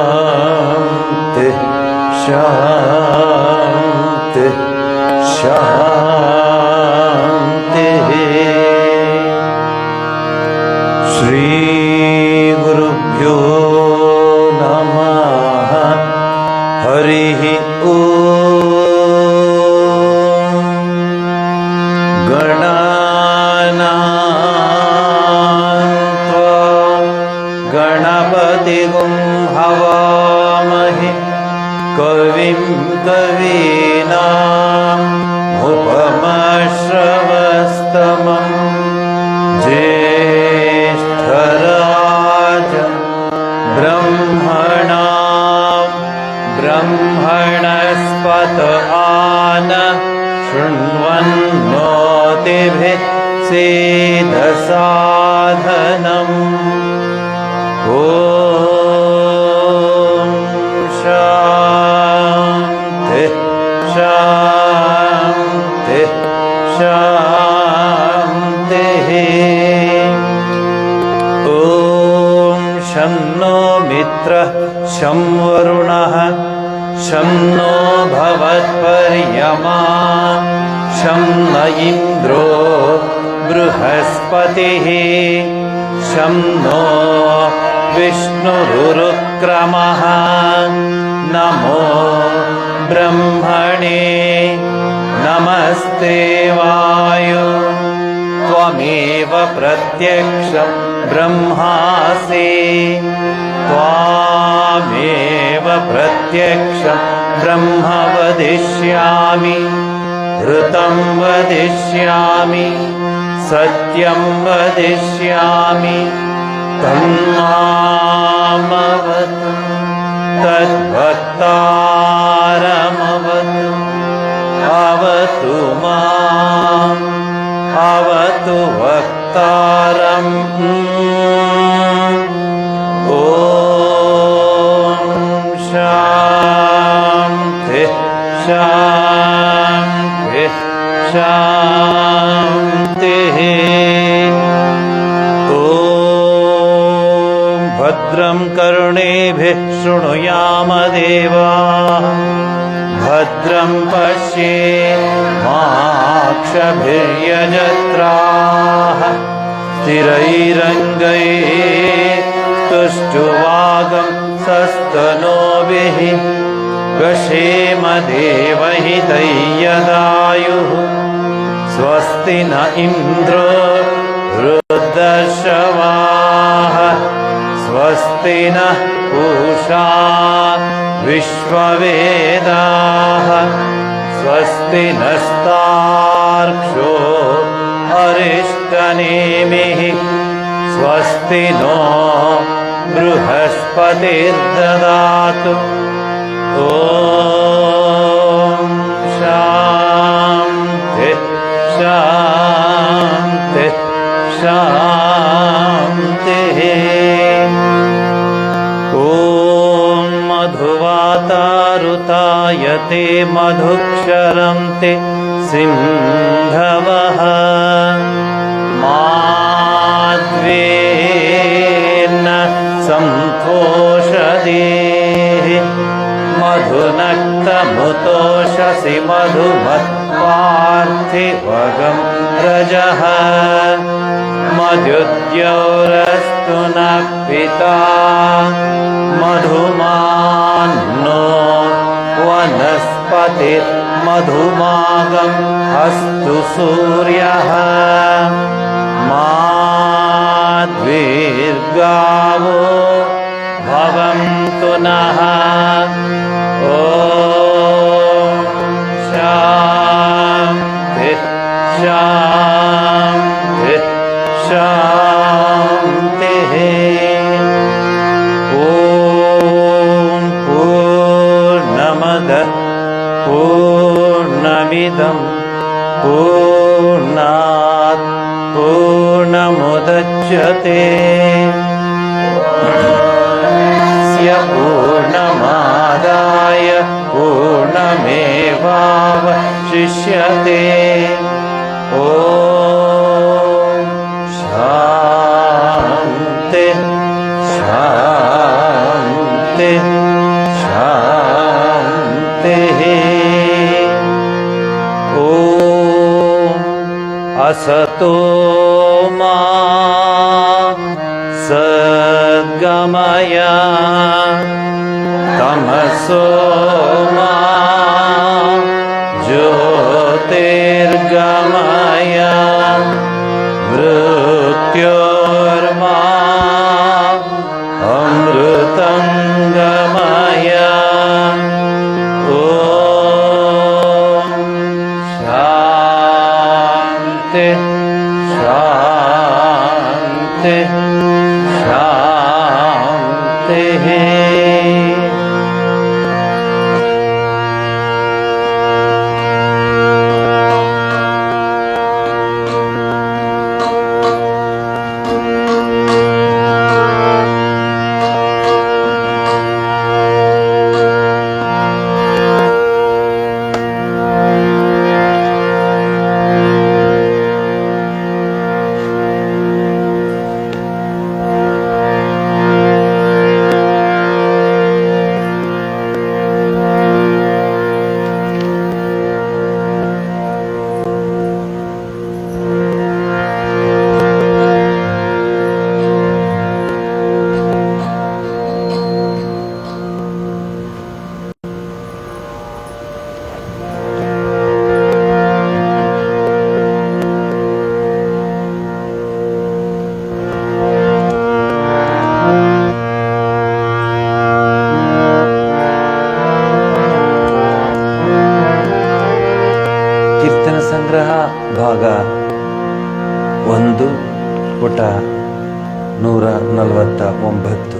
शांति शांति शांति। श्री गुरुभ्यो नमः। हरिः ओम। गणानां शृण्वन्नोतिभिः सिद्धसाधनम् ॐ शान्ति शान्ति शान्तिः। ॐ शन्नो मित्रः शं वरुणः शं नो भवत्पर्यमा शं न इन्द्रो बृहस्पतिः शं नो विष्णुरुक्रमः नमो ब्रह्मणे नमस्ते वायो त्वमेव प्रत्यक्षं ब्रह्मासि त्वामेव प्रत्यक्षं ब्रह्म वदिष्यामि ऋतं वदिष्यामि सत्यं वदिष्यामि तन्मामवतु तद्भक्तारमवतु अवतु माम् अवतु वक्तारम् ॐ शान्ति शान्ति शान्तिः। ॐ भद्रं कर्णेभिः शृणुयाम देवाः भद्रं पश्येमाक्षभिर्यजत्राः स्थिरैरङ्गैस्तुष्टुवागं सस्तनूभिः व्यशेम देवहितैर्यदायुः स्वस्ति न इन्द्रो वृद्धश्रवाः स्वस्ति नः पूषा विश्ववेदाः स्वस्ति नस्तार्क्ष्यो अरिष्टनेमिः स्वस्ति नो बृहस्पतिर्ददातु ॐ शान्ति शान्ति शान्तिः। ॐ मधुवातारुतायते मधुक्षरन्ते सिन्धवः माध्वेन संतोषदेः मधुनक्तमुतोषसि मधुमत्पार्थिवगं रजः मधुद्यौरस्तु नः पिता मधुमान्नो वनस्पतिर्मधुमागम् अस्तु सूर्यः माध्वीर्गावो भवन्तु नः ॐ शान्ति शान्ति शान्तिः। ॐ पूर्णमदः पूर्णमिदं पूर्णात् पूर्णमुदच्यते पूर्णमादाय पूर्णमेवावशिष्यते ॐ शान्ति शान्ति शान्तिः। ॐ असतो मा सद्गमय तमसो मा ज्योतिर्गमय मृत्योर्मा अमृतं गमय ॐ शान्ति शान्ति शान्तिः। ॐ ಸಂಗ್ರಹ ಭಾಗ 1 ಪುಟ 149.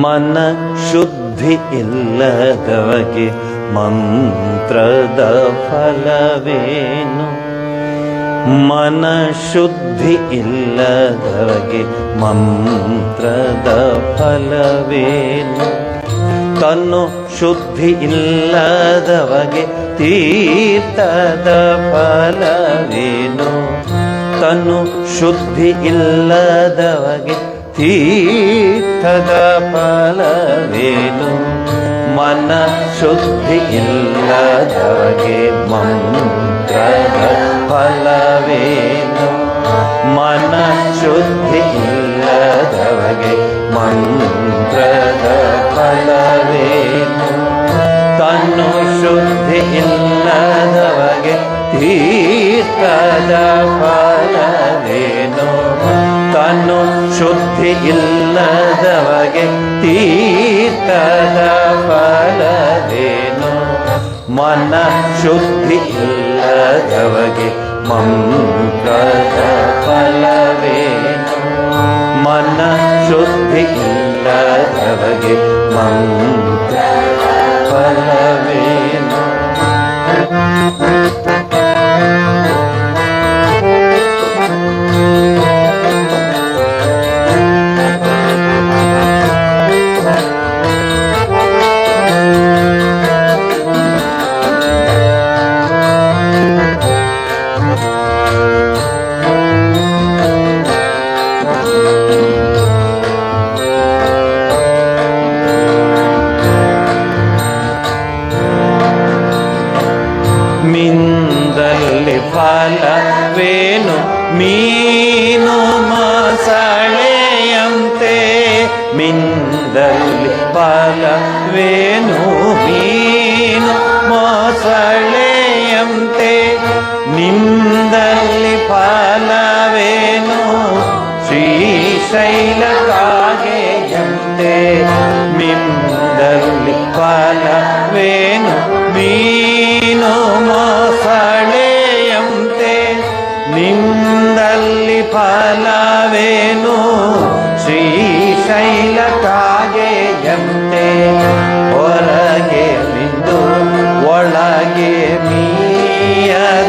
ಮನ ಶುದ್ಧಿ ಇಲ್ಲದವಗೆ ಮಂತ್ರದ ಫಲವೇನು? ಮನ ಶುದ್ಧಿ ಇಲ್ಲದವಗೆ ಮಂತ್ರದ ಫಲವೇನು? ತನು ಶುದ್ಧಿ ಇಲ್ಲದವಗೆ ತೀರ್ಥದ ಫಲವೇನು? ತನು ಶುದ್ಧಿ ಇಲ್ಲದವಗೆ ತೀರ್ಥದ ಫಲವೇನು? ಮನ ಶುದ್ಧಿ ಇಲ್ಲದವಗೆ ಮಂತ್ರದ ಫಲವೇನು? ಮನ ಶುದ್ಧಿ ಇಲ್ಲದವಗೆ ಮಂತ್ರದ ಫಲವೇನು? ತನು ಶುದ್ಧಿ ಇಲ್ಲದವಗೆ ತೀರ್ಥದ ಫಲವೇನು? ತನು ಶುದ್ಧಿ ಇಲ್ಲದವಗೆ ತೀರ್ಥದ ಫಲವೇನು? ಮನ ಶುದ್ಧಿ ಇಲ್ಲದವಗೆ ಮಂತ್ರದ ಫಲವೇನು? ಮನ ಶುದ್ಧಿ ಇಲ್ಲದವಗೆ ಮಂತ್ರದ ಫಲವೇನು? ಮಿಂದಲ್ಲಿ ಫಲವೇನು? ಮೀನು ಮೊಸಳೆಯಂತೆ. ಮಿಂದಲ್ಲಿ ಫಲವೇನು? ಮೀನು ಮೊಸಳೆಯಂತೆ. ನಿಂದಲ್ಲಿ ಫಲವೇನು? ಶ್ರೀಶೈಲ ಕಾಗೆಯಂತೆ. ಮಿಂದಲ್ಲಿ ಫಲವೇನು? ಮೀನು ಮೊಸಳೆಯಂತೆ. ನಿಂದಲ್ಲಿ ಫಲವೇನು? ಶ್ರೀಶೈಲ ಕಾಗೆಯಂತೆ. ಹೊರಗೆ ಮಿಂದು ಒಳಗೆ ಮೀಯದವರ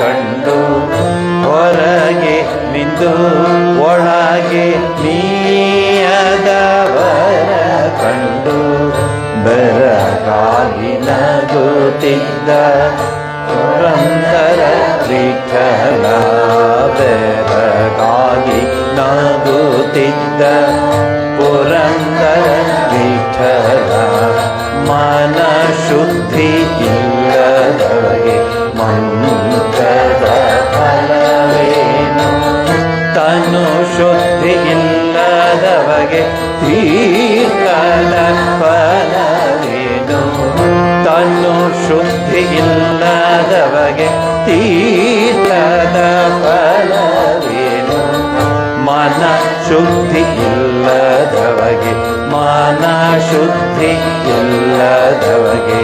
ಕಂಡು. ಹೊರಗೆ ಮಿಂದು ಒಳಗೆ ಮೀಯದವರ ಕಂಡು. ಬೆರಗಾಗಿ ನಗುತ್ತಿದ್ದ ಪುರಂದರ ವಿಠಲ. ಬೆರಗಾಗಿ ನಗುತ್ತಿದ್ದ ಪುರಂದರ ವಿಠಲ. ಮನ ಶುದ್ಧಿ ಇಲ್ಲದವಗೆ ಮಂತ್ರದ ಫಲವೇನು? ತನು ಶುದ್ಧಿ ಇಲ್ಲದವಗೆ ತೀರ್ಥದ ಫಲವೇನು? ತನು ಶುದ್ಧಿ ಇಲ್ಲದವಗೆ ತೀರ್ಥದ ಫಲವೇನು? ಮನ ಶುದ್ಧಿ ಇಲ್ಲದವಗೆ ಮನ ಶುದ್ಧಿ ಇಲ್ಲದವಗೆ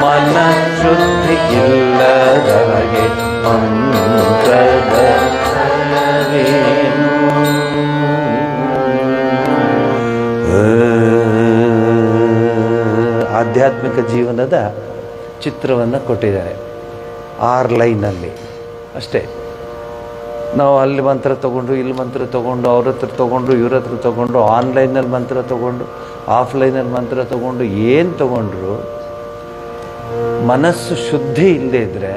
ಮನ ಶುದ್ಧಿ ಇಲ್ಲದವಗೆ ಮಂತ್ರದ ಫಲವೇನು? ಆಧ್ಯಾತ್ಮಿಕ ಜೀವನದ ಚಿತ್ರವನ್ನು ಕೊಟ್ಟಿದ್ದಾರೆ 6 ಲೈನಲ್ಲಿ ಅಷ್ಟೇ. ನಾವು ಅಲ್ಲಿ ಮಂತ್ರ ತಗೊಂಡು ಇಲ್ಲಿ ಮಂತ್ರ ತಗೊಂಡು ಅವ್ರ ಹತ್ರ ತಗೊಂಡು ಇವ್ರ ಹತ್ರ ತಗೊಂಡು ಆನ್ಲೈನಲ್ಲಿ ಮಂತ್ರ ತಗೊಂಡು ಆಫ್ಲೈನಲ್ಲಿ ಮಂತ್ರ ತಗೊಂಡು ಏನು ತಗೊಂಡ್ರು ಮನಸ್ಸು ಶುದ್ಧಿ ಇಲ್ಲದೇ ಇದ್ದರೆ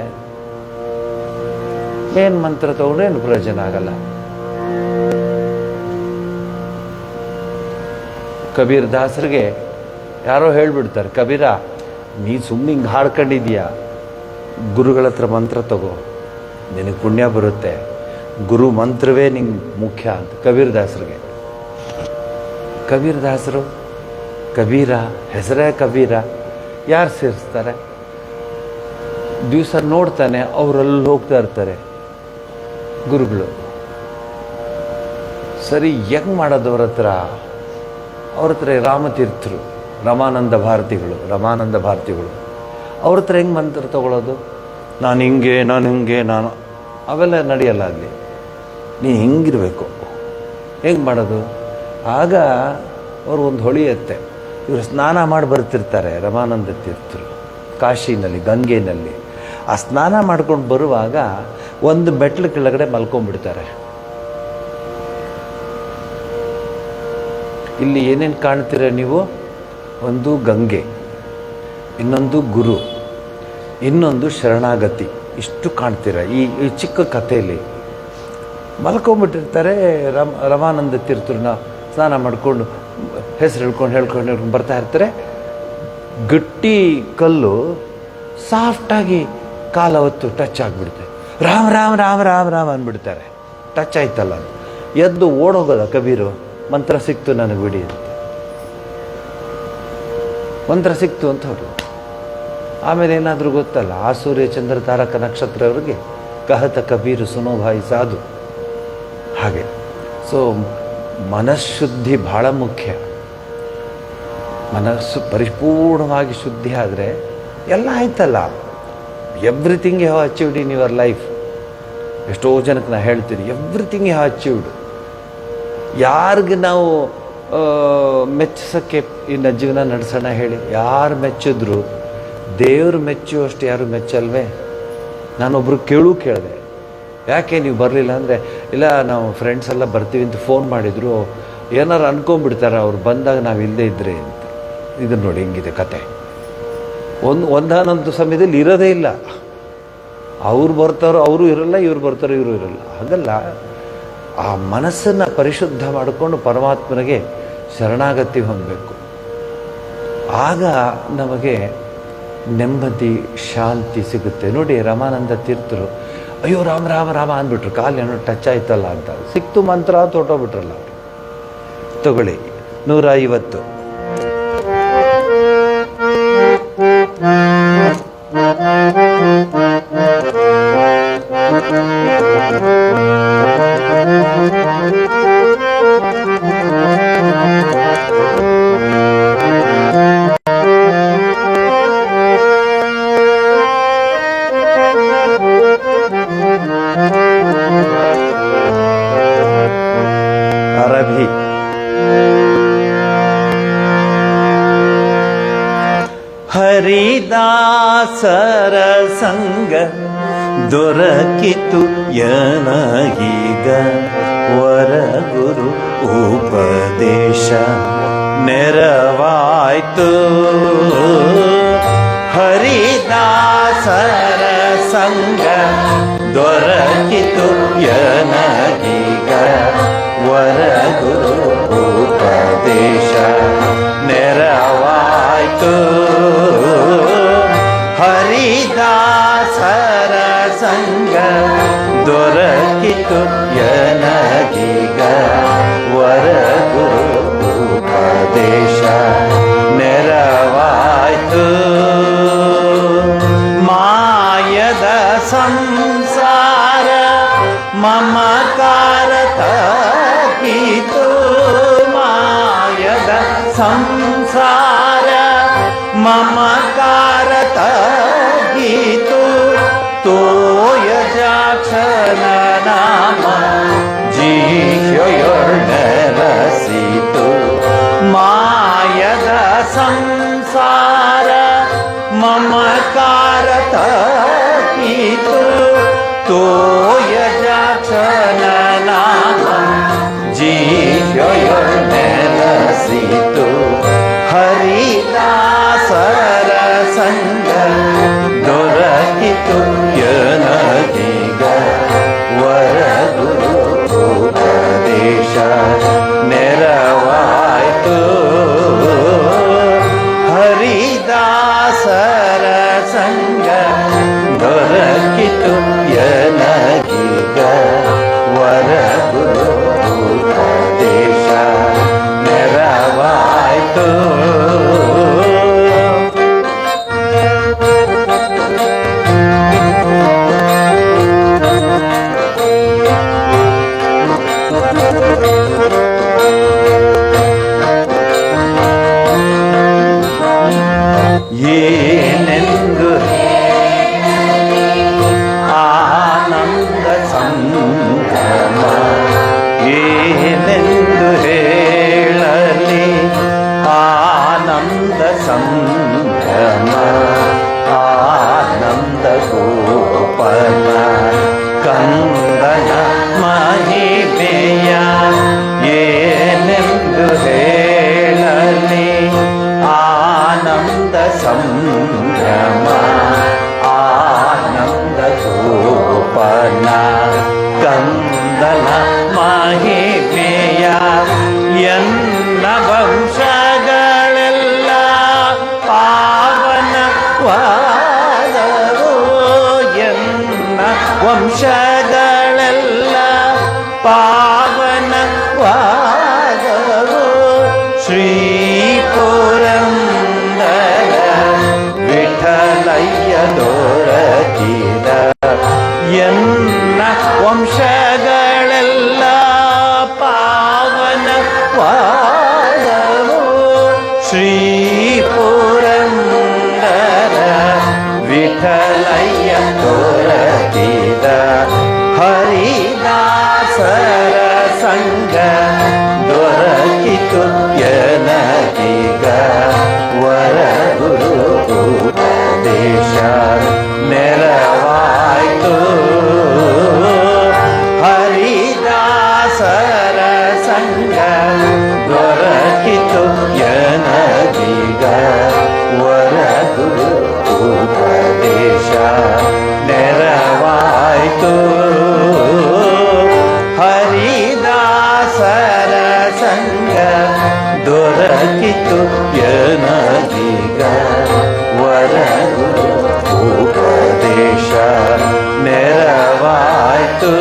ಏನು ಮಂತ್ರ ತಗೊಂಡ್ರೆ ಏನು ಪ್ರಯೋಜನ ಆಗಲ್ಲ. ಕಬೀರ್ ದಾಸರಿಗೆ ಯಾರೋ ಹೇಳ್ಬಿಡ್ತಾರೆ, ಕಬೀರ ನೀ ಸುಮ್ಮನೆ ಹಿಂಗೆ ಹಾಡ್ಕೊಂಡಿದ್ದೀಯಾ, ಗುರುಗಳ ಹತ್ರ ಮಂತ್ರ ತಗೋ ನಿನಗೆ ಪುಣ್ಯ ಬರುತ್ತೆ, ಗುರು ಮಂತ್ರವೇ ನಿಂಗೆ ಮುಖ್ಯ ಅಂತ ಕಬೀರ್ ದಾಸರಿಗೆ. ಕಬೀರ್ ದಾಸರು ಕಬೀರ ಹೆಸರೇ ಕಬೀರ ಯಾರು ಸೇರಿಸ್ತಾರೆ? ದಿವಸ ನೋಡ್ತಾನೆ ಅವರಲ್ಲಿ ಹೋಗ್ತಾ ಇರ್ತಾರೆ ಗುರುಗಳು. ಸರಿ ಹೆಂಗೆ ಮಾಡೋದು ಅವ್ರ ಹತ್ರ ರಾಮತೀರ್ಥರು, ರಮಾನಂದ ಭಾರತಿಗಳು ಅವ್ರ ಹತ್ರ ಹೆಂಗೆ ಮಂತ್ರ ತಗೊಳ್ಳೋದು? ನಾನು ಹಿಂಗೆ ನಾನು ಅವೆಲ್ಲ ನಡೆಯಲ್ಲ ಅಲ್ಲಿ. ನೀ ಹಿಂಗಿರಬೇಕು. ಹೆಂಗೆ ಮಾಡೋದು? ಆಗ ಅವರು ಒಂದು ಹೊಳೆಯುತ್ತೆ. ಇವರು ಸ್ನಾನ ಮಾಡಿ ಬರ್ತಿರ್ತಾರೆ ರಮಾನಂದ ತೀರ್ಥರು ಕಾಶಿನಲ್ಲಿ, ಗಂಗೆನಲ್ಲಿ. ಆ ಸ್ನಾನ ಮಾಡ್ಕೊಂಡು ಬರುವಾಗ ಒಂದು ಮೆಟ್ಲು ಕೆಳಗಡೆ ಮಲ್ಕೊಂಡ್ಬಿಡ್ತಾರೆ. ಇಲ್ಲಿ ಏನೇನು ಕಾಣ್ತೀರ ನೀವು? ಒಂದು ಗಂಗೆ, ಇನ್ನೊಂದು ಗುರು, ಇನ್ನೊಂದು ಶರಣಾಗತಿ. ಇಷ್ಟು ಕಾಣ್ತೀರ ಈ ಚಿಕ್ಕ ಕಥೆಯಲ್ಲಿ. ಮಲ್ಕೊಂಡ್ಬಿಟ್ಟಿರ್ತಾರೆ. ರಮಾನಂದ ತೀರ್ಥರನ್ನ ಸ್ನಾನ ಮಾಡಿಕೊಂಡು ಹೆಸರು ಹೇಳ್ಕೊಂಡು ಬರ್ತಾ ಇರ್ತಾರೆ. ಗಟ್ಟಿ ಕಲ್ಲು ಸಾಫ್ಟಾಗಿ ಕಾಲವತ್ತು ಟಚ್ ಆಗಿಬಿಡುತ್ತೆ. ರಾಮ್ ರಾಮ್ ರಾಮ್ ರಾಮ್ ರಾಮ್ ಅಂದ್ಬಿಡ್ತಾರೆ. ಟಚ್ ಆಯ್ತಲ್ಲ ಅಂತ ಎದ್ದು ಓಡೋಗೋದ ಕಬೀರು. ಮಂತ್ರ ಸಿಕ್ತು ನನಗೆ ಬಿಡಿ ಅಂತ. ಮಂತ್ರ ಸಿಕ್ತು ಅಂತ ಅವರು. ಆಮೇಲೆ ಏನಾದರೂ ಗೊತ್ತಲ್ಲ, ಆ ಸೂರ್ಯ ಚಂದ್ರ ತಾರಕ ನಕ್ಷತ್ರ ಅವ್ರಿಗೆ ಕಹತ ಕಬೀರು ಸುನೋ ಭಾಯಿ ಸಾಧು. ಹಾಗೆ ಸೊ ಮನಃಶುದ್ಧಿ ಬಹಳ ಮುಖ್ಯ. ಮನಸ್ಸು ಪರಿಪೂರ್ಣವಾಗಿ ಶುದ್ಧಿ ಆದರೆ ಎಲ್ಲ ಆಯ್ತಲ್ಲ. Everything you have achieved in your life. ಎಷ್ಟೋ ಜನಕ್ಕೆ ನಾನು ಹೇಳ್ತೀನಿ, ಎವ್ರಿಥಿಂಗ್ ಯು ಹ್ಯಾವ್ ಅಚೀವ್ಡ್. ಯಾರಿಗೆ ನಾವು ಮೆಚ್ಚಿಸೋಕ್ಕೆ ಇನ್ನು ಜೀವನ ನಡೆಸೋಣ ಹೇಳಿ? ಯಾರು ಮೆಚ್ಚಿದ್ರು ದೇವರು ಮೆಚ್ಚುವಷ್ಟು ಯಾರು ಮೆಚ್ಚಲ್ವೇ? ನಾನೊಬ್ಬರು ಕೇಳಿದೆ, ಯಾಕೆ ನೀವು ಬರಲಿಲ್ಲ ಅಂದರೆ, ಇಲ್ಲ ನಾವು ಫ್ರೆಂಡ್ಸ್ ಎಲ್ಲ ಬರ್ತೀವಿ ಅಂತ ಫೋನ್ ಮಾಡಿದರು, ಏನಾರು ಅನ್ಕೊಂಡ್ಬಿಡ್ತಾರೆ ಅವ್ರು ಬಂದಾಗ ನಾವು ಇಲ್ಲದೇ ಇದ್ದರೆ ಅಂತ. ಇದನ್ನು ನೋಡಿ ಹೆಂಗಿದೆ ಕತೆ. ಒಂದಾನೊಂದು ಸಮಯದಲ್ಲಿ ಇರೋದೇ ಇಲ್ಲ. ಅವ್ರು ಬರ್ತಾರೋ ಅವರು ಇರಲ್ಲ, ಇವ್ರು ಬರ್ತಾರೋ ಇವರು ಇರಲ್ಲ. ಹಾಗಲ್ಲ, ಆ ಮನಸ್ಸನ್ನು ಪರಿಶುದ್ಧ ಮಾಡಿಕೊಂಡು ಪರಮಾತ್ಮನಿಗೆ ಶರಣಾಗತಿ ಹೊಂದಬೇಕು. ಆಗ ನಮಗೆ ನೆಮ್ಮದಿ ಶಾಂತಿ ಸಿಗುತ್ತೆ. ನೋಡಿ ರಮಾನಂದ ತೀರ್ಥರು ಅಯ್ಯೋ ರಾಮ ರಾಮ ರಾಮ ಅಂದ್ಬಿಟ್ರು, ಕಾಲೇನೋ ಟಚ್ ಆಯ್ತಲ್ಲ ಅಂತ. ಸಿಕ್ತು ಮಂತ್ರ ತೊಟ್ಟೋಗ್ಬಿಟ್ರಲ್ಲ ಅವರು. ತಗೊಳ್ಳಿ 150. ಅರಭಿ. ಹರಿದಾಸರ ಸಂಗ ದೊರಕಿತು ಯನಗೀಗ, ವರಗುರು ಉಪದೇಶ ನೆರವಾಯ್ತು. ಹರಿದಾಸರ ಸಂಗ ದೊರಕಿತು ಯನಗೀಗ, ವರಗುರು ಉಪದೇಶ ನೆರವಾಯ್ತು. ಹರಿದಾಸರ ಸಂಗ ದೊರಕಿತು ಯನಗೀಗ, ವರಗುರು ಉಪದೇಶ ನೆರವಾಯ್ತು. ಮಾಯದ ಸಂಸಾರ ಮಮಕಾರ ತಗ್ಗಿತು. ಮಾಯದ ಸಂಸಾರ ಮಮಕಾರ ತಗ್ಗಿತು. ತೋಯಜಾಕ್ಷನ ನಾಮ ಜೀಹ್ಯೊರ್ಣರಸಿತು. ಮಾಯದ ಸಂಸಾರ ಮಮಕಾರ ತಗ್ಗಿತು. ತೋಯಜಾಕ್ಷನ ನಾಮ ಜೀಹ್ಯೊರ್ಣರಸಿತು. ಹರಿದಾಸರ ಸಂಗ ದೊರಕಿತು ಯನಗೀಗ, ವರಗುರು ಉಪದೇಶ ನೆರವಾಯ್ತು. ಹರಿದಾಸರ ಸಂಗ ದೊರಕಿತು ಯನಗೀಗ, ಎಷ್ಟು ಹೇಳಲಿ ಆನಂದ ಸಂಭ್ರಮ ಆನಂದ ಗೋಪನ ಕಂದನ ಮಹಿಮೆಯ ಎನ್ನ ವಂಶಗಳೆಲ್ಲ ಪಾವನವಾದವು ಎನ್ನ ವಂಶಗಳೆಲ್ಲ ಪಾವನವಾದವು ಶ್ರೀ ಪುರಂದರ ವಿಠಲಯ್ಯ ದೊರಕಿದ ಎನ್ನ ವಂಶಗಳೆಲ್ಲ ಪಾವನವಾದವು ಶ್ರೀ ಪುರಂದರ ವಿಠಲಯ್ಯ ದೊರಕಿದ ಹರಿದಾಸರ ಸಂಗ ದೊರಕಿತು ಎನಗೀಗ ವರ ಗುರು ಉಪದೇಶ ನೆರವಾಯ್ತು ಹರಿದಾಸರ ಸಂಗ ದೊರಕಿತು ಎನಗೀಗ ವರ ಗುರು ಉಪದೇಶ ನೆರವಾಯ್ತು ಹರಿದಾಸರ ಸಂಗ ದೊರಕಿತು ಎನಗೀಗ ವರ ಗುರು ಉಪದೇಶ ನೆರವಾಯ್ತು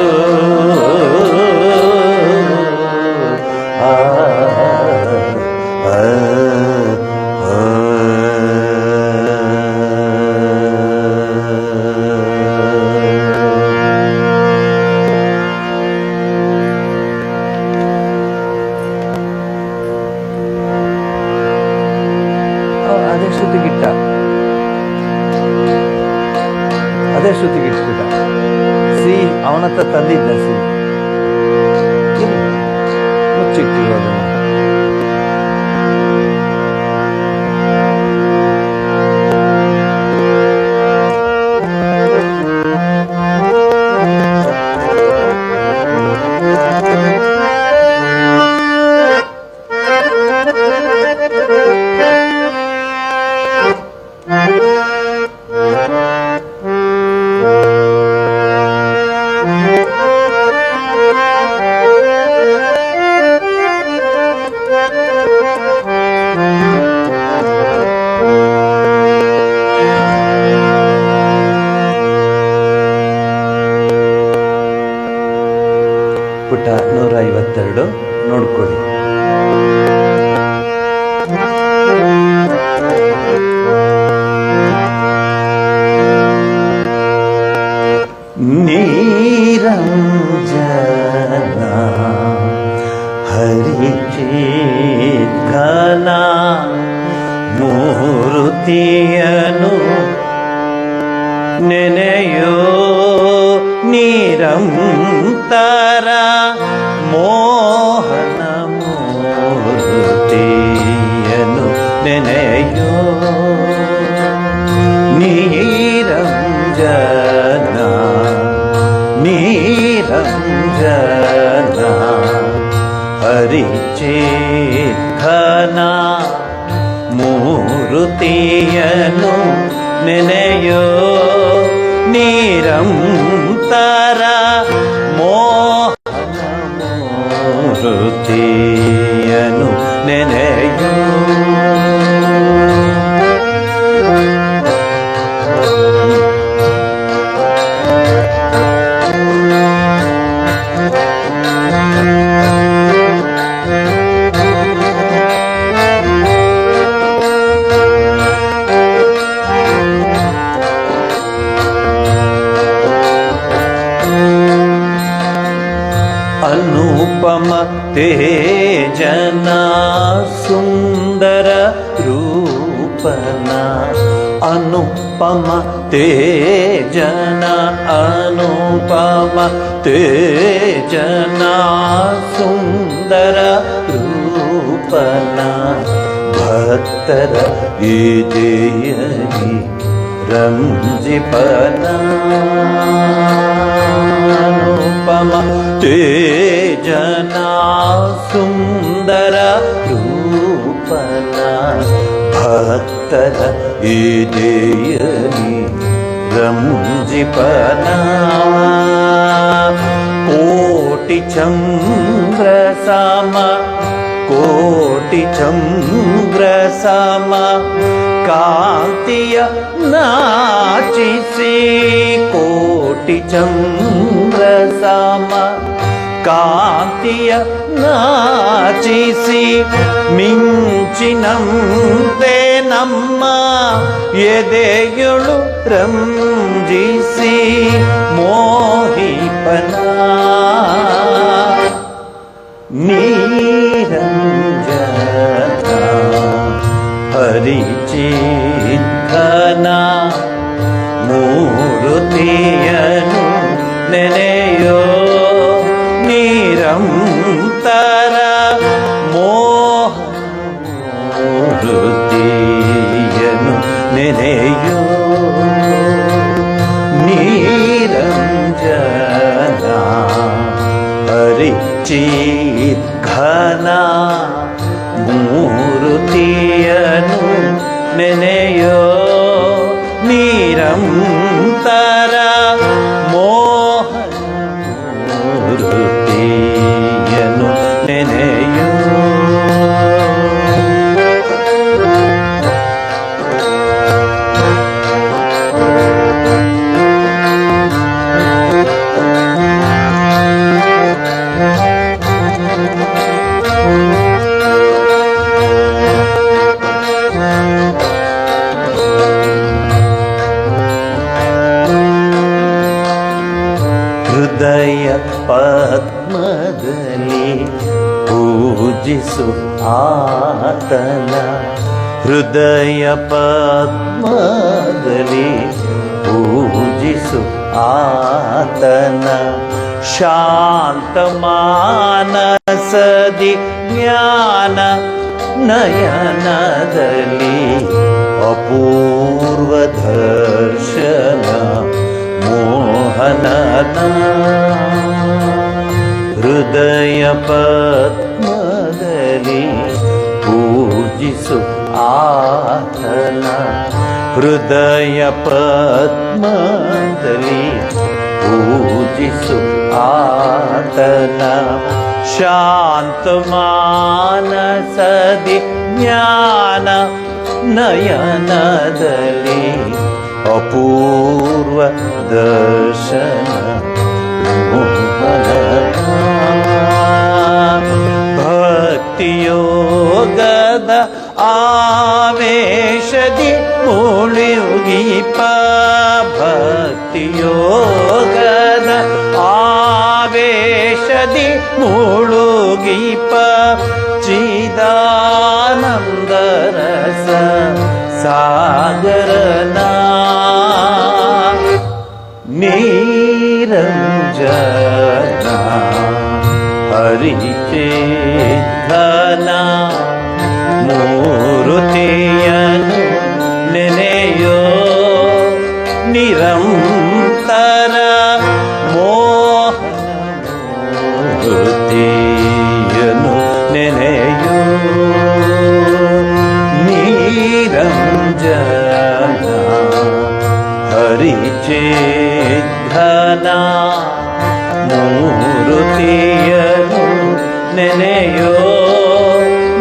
ಅದೇ ಶ್ರುತಿಗಿಟ್ಬಿಟ್ಟ ಸಿ ಅವನತ್ತ ತಂದಿದ್ದ ಸಿ ಮುಚ್ಚಿಟ್ಟಿರು ಅದನ್ನು ಪುಟ 152 ನೋಡ್ಕೊಳ್ಳಿ. ನೀರಂಜನ ಹರಿಚಿತ್ಘನ ಮೂರುತಿಯನು ನೆನೆಯೋ ನಿರಂತರ ಮೋಹನ ಮೂರ್ತಿಯನು ನೆನೆಯೋ ನೀರಂಜನ ನೀರಂಜನ ಹರಿಚಿತ್ಘನ ಮೂರುತಿಯನು ನೆನೆಯೋ ನಿರಂತರ ಮೋಹನ ಮೂರುತಿಯನು ನೆನೆಯೋ ಅನುಪಮ ತೇಜನ ಸುಂದರ ರೂಪನ ಅನುಪಮ ತೇಜನ ಅನುಪಮ ತೇಜನ ಸುಂದರ ರೂಪನ ಭಕ್ತರ ಇದೆಯಲಿ ರಂಜಿಪನ ಅನುಪಮ ತೇಜನ ಸುಂದರ ಭಕ್ತರ ಎದೆಯಲಿ ರಂಜಿಪನ ಕೋಟಿ ಚಂದ್ರ ಸಮ ಕೋಟಿ ಚಂದ್ರ ಸಮ ಕಾಂತಿಯ ನಾಚಿಸಿ ಕೋಟಿ ಚಂದ್ರ ಸಮ ಕಾಂತಿಯ ನಾಚಿಸಿ ಮಿಂಚಿನಂತೆ ನಮ್ಮ ಎದೆಯೊಳು ರಂಜಿಸಿ ಮೋಹಿಪನ ನಿರಂಜನ ಹರಿಚಿತ್ತನ ಮೂರುತಿಯನು ನೆನೆಯೋ ನಿರಂತರ ಮೂರುತಿಯನು ನೆನೆಯೋ ನಿರಂಜನ ಹರಿಚಿತ್ಘನ ಮೂರುತಿಯನು ನೆನೆಯೋ ನಿರಂತರ ಮೂರುತಿಯನು ನೆನೆಯೋ ಹೃದಯ ಪದ್ಮದಲ್ಲಿ ಪೂಜಿಸು ಆತನ ಹೃದಯ ಪದ್ಮದಲ್ಲಿ ಪೂಜಿಸು ಆತನ ಶಾಂತ ಮಾನಸದಿ ಜ್ಞಾನ ನಯನದಲ್ಲಿ ಅಪೂರ್ವ ದರ್ಶನ ಮೋಹನನ ಹೃದಯ ಪದ್ಮದಲ್ಲಿ ಪೂಜಿಸು ಆತನ ಹೃದಯ ಪದ್ಮದಲ್ಲಿ ಪೂಜಿಸು ಆತನ ಶಾಂತ ಮಾನಸದಿ ಜ್ಞಾನ ನಯನದಲ್ಲಿ ಅಪೂರ್ವ ದರ್ಶನ ಭಕ್ತಿಯೋಗದ ಆವೇಶದಿ ಮುಳುಗಿಪ ಭಕ್ತಿಯೋಗದ ಆವೇಶದಿ ಮುಳುಗಿಪ ಚಿದಾನಂದ ರಸ ಸಾಗರನ ನಿರಂಜನ ಹರಿಚೇತನ ಮೂರುತಿಯನು ನೆನೆಯೋ ನಿರಂತರ ಮೋಹನ ಮೂರುತಿಯನು ನೆನೆಯೋ ನಿರಂಜನ ಹರಿಚೇತನ ಮೂರುತಿಯನು ನೆನೆಯೋ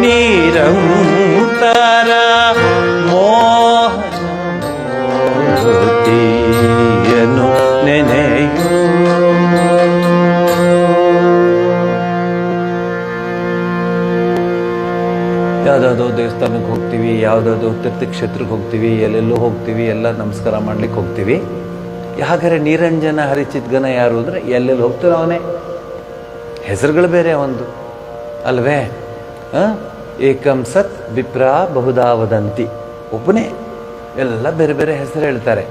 ನಿರಂತರ ಮೋಹನ ಮೂರುತಿಯನು ನೆನೆಯೋ ಯಾವುದಾದ್ರು ದೇವಸ್ಥಾನಕ್ಕೆ ಹೋಗ್ತೀವಿ, ಯಾವುದಾದ್ರು ತೀರ್ಥಕ್ಷೇತ್ರಕ್ಕೆ ಹೋಗ್ತೀವಿ, ಎಲ್ಲೆಲ್ಲೋ ಹೋಗ್ತೀವಿ, ಎಲ್ಲ ನಮಸ್ಕಾರ ಮಾಡ್ಲಿಕ್ಕೆ ಹೋಗ್ತೀವಿ. ಹಾಗಾದ್ರೆ ನಿರಂಜನ ಹರಿಚಿದ್ಗನ ಯಾರು ಅಂದರೆ ಎಲ್ಲೆಲ್ಲಿ ಹೋಗ್ತಾರೋ ಅವನೇ. ಹೆಸರುಗಳು ಬೇರೆ ಒಂದು ಅಲ್ವೇ? ಏಕಂ ಸತ್ ವಿಪ್ರಾ ಬಹುಧಾ ವದಂತಿ, ಒಬ್ಬನೇ ಎಲ್ಲ ಬೇರೆ ಬೇರೆ ಹೆಸರು ಹೇಳ್ತಾರೆ.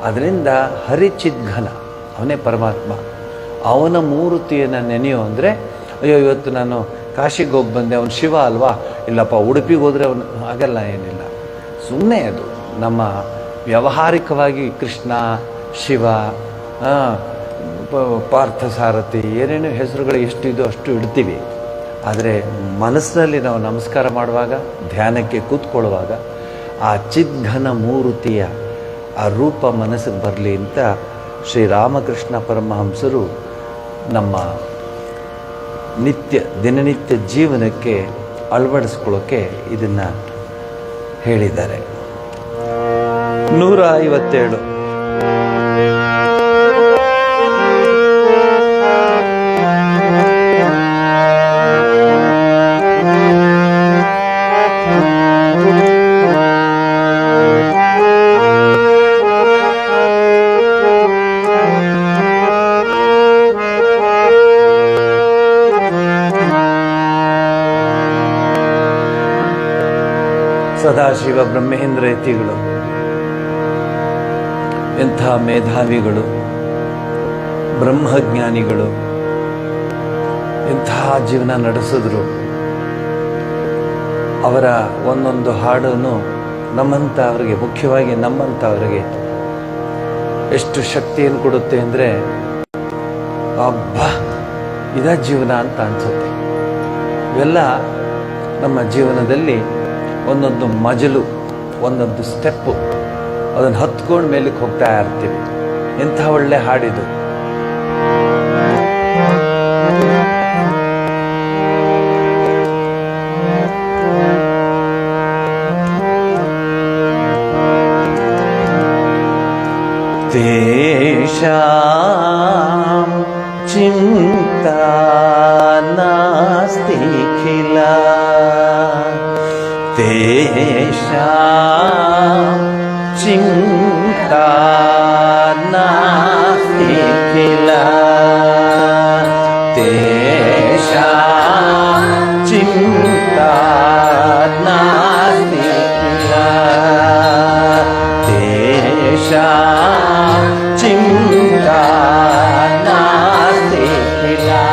ಅದರಿಂದ ಹರಿಚಿದ್ಘನ ಅವನೇ ಪರಮಾತ್ಮ. ಅವನ ಮೂರ್ತಿಯನ್ನು ನೆನೆಯೋ ಅಂದರೆ, ಅಯ್ಯೋ ಇವತ್ತು ನಾನು ಕಾಶಿಗೆ ಹೋಗಿ ಬಂದೆ, ಅವನು ಶಿವ ಅಲ್ವಾ, ಇಲ್ಲಪ್ಪ ಉಡುಪಿಗೆ ಹೋದರೆ ಅವನು, ಹಾಗೆಲ್ಲ ಏನಿಲ್ಲ. ಸುಮ್ಮನೆ ಅದು ನಮ್ಮ ವ್ಯಾವಹಾರಿಕವಾಗಿ ಕೃಷ್ಣ, ಶಿವ, ಪಾರ್ಥಸಾರಥಿ, ಏನೇನು ಹೆಸರುಗಳು ಎಷ್ಟಿದೋ ಅಷ್ಟು ಇಡ್ತೀವಿ. ಆದರೆ ಮನಸ್ಸಿನಲ್ಲಿ ನಾವು ನಮಸ್ಕಾರ ಮಾಡುವಾಗ, ಧ್ಯಾನಕ್ಕೆ ಕೂತ್ಕೊಳ್ಳುವಾಗ ಆ ಚಿದ್ಘನ ಮೂರ್ತಿಯ ಆ ರೂಪ ಮನಸ್ಸಿಗೆ ಬರಲಿ ಅಂತ ಶ್ರೀರಾಮಕೃಷ್ಣ ಪರಮಹಂಸರು ನಮ್ಮ ದಿನನಿತ್ಯ ಜೀವನಕ್ಕೆ ಅಳವಡಿಸ್ಕೊಳ್ಳೋಕ್ಕೆ ಇದನ್ನು ಹೇಳಿದ್ದಾರೆ. 157 ಸದಾಶಿವ ಬ್ರಹ್ಮೇಂದ್ರ ಯತಿಗಳು ಎಂಥ ಮೇಧಾವಿಗಳು, ಬ್ರಹ್ಮಜ್ಞಾನಿಗಳು, ಎಂಥ ಜೀವನ ನಡೆಸಿದ್ರು. ಅವರ ಒಂದೊಂದು ಹಾಡನ್ನು ನಮ್ಮಂಥವ್ರಿಗೆ, ಮುಖ್ಯವಾಗಿ ನಮ್ಮಂಥವ್ರಿಗೆ ಎಷ್ಟು ಶಕ್ತಿಯನ್ನು ಕೊಡುತ್ತೆ ಅಂದರೆ, ಅಬ್ಬಾ ಇದ ಜೀವನ ಅಂತ ಅನ್ಸುತ್ತೆ. ಇವೆಲ್ಲ ನಮ್ಮ ಜೀವನದಲ್ಲಿ ಒಂದೊಂದು ಮಜಲು, ಒಂದೊಂದು ಸ್ಟೆಪ್ಪು, ಅದನ್ನು ಹತ್ಕೊಂಡು ಮೇಲಕ್ಕೆ ಹೋಗ್ತಾ ಇರ್ತೀವಿ. ಎಂಥ ಒಳ್ಳೆ ಹಾಡಿದು. ತೇಷಾಂ ಚಿಂತಾ ನಾಸ್ತಿ ಖಿಲಾ ತೇಷಾಂ ಚಿಂತಾ ನಾಸ್ತಿ ಖಿಲಾ ತೇಷಾಂ ಚಿಂತಾ ನಾಸ್ತಿ ಖಿಲಾ ತೇಷಾಂ ಚಿಂತಾ ನಾಸ್ತಿ ಖಿಲಾ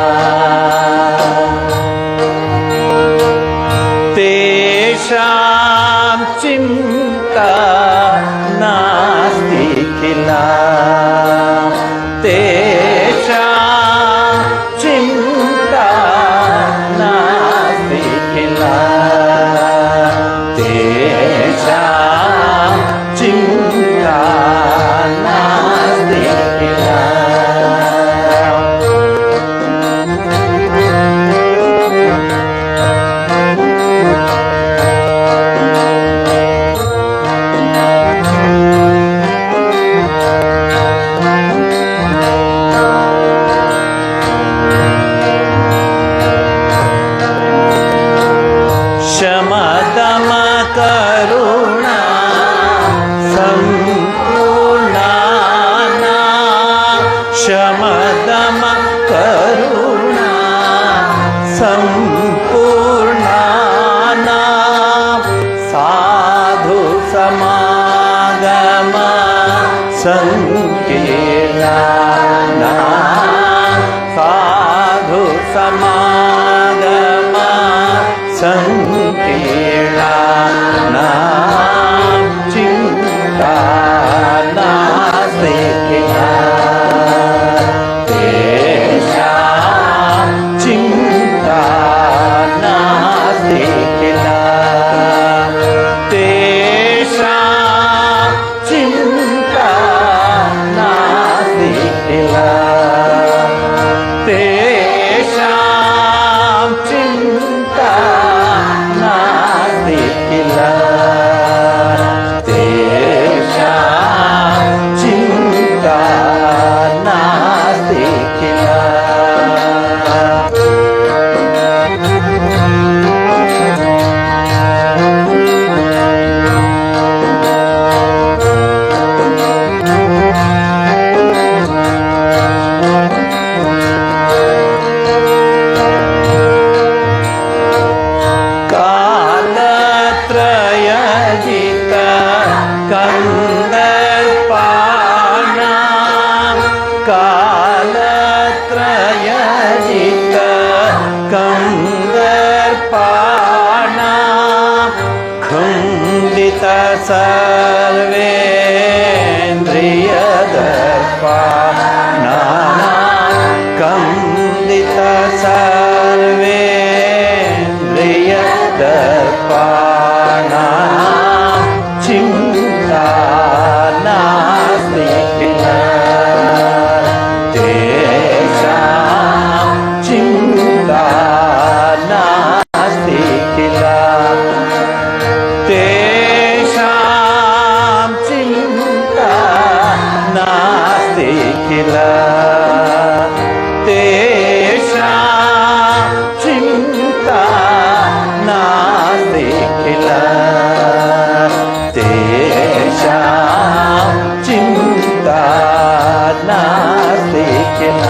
ತೇಷಾಂ ಚಿಂತಾ ನಾಸ್ತಿ ಖಿಲಾ ತೇಷಾಂ ಚಿಂತಾ ನಾಸ್ತಿ ಖಿಲಾ ತೇಷಾಂ ಚಿಂತಾ ನಾಸ್ತಿ ಖಿಲಾ ಶಮದಮ ಕರುಣಾ ಸಂಪೂರ್ಣ ಶಮದಮ ಕರುಣಾ ಸಂಪೂರ್ಣ ಸಾಧು ಸಮಾಗಮ ಸಂಕೀರ್ಣ ಸಾಧು ಸಮಾಗಮ ಸಂಕೀರ್ಣ ಚಿಂತಾ ನಾಸ್ತಿ ಖಿಲಾ ತೇಷಾಂ ಚಿಂತಾ ನಾಸ್ತಿ ಖಿಲಾ ತೇಷಾಂ ಚಿಂತಾ ನಾಸ್ತಿ ಖಿಲಾ ತೇಷಾಂ ಚಿಂತಾ ನಾಸ್ತಿ ಖಿಲಾ ತೇಷಾಂ ಚಿಂತಾ ನಾಸ್ತಿ ಖಿಲಾ ಕಾಲತ್ರಯಜಿತ ಕಂದರ್ಪಾಣ ಕಾಲತ್ರಯಜಿತ ಕಂದರ್ಪಾಣ ಖಂಡಿತ ಸರ್ವೇಂದ್ರಿಯದರ್ಪಾಣ ಖಂಡಿತ ಸರ್ವೇಂದ್ರಿಯದರ್ಪಾಣ दर्पाणा चिन्ता नास्ति किल तेषां चिन्ता नास्ति किल तेषां चिन्ता नास्ति किल तेषां चिन्ता नास्ति किल तेषां चिन्ता नास्ति किल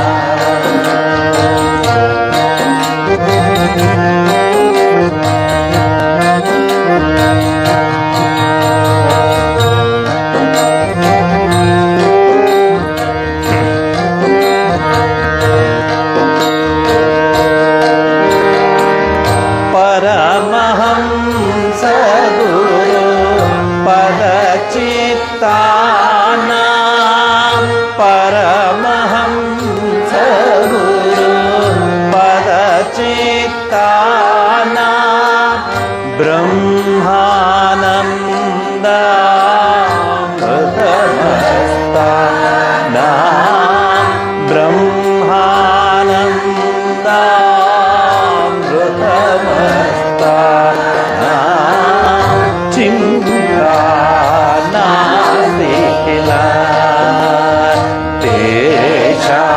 परमहंस गुरु पदचित्तानां परमहंस गुरु पदचित्तानां ब्रह्मानन्दामृतमस्तानां ब्रह्मानन्दामृतमस्तानां चिन्ता नास्ति किल तेषां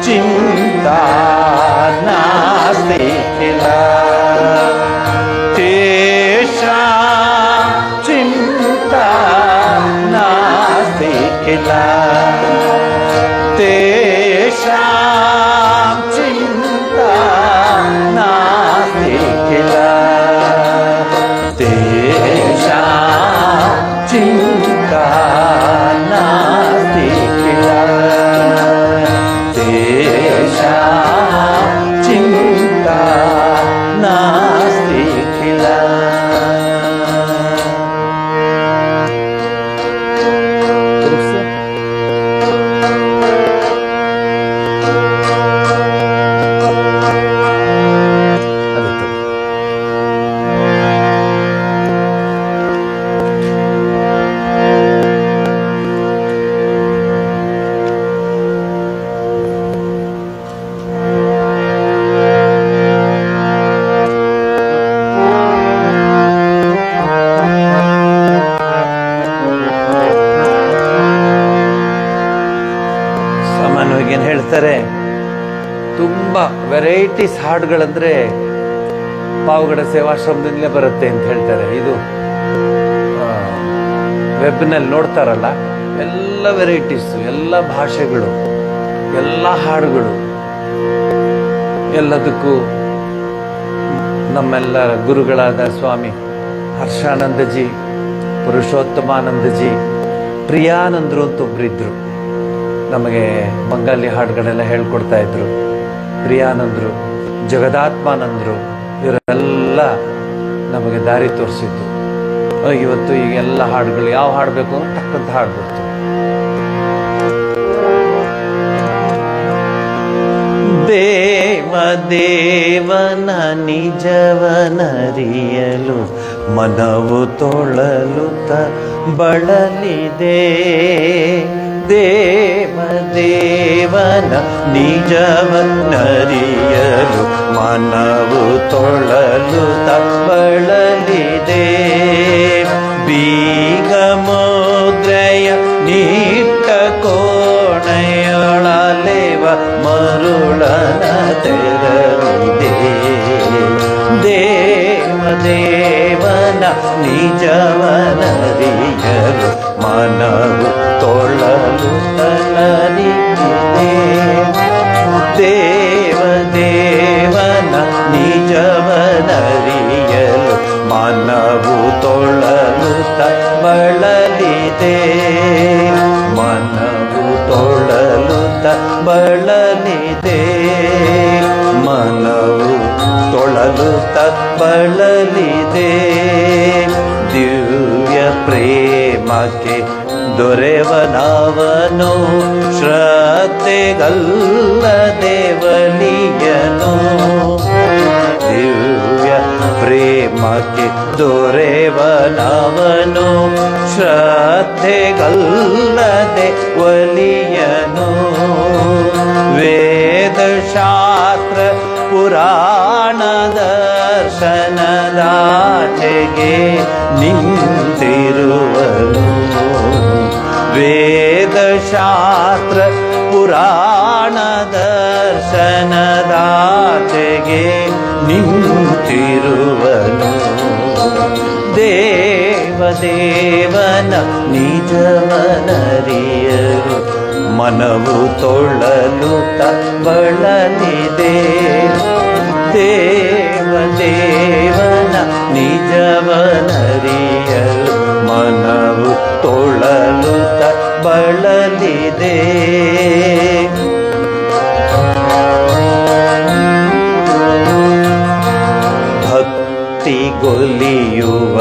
चिन्ता नास्ति किल तेषां चिन्ता नास्ति किल तेषां चिन्ता नास्ति किल तेषां चिन्ता नास्ति किल तेषां चिन्ता नास्ति किल ಸಾಮಾನ್ಯವಾಗಿ ಏನು ಹೇಳ್ತಾರೆ, ತುಂಬ ವೆರೈಟೀಸ್ ಹಾಡುಗಳಂದ್ರೆ ಪಾವಗಡ ಸೇವಾಶ್ರಮದಿಂದಲೇ ಬರುತ್ತೆ ಅಂತ ಹೇಳ್ತಾರೆ. ಇದು ವೆಬ್ನಲ್ಲಿ ನೋಡ್ತಾರಲ್ಲ, ಎಲ್ಲ ವೆರೈಟೀಸು, ಎಲ್ಲ ಭಾಷೆಗಳು, ಎಲ್ಲ ಹಾಡುಗಳು, ಎಲ್ಲದಕ್ಕೂ ನಮ್ಮೆಲ್ಲರ ಗುರುಗಳಾದ ಸ್ವಾಮಿ ಹರ್ಷಾನಂದಜಿ, ಪುರುಷೋತ್ತಮಾನಂದಜಿ, ಪ್ರಿಯಾನಂದರು ಅಂತ ಒಬ್ಬರಿದ್ದರು. ನಮಗೆ ಬಂಗಾಲಿ ಹಾಡುಗಳೆಲ್ಲ ಹೇಳ್ಕೊಡ್ತಾ ಇದ್ರು. ಪ್ರಿಯಾನಂದರು, ಜಗದಾತ್ಮಾನಂದರು, ಇವರೆಲ್ಲ ನಮಗೆ ದಾರಿ ತೋರಿಸಿದ್ದು. ಇವತ್ತು ಈಗೆಲ್ಲ ಹಾಡುಗಳು ಯಾವ ಹಾಡಬೇಕು ಅಂದ್ರೆ ಟಕ್ಕಂತ ಹಾಡ್ಬಿಡ್ತು. ದೇವ ದೇವನ ನಿಜವನರಿಯಲು ಮನವು ತೊಳಲುತ್ತ ಬಳಲಿದೆ. ದೇವ ದೇವನ ನಿಜವನರಿಯಲು ಮನವು ತೊಳಲುತ್ತ ಬಳಲಿದೆ. ಬೀಗ ಮುದ್ರೆಯ ನೀಟ್ಟ ಕೋಣೆಯೊಳಲೆವ ಮರುಳನ ತೆರಳಿದೆ. ದೇವ ದೇವನ ನಿಜವನರಿಯಲು ಮನವು ತೊಳಲು ತಲರಿದೆ. ದೇವ ದೇವನ ನಿಜವನರಿಯಲು ಮನವು ತೊಳಲು ಬಳಲಿದೆ. ಮನವು ತೊಳಲು ಬಳಲಿದೆ. ಮನವು ತೊಳಲು ಬಳಲಿದೆ. ದಿವ್ಯ ಪ್ರೇಮಕ್ಕೆ ದೊರೆವನವನು ಶ್ರದ್ಧೆಗಲ್ಲ ದೇವಲಿಯನು. ದಿವ್ಯ ದೊರೆವನವನು ಶ್ರದ್ಧೆಗಲ್ಲದೆ ಒಲಿಯನು. ವೇದ ಶಾಸ್ತ್ರ ಪುರಾಣ ದರ್ಶನದಾಚೆಗೆ ನಿಂತಿರುವನು. ವೇದ ಶಾಸ್ತ್ರ ಪುರಾಣ ದರ್ಶನದಾಚೆಗೆ ನಿಂತಿರುವನು. ದೇವದೇವನ ನಿಜವನರಿಯರು ಮನವು ತೊಳಲು ಬಳಲಿದೆ. ದೇವದೇವನ ನಿಜವನರಿಯರು ಮನವು ತೊಳಲು ಬಳಲಿದೆ. ಭಕ್ತಿಗೊಲಿಯುವ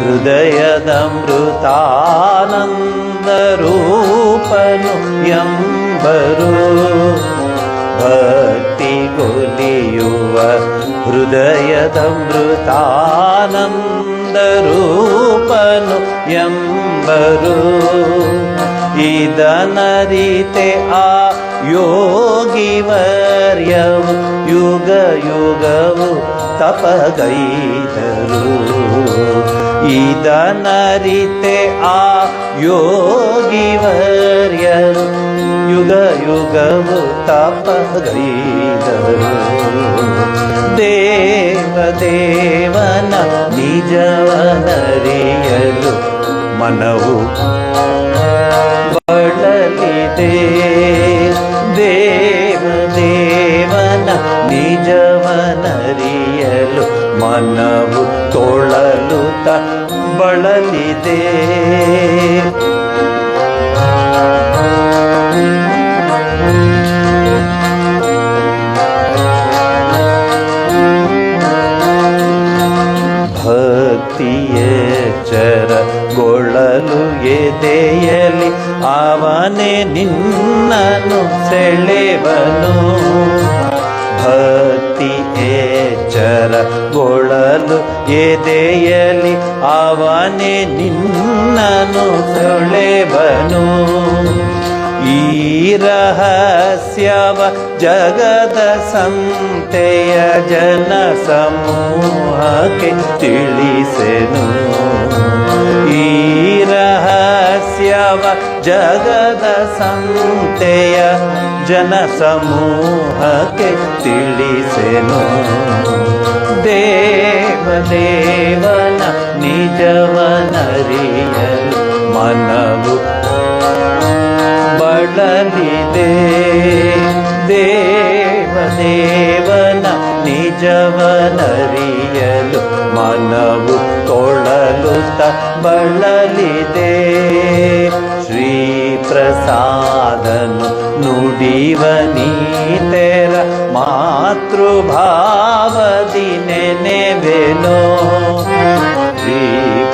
ಹೃದಯದಮೃತಾನಂದ ರೂಪನು ಎಂಬರು. ಭಕ್ತಿಗೊಲಿಯುವ ಹೃದಯದಮೃತಾನಂದ ರೂಪನು ಎಂಬರು. ಇದನರಿತೆ ಆ ಯೋಗಿವರ್ಯವು ಯುಗ ಯುಗವು ತಪಗೈದರು. ಇದನರಿತೆ ಆ ಯೋಗಿವರ್ಯರು ಯುಗ ಯುಗವು ತಪಗೈದರು. ದೇವದೇವನ ನಿಜವನರಿಯಲು ಮನವು ಬಳಲಿದೆ. ದೇವದೇವನ ನಿಜವನರಿಯಲು ಮನವು ತೊಳಲುತ್ತ ಬಳಲಿದೆ. ಭಕ್ತಿಯೆಚ್ಚರಗೊಳ್ಳಲು ಎದೆಯಲಿ ಅವನೇ ನಿನ್ನನು ಸೆಳೆವನು. ಭಕ್ತಿ ಎಚ್ಚರಗೊಳ್ಳಲು ಎದೆಯಲಿ ಅವನೇ ನಿನ್ನನು ಸೆಳೆವನು. ಈ ರಹಸ್ಯವ ಜಗದ ಸಂತೆಯ ಜನ ಸಮೂಹಕ್ಕೆ ತಿಳಿಸೆನು. ಈ ರಹಸ್ಯವ ಜಗದ ಸಂತೆಯ ಜನ ಸಮೂಹಕ್ಕೆ ತಿಳಿಸೆನು. ದೇವದೇವನ ನಿಜವನರಿಯಲು ಮನವು ಬಳಲಿದೆ. ದೇವದೇವನ ನಿಜವನರಿಯಲು ಮನವು ತೊಳಲುತ್ತ ಬಳಲಿದೆ. ಶ್ರೀ ಪ್ರಸಾದನು ನುಡಿವನೀತೆರ ಮಾತೃಭಾವದಿ ನೆನೆವೆನೋ. ಶ್ರೀ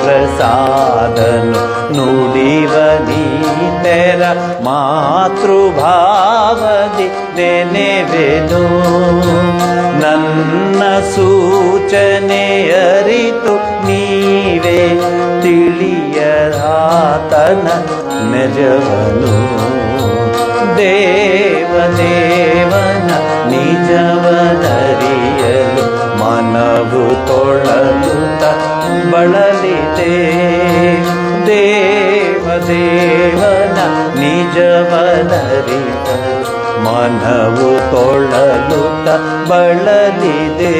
ಪ್ರಸಾದನು ನುಡಿವನೀತೆರ ಮಾತೃಭಾವದಿ ನೆನೆವೆನು. ನನ್ನ ಸೂಚನೆಯರಿತು ನೀವೇ ತಿಳಿಯದಾತನ ನಿಜವನು. ದೇವದೇವನ ನಿಜವನರಿಯಲು ಮನವು ತೊಳಲುತ್ತ ಬಳಲಿದೆ. ದೇವದೇವನ ನಿಜವನರಿಯಲು ಮನವು ತೊಳಲುತ್ತ ಬಳಲಿದೆ.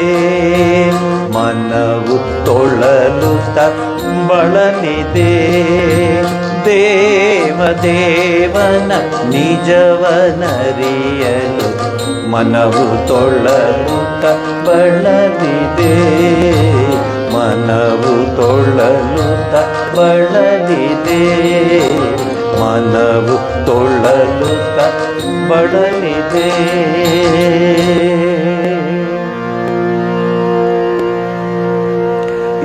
ಮನವು ತೊಳಲುತ್ತ ಬಳಲಿದೆ. ದೇವದೇವನ ನಿಜವನರಿಯಲು ಮನವು ತೊಳಲುತ್ತ ಬಳಲಿದೆ. ಮನವು ತೊಳಲುತ್ತ ಬಳಲಿದೆ. ಮನವು ತೊಳಲುತ್ತ ಬಳಲಿದೆ.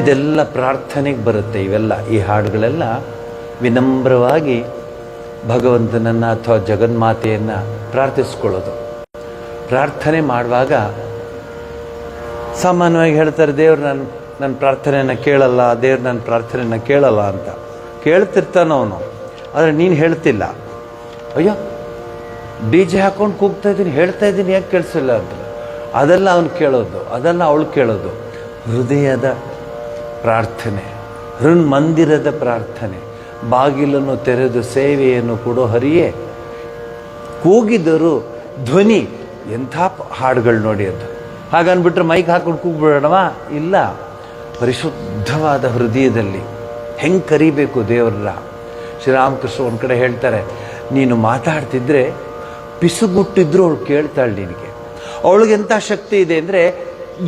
ಇದೆಲ್ಲ ಪ್ರಾರ್ಥನೆಗೆ ಬರುತ್ತೆ. ಇವೆಲ್ಲ ಈ ಹಾಡುಗಳೆಲ್ಲ ವಿನಮ್ರವಾಗಿ ಭಗವಂತನನ್ನು ಅಥವಾ ಜಗನ್ಮಾತೆಯನ್ನು ಪ್ರಾರ್ಥಿಸ್ಕೊಳ್ಳೋದು. ಪ್ರಾರ್ಥನೆ ಮಾಡುವಾಗ ಸಾಮಾನ್ಯವಾಗಿ ಹೇಳ್ತಾರೆ, ದೇವ್ರು ನಾನು ನನ್ನ ಪ್ರಾರ್ಥನೆಯನ್ನು ಕೇಳಲ್ಲ, ದೇವ್ರು ನನ್ನ ಪ್ರಾರ್ಥನೆಯನ್ನು ಕೇಳಲ್ಲ ಅಂತ. ಕೇಳ್ತಿರ್ತಾನ ಅವನು, ಆದರೆ ನೀನು ಹೇಳ್ತಿಲ್ಲ. ಅಯ್ಯೋ DJ ಹಾಕೊಂಡು ಕೂಗ್ತಾ ಇದ್ದೀನಿ, ಹೇಳ್ತಾ ಇದ್ದೀನಿ, ಯಾಕೆ ಕೇಳಿಸಿಲ್ಲ ಅಂತ. ಅದೆಲ್ಲ ಅವನು ಕೇಳೋದು, ಅದೆಲ್ಲ ಅವಳು ಕೇಳೋದು. ಹೃದಯದ ಪ್ರಾರ್ಥನೆ, ಮಂದಿರದ ಪ್ರಾರ್ಥನೆ, ಬಾಗಿಲನ್ನು ತೆರೆದು ಸೇವೆಯನ್ನು ಕೊಡೋ ಹರಿಯೇ. ಕೂಗಿದರು ಧ್ವನಿ, ಎಂಥ ಹಾಡುಗಳು ನೋಡಿ ಅದು. ಹಾಗನ್ಬಿಟ್ರೆ ಮೈಕ್ ಹಾಕೊಂಡು ಕೂಗ್ಬಿಡೋಣವಾ? ಇಲ್ಲ. ಪರಿಶುದ್ಧವಾದ ಹೃದಯದಲ್ಲಿ ಹೆಂಗೆ ಕರಿಬೇಕು ದೇವರ. ಶ್ರೀರಾಮಕೃಷ್ಣ ಒಂದು ಕಡೆ ಹೇಳ್ತಾರೆ, ನೀನು ಮಾತಾಡ್ತಿದ್ರೆ ಪಿಸುಗುಟ್ಟಿದ್ರು ಅವಳು ಕೇಳ್ತಾಳೆ ನಿನಗೆ. ಅವಳಿಗೆಂಥ ಶಕ್ತಿ ಇದೆ ಅಂದರೆ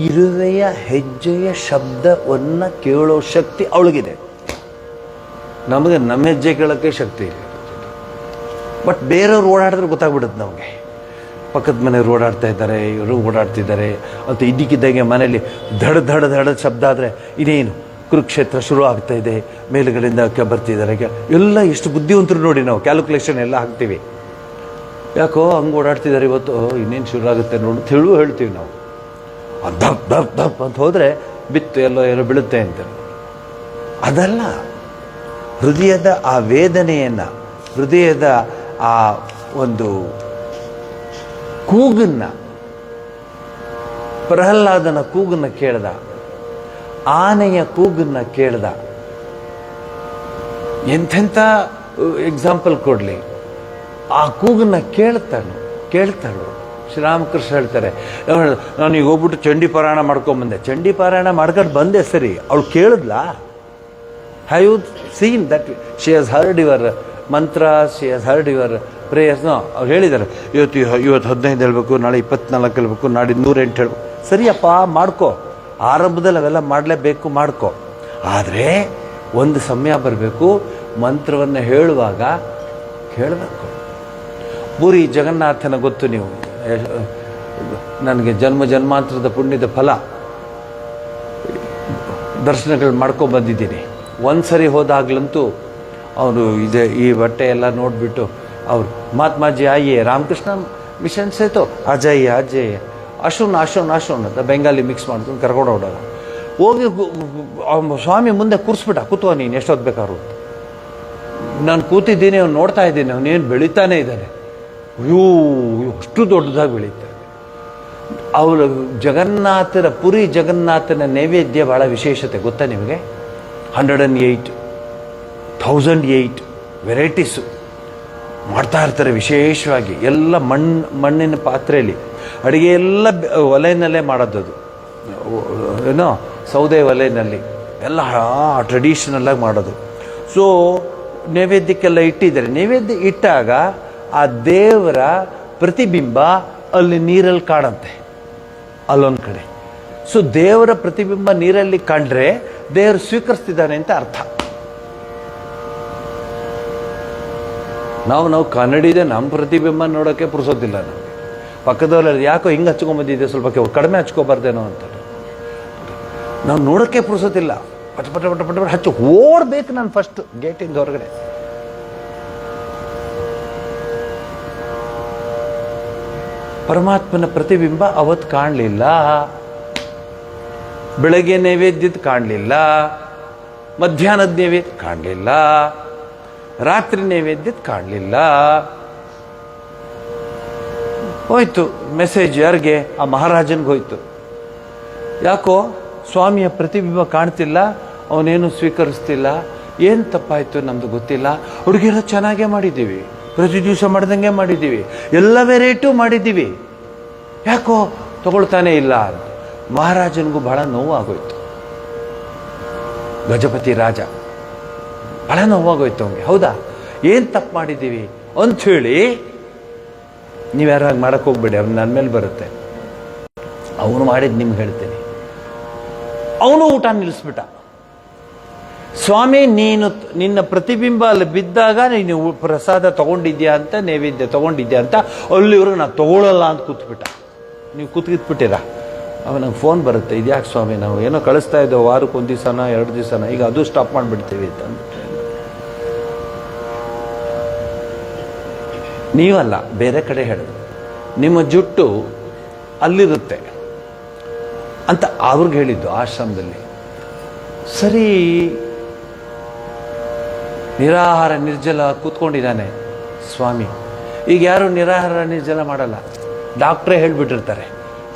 ಇರುವೆಯ ಹೆಜ್ಜೆಯ ಶಬ್ದವನ್ನು ಕೇಳೋ ಶಕ್ತಿ ಅವಳಿಗಿದೆ. ನಮಗೆ ನಮ್ಮ ಹೆಜ್ಜೆ ಕೇಳೋಕ್ಕೆ ಶಕ್ತಿ ಇದೆ. ಬಟ್ ಬೇರೆಯವ್ರು ಓಡಾಡಿದ್ರೆ ಗೊತ್ತಾಗ್ಬಿಡುತ್ತೆ ನಮಗೆ. ಪಕ್ಕದ ಮನೆಯವ್ರು ಓಡಾಡ್ತಾ ಇದ್ದಾರೆ, ಇವರು ಓಡಾಡ್ತಿದ್ದಾರೆ ಅಂತ ಇದ್ದಕ್ಕಿದ್ದಂಗೆ ಮನೇಲಿ ಧಡ ಧಡ ಧಡ ಶಬ್ದ ಆದರೆ ಇನ್ನೇನು ಕುರುಕ್ಷೇತ್ರ ಶುರು ಆಗ್ತಾ ಇದೆ, ಮೇಲುಗಡೆಯಿಂದ ಬರ್ತಿದ್ದಾರೆ. ಎಲ್ಲ ಎಷ್ಟು ಬುದ್ಧಿವಂತರು ನೋಡಿ, ನಾವು ಕ್ಯಾಲ್ಕುಲೇಷನ್ ಎಲ್ಲ ಹಾಕ್ತೀವಿ. ಯಾಕೋ ಹಂಗೆ ಓಡಾಡ್ತಿದ್ದಾರೆ ಇವತ್ತು, ಇನ್ನೇನು ಶುರು ಆಗುತ್ತೆ ನೋಡು ಹೇಳ್ತೀವಿ ನಾವು. ದಪ್ ದಪ್ ದಪ್ ಅಂತ ಹೋದರೆ ಬಿತ್ತು ಎಲ್ಲೋ ಏನೋ ಬೀಳುತ್ತೆ ಅಂತ. ಅದಲ್ಲ, ಹೃದಯದ ಆ ವೇದನೆಯನ್ನು, ಹೃದಯದ ಆ ಒಂದು ಕೂಗನ್ನ, ಪ್ರಹ್ಲಾದನ ಕೂಗನ್ನ ಕೇಳ್ದ, ಆನೆಯ ಕೂಗನ್ನ ಕೇಳ್ದ. ಎಂಥೆಂಥ ಎಕ್ಸಾಂಪಲ್ ಕೊಡಲಿ, ಆ ಕೂಗನ್ನ ಕೇಳ್ತಾಳು. ಶ್ರೀರಾಮಕೃಷ್ಣ ಹೇಳ್ತಾರೆ, ನಾನು ಈಗ ಹೋಗ್ಬಿಟ್ಟು ಚಂಡಿ ಪಾರಾಯಣ ಮಾಡ್ಕೊಂಬಂದೆ. ಚಂಡಿ ಪಾರಾಯಣ ಮಾಡ್ಕೊಂಡು ಬಂದೆ ಸರಿ, ಅವಳು ಕೇಳಿದ್ಲಾ? Have you seen that she has heard your mantra, she has heard your prayers? ಅವ್ರು ಹೇಳಿದ್ದಾರೆ, ಇವತ್ತು 15 ಹೇಳ್ಬೇಕು, ನಾಳೆ 24 ಹೇಳ್ಬೇಕು, ನಾಡಿದ್ದು 108 ಹೇಳ್ಬೇಕು. ಸರಿಯಪ್ಪ, ಮಾಡ್ಕೊ. ಆರಂಭದಲ್ಲಿ ಅವೆಲ್ಲ ಮಾಡಲೇಬೇಕು, ಮಾಡ್ಕೊ. ಆದರೆ ಒಂದು ಸಮಯ ಬರಬೇಕು, ಮಂತ್ರವನ್ನು ಹೇಳುವಾಗ ಕೇಳಬೇಕು. ಪೂರಿ ಜಗನ್ನಾಥನ ಗೊತ್ತು ನೀವು, ನನಗೆ ಜನ್ಮಾಂತರದ ಪುಣ್ಯದ ಫಲ, ದರ್ಶನಗಳು ಮಾಡ್ಕೊಂಬಂದಿದ್ದೀನಿ. ಒಂದು ಸರಿ ಹೋದಾಗ್ಲಂತೂ ಅವರು ಈ ಬಟ್ಟೆ ಎಲ್ಲ ನೋಡಿಬಿಟ್ಟು ಅವರು ಮಹಾತ್ಮಾಜಿ ಆಯಿಯೇ ರಾಮಕೃಷ್ಣ ಮಿಷನ್ ಸೇತು ಅಜಯ್ ಅಶೋನ್ ಅಂತ ಬೆಂಗಾಲಿ ಮಿಕ್ಸ್ ಮಾಡ್ಕೊಂಡು ಕರ್ಕೊಂಡು ಹೊಡೋರು. ಹೋಗಿ ಸ್ವಾಮಿ ಮುಂದೆ ಕೂರಿಸ್ಬಿಟ್ಟ, ಕೂತ್ವ ನೀನು ಎಷ್ಟೊತ್ತು ಬೇಕಾದ್ರು. ನಾನು ಕೂತಿದ್ದೀನಿ, ಅವ್ನು ನೋಡ್ತಾ ಇದ್ದೀನಿ, ಅವನೇನು ಬೆಳೀತಾನೆ ಇದ್ದಾನೆ. ಅಯ್ಯೋ ಅಷ್ಟು ದೊಡ್ಡದಾಗಿ ಬೆಳೀತಾನೆ. ಅವರು ಪುರಿ ಜಗನ್ನಾಥನ ನೈವೇದ್ಯ ಭಾಳ ವಿಶೇಷತೆ ಗೊತ್ತಾ ನಿಮಗೆ? 108 1008 ವೆರೈಟೀಸು ಮಾಡ್ತಾ ಇರ್ತಾರೆ ವಿಶೇಷವಾಗಿ. ಎಲ್ಲ ಮಣ್ಣಿನ ಪಾತ್ರೆಯಲ್ಲಿ ಅಡುಗೆ ಎಲ್ಲ ಒಲೆಯಲ್ಲೇ ಮಾಡೋದದು, ಏನೋ ಸೌದೆ ಒಲೆಯಲ್ಲಿ ಎಲ್ಲ ಟ್ರೆಡಿಷನಲ್ಲಾಗಿ ಮಾಡೋದು. ಸೊ ನೈವೇದ್ಯಕ್ಕೆಲ್ಲ ಇಟ್ಟಿದ್ದಾರೆ. ನೈವೇದ್ಯ ಇಟ್ಟಾಗ ಆ ದೇವರ ಪ್ರತಿಬಿಂಬ ಅಲ್ಲಿ ನೀರಲ್ಲಿ ಕಾಣುತ್ತೆ, ಅಲ್ಲೊಂದು ಕಡೆ. ಸೊ ದೇವರ ಪ್ರತಿಬಿಂಬ ನೀರಲ್ಲಿ ಕಂಡ್ರೆ ದೇವರು ಸ್ವೀಕರಿಸ್ತಿದ್ದಾನೆ ಅಂತ ಅರ್ಥ. ನಾವು ಕನ್ನಡಿದೆ, ನಮ್ಮ ಪ್ರತಿಬಿಂಬ ನೋಡೋಕ್ಕೆ ಪುರ್ಸೋದಿಲ್ಲ ನಮಗೆ. ಪಕ್ಕದವರಲ್ಲಿ ಯಾಕೋ ಹಿಂಗೆ ಹಚ್ಕೊಂಬಂದಿದೆ, ಸ್ವಲ್ಪ ಕಡಿಮೆ ಹಚ್ಕೋಬಾರ್ದೇನೋ ಅಂತ ನಾವು ನೋಡೋಕ್ಕೆ ಪುರ್ಸೋದಿಲ್ಲ. ಪಟ ಪಟ ಪಟ ಪಟ ಪಟ ಹಚ್ಚಿ ಓಡಬೇಕು ನಾನು ಫಸ್ಟ್ ಗೇಟಿಂದ ಹೊರಗಡೆ. ಪರಮಾತ್ಮನ ಪ್ರತಿಬಿಂಬ ಅವತ್ತು ಕಾಣಲಿಲ್ಲ. ಬೆಳಗ್ಗೆ ನೈವೇದ್ಯದ ಕಾಣಲಿಲ್ಲ, ಮಧ್ಯಾಹ್ನದ ನೈವೇದ್ಯ ಕಾಣಲಿಲ್ಲ, ರಾತ್ರಿ ನೈವೇದ್ಯದ ಕಾಣಲಿಲ್ಲ. ಹೋಯ್ತು ಮೆಸೇಜ್ ಯಾರಿಗೆ? ಆ ಮಹಾರಾಜನ್ಗೆ ಹೋಯ್ತು. ಯಾಕೋ ಸ್ವಾಮಿಯ ಪ್ರತಿಬಿಂಬ ಕಾಣ್ತಿಲ್ಲ, ಅವನೇನು ಸ್ವೀಕರಿಸ್ತಿಲ್ಲ, ಏನು ತಪ್ಪಾಯಿತು ನಮ್ದು ಗೊತ್ತಿಲ್ಲ. ಹುಡುಗಿಯೆಲ್ಲ ಚೆನ್ನಾಗೇ ಮಾಡಿದ್ದೀವಿ, ಪ್ರತಿ ದಿವಸ ಮಾಡ್ದಂಗೆ ಮಾಡಿದ್ದೀವಿ, ಎಲ್ಲ ವೆರೈಟು ಮಾಡಿದ್ದೀವಿ, ಯಾಕೋ ತಗೊಳ್ತಾನೆ ಇಲ್ಲ ಅಂತ ಮಹಾರಾಜನಿಗೂ ಬಹಳ ನೋವಾಗೋಯ್ತು. ಗಜಪತಿ ರಾಜ ಬಹಳ ನೋವಾಗೋಯ್ತು ಅವನಿಗೆ. ಹೌದಾ, ಏನು ತಪ್ಪು ಮಾಡಿದ್ದೀವಿ ಅಂಥೇಳಿ ನೀವ್ಯಾರು ಹಾಗೆ ಮಾಡಕ್ಕೆ ಹೋಗ್ಬೇಡಿ, ಅವ್ನು ನನ್ನ ಮೇಲೆ ಬರುತ್ತೆ. ಅವನು ಮಾಡಿದ್ದು ನಿಮ್ಗೆ ಹೇಳ್ತೇನೆ. ಅವನು ಊಟ ನಿಲ್ಲಿಸ್ಬಿಟ್ಟ. ಸ್ವಾಮಿ, ನಿನ್ನ ಪ್ರತಿಬಿಂಬ ಅಲ್ಲಿ ಬಿದ್ದಾಗ ನೀನು ಪ್ರಸಾದ ತಗೊಂಡಿದ್ಯಾ ಅಂತ, ನೈವೇದ್ಯ ತಗೊಂಡಿದ್ಯಾ ಅಂತ ಅಲ್ಲಿವ್ರಿಗೆ ನಾನು ತಗೊಳ್ಳಲ್ಲ ಅಂತ ಕೂತ್ಬಿಟ್ಟ. ನೀವು ಕೂತ್ಕಿತ್ಬಿಟ್ಟಿರಾ? ನಂಗೆ ಫೋನ್ ಬರುತ್ತೆ, ಇದ್ಯಾಕೆ ಸ್ವಾಮಿ, ನಾವು ಏನೋ ಕಳಿಸ್ತಾ ಇದ್ದೋ ವಾರಕ್ಕೆ 1 ದಿವಸನ 2 ದಿವಸನ, ಈಗ ಅದು ಸ್ಟಾಪ್ ಮಾಡಿಬಿಡ್ತೀವಿ ಅಂತ ಅಂದ್ಬಿಟ್ಟು. ನೀವಲ್ಲ, ಬೇರೆ ಕಡೆ ಹೇಳೋದು, ನಿಮ್ಮ ಜುಟ್ಟು ಅಲ್ಲಿರುತ್ತೆ ಅಂತ ಅವ್ರಿಗೆ ಹೇಳಿದ್ದು ಆಶ್ರಮದಲ್ಲಿ. ಸರಿ, ನಿರಾಹಾರ ನಿರ್ಜಲ ಕೂತ್ಕೊಂಡಿದ್ದಾನೆ ಸ್ವಾಮಿ. ಈಗ ಯಾರು ನಿರಾಹಾರ ನಿರ್ಜಲ ಮಾಡಲ್ಲ, ಡಾಕ್ಟ್ರೇ ಹೇಳಿಬಿಟ್ಟಿರ್ತಾರೆ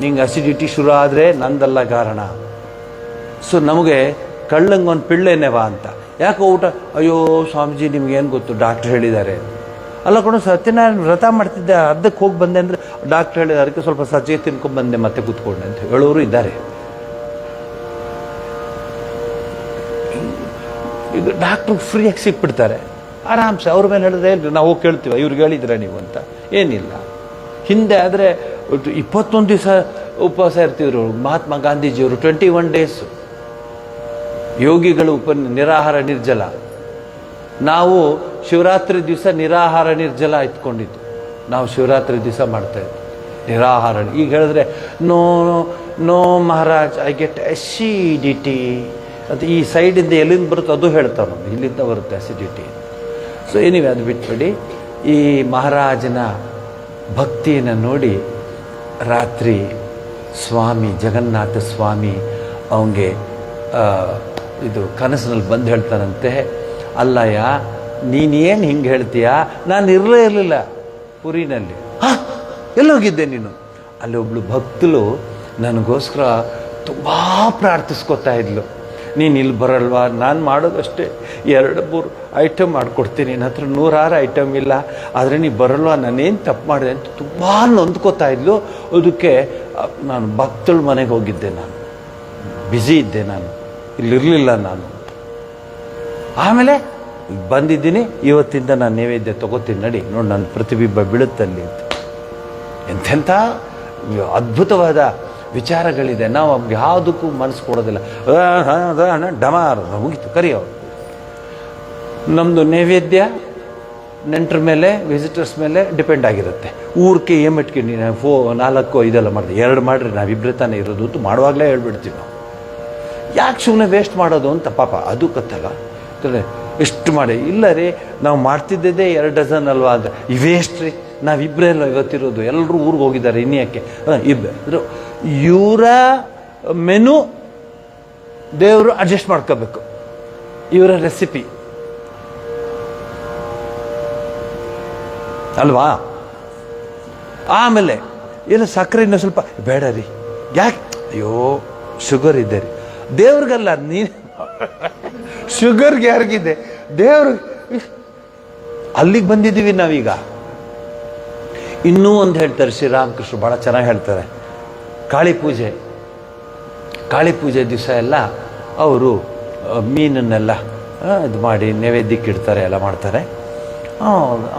ನಿಂಗೆ ಅಸಿಡಿಟಿ ಶುರು ಆದರೆ ನಂದಲ್ಲ ಕಾರಣ. ಸೊ ನಮಗೆ ಕಳ್ಳಂಗೊಂದು ಪಿಳ್ಳೆನೆವಾ ಅಂತ. ಯಾಕೆ ಊಟ, ಅಯ್ಯೋ ಸ್ವಾಮೀಜಿ ನಿಮ್ಗೇನು ಗೊತ್ತು ಡಾಕ್ಟ್ರ್ ಹೇಳಿದ್ದಾರೆ. ಅಲ್ಲ ಕಣೋ, ಸತ್ಯನಾರಾಯಣ ವ್ರತ ಮಾಡ್ತಿದ್ದೆ, ಅರ್ಧಕ್ಕೆ ಹೋಗಿ ಬಂದೆ ಅಂದರೆ ಡಾಕ್ಟ್ರ್ ಹೇಳಿದ ಅದಕ್ಕೆ ಸ್ವಲ್ಪ ಸಜ್ಜೆ ತಿನ್ಕೊಂಡ್ಬಂದೆ ಮತ್ತೆ ಕೂತ್ಕೊಂಡೆ ಅಂತ ಹೇಳೋರು ಇದ್ದಾರೆ. ಈಗ ಡಾಕ್ಟ್ರು ಫ್ರೀಯಾಗಿ ಸಿಕ್ಬಿಡ್ತಾರೆ ಆರಾಮ್ಸೆ. ಅವ್ರ ಮೇಲೆ ಹೇಳಿದ್ರೆ ಹೇಳ್ರಿ, ನಾವು ಹೋಗಿ ಕೇಳ್ತೀವಿ ಇವ್ರಿಗೆ ಹೇಳಿದ್ರೆ ನೀವು ಅಂತ. ಏನಿಲ್ಲ, ಹಿಂದೆ ಆದರೆ 21 ದಿವಸ ಉಪವಾಸ ಇರ್ತಿದ್ರು ಮಹಾತ್ಮ ಗಾಂಧೀಜಿಯವರು. 21 days ಯೋಗಿಗಳು ನಿರಾಹಾರ ನಿರ್ಜಲ. ನಾವು ಶಿವರಾತ್ರಿ ದಿವಸ ನಿರಾಹಾರ ನಿರ್ಜಲ ಇಟ್ಕೊಂಡಿದ್ದು. ನಾವು ಶಿವರಾತ್ರಿ ದಿವಸ ಮಾಡ್ತಾ ಇದ್ವಿ ನಿರಾಹಾರ. ಈಗ ಹೇಳಿದ್ರೆ no no Maharaj, I get acidity ಅದು ಈ ಸೈಡಿಂದ ಎಲ್ಲಿಂದ ಬರುತ್ತೋ ಅದು ಹೇಳ್ತಾರೆ, ಇಲ್ಲಿಂದ ಬರುತ್ತೆ ಅಸಿಡಿಟಿ. ಸೊ ಏನಿವೆ ಅದು ಬಿಟ್ಬಿಡಿ. ಈ ಮಹಾರಾಜನ ಭಕ್ತಿಯನ್ನು ನೋಡಿ ರಾತ್ರಿ ಸ್ವಾಮಿ ಜಗನ್ನಾಥ ಸ್ವಾಮಿ ಅವನಿಗೆ ಇದು ಕನಸಿನಲ್ಲಿ ಬಂದು ಹೇಳ್ತಾನಂತೆ, ಅಲ್ಲಯ್ಯ ನೀನೇನು ಹಿಂಗೆ ಹೇಳ್ತೀಯಾ, ನಾನು ಇರಲೇ ಇರಲಿಲ್ಲ ಪುರಿನಲ್ಲಿ. ಎಲ್ಲೋಗಿದ್ದೆ ನೀನು? ಅಲ್ಲಿ ಒಬ್ಳು ಭಕ್ತಳು ನನಗೋಸ್ಕರ ತುಂಬ ಪ್ರಾರ್ಥಿಸ್ಕೊತಾ ಇದ್ಲು, ನೀನು ಇಲ್ಲಿ ಬರಲ್ವಾ, ನಾನು ಮಾಡೋದಷ್ಟೇ 2-3 ಐಟಮ್ ಮಾಡಿಕೊಡ್ತೀನಿ, ನಿನ್ನ ಹತ್ರ 100 ಐಟಮ್ ಇಲ್ಲ, ಆದರೆ ನೀನು ಬರಲ್ವಾ, ನಾನೇನು ತಪ್ಪು ಮಾಡಿದೆ ಅಂತ ತುಂಬ ನೊಂದ್ಕೋತಾ ಇದ್ಲು. ಅದಕ್ಕೆ ನಾನು ಭಕ್ತಳ ಮನೆಗೆ ಹೋಗಿದ್ದೆ, ನಾನು ಬ್ಯುಸಿ ಇದ್ದೆ, ನಾನು ಇಲ್ಲಿರಲಿಲ್ಲ ನಾನು. ಆಮೇಲೆ ಬಂದಿದ್ದೀನಿ, ಇವತ್ತಿಂದ ನಾನು ನೈವೇದ್ಯ ತೊಗೋತೀನಿ, ನಡಿ ನೋಡಿ ನನ್ನ ಪ್ರತಿಬಿಂಬ ಬೀಳುತ್ತಲ್ಲಿ ಅಂತ. ಎಂತೆಂಥ ಅದ್ಭುತವಾದ ವಿಚಾರಗಳಿದೆ. ನಾವು ಯಾವುದಕ್ಕೂ ಮನಸ್ಸು ಕೊಡೋದಿಲ್ಲ. ಡಮಾರ್ ಮುಗಿತು ಕರಿಯೋ. ನಮ್ಮದು ನೈವೇದ್ಯ ನೆಂಟರ ಮೇಲೆ ವಿಸಿಟರ್ಸ್ ಮೇಲೆ ಡಿಪೆಂಡ್ ಆಗಿರುತ್ತೆ. ಊರಿಗೆ ಏಮಿಟ್ಕೊಂಡು 4-5 ಮಾಡಿದೆ, 2 ಮಾಡಿರಿ, ನಾವಿಬ್ಬರೇ ತಾನೇ ಇರೋದು ಅಂತ ಮಾಡುವಾಗಲೇ ಹೇಳ್ಬಿಡ್ತೀವಿ ನಾವು. ಯಾಕೆ ಸುಮ್ಮನೆ ವೇಸ್ಟ್ ಮಾಡೋದು ಅಂತ. ಪಾಪ ಅದು ಕತ್ತಲ್ಲ, ಎಷ್ಟು ಮಾಡಿ ಇಲ್ಲ ರೀ, ನಾವು ಮಾಡ್ತಿದ್ದೇ 2 ಡಜನ್ ಅಲ್ವಾ ಅಂತ. ವೇಸ್ಟ್ ರೀ, ನಾವಿಬ್ಬರೇ ಅಲ್ಲ ಇವತ್ತಿರೋದು, ಎಲ್ಲರೂ ಊರಿಗೆ ಹೋಗಿದ್ದಾರೆ ಇನ್ಯಾಕೆ. ಇಬ್ಬರು ಇವರ ಮೆನು ದೇವರು ಅಡ್ಜಸ್ಟ್ ಮಾಡ್ಕೋಬೇಕು, ಇವರ ರೆಸಿಪಿ ಅಲ್ವಾ. ಆಮೇಲೆ ಏನು ಸಕ್ಕರೆ ಇನ್ನೂ ಸ್ವಲ್ಪ ಬೇಡ ರೀ, ಯಾಕೆ, ಅಯ್ಯೋ ಶುಗರ್ ಇದೆ ರೀ, ದೇವ್ರಿಗಲ್ಲ, ನೀನು ಶುಗರ್ಗೆ ಯಾರಿಗಿದೆ, ದೇವ್ರಿಗೆ. ಅಲ್ಲಿಗೆ ಬಂದಿದ್ದೀವಿ ನಾವೀಗ. ಇನ್ನೂ ಒಂದು ಹೇಳ್ತಾರೆ ಶ್ರೀರಾಮಕೃಷ್ಣ, ಭಾಳ ಚೆನ್ನಾಗಿ ಹೇಳ್ತಾರೆ. ಕಾಳಿ ಪೂಜೆ ದಿವಸ ಎಲ್ಲ ಅವರು ಮೀನನ್ನೆಲ್ಲ ಇದು ಮಾಡಿ ನೈವೇದ್ಯಕ್ಕೆ ಇಡ್ತಾರೆ, ಎಲ್ಲ ಮಾಡ್ತಾರೆ.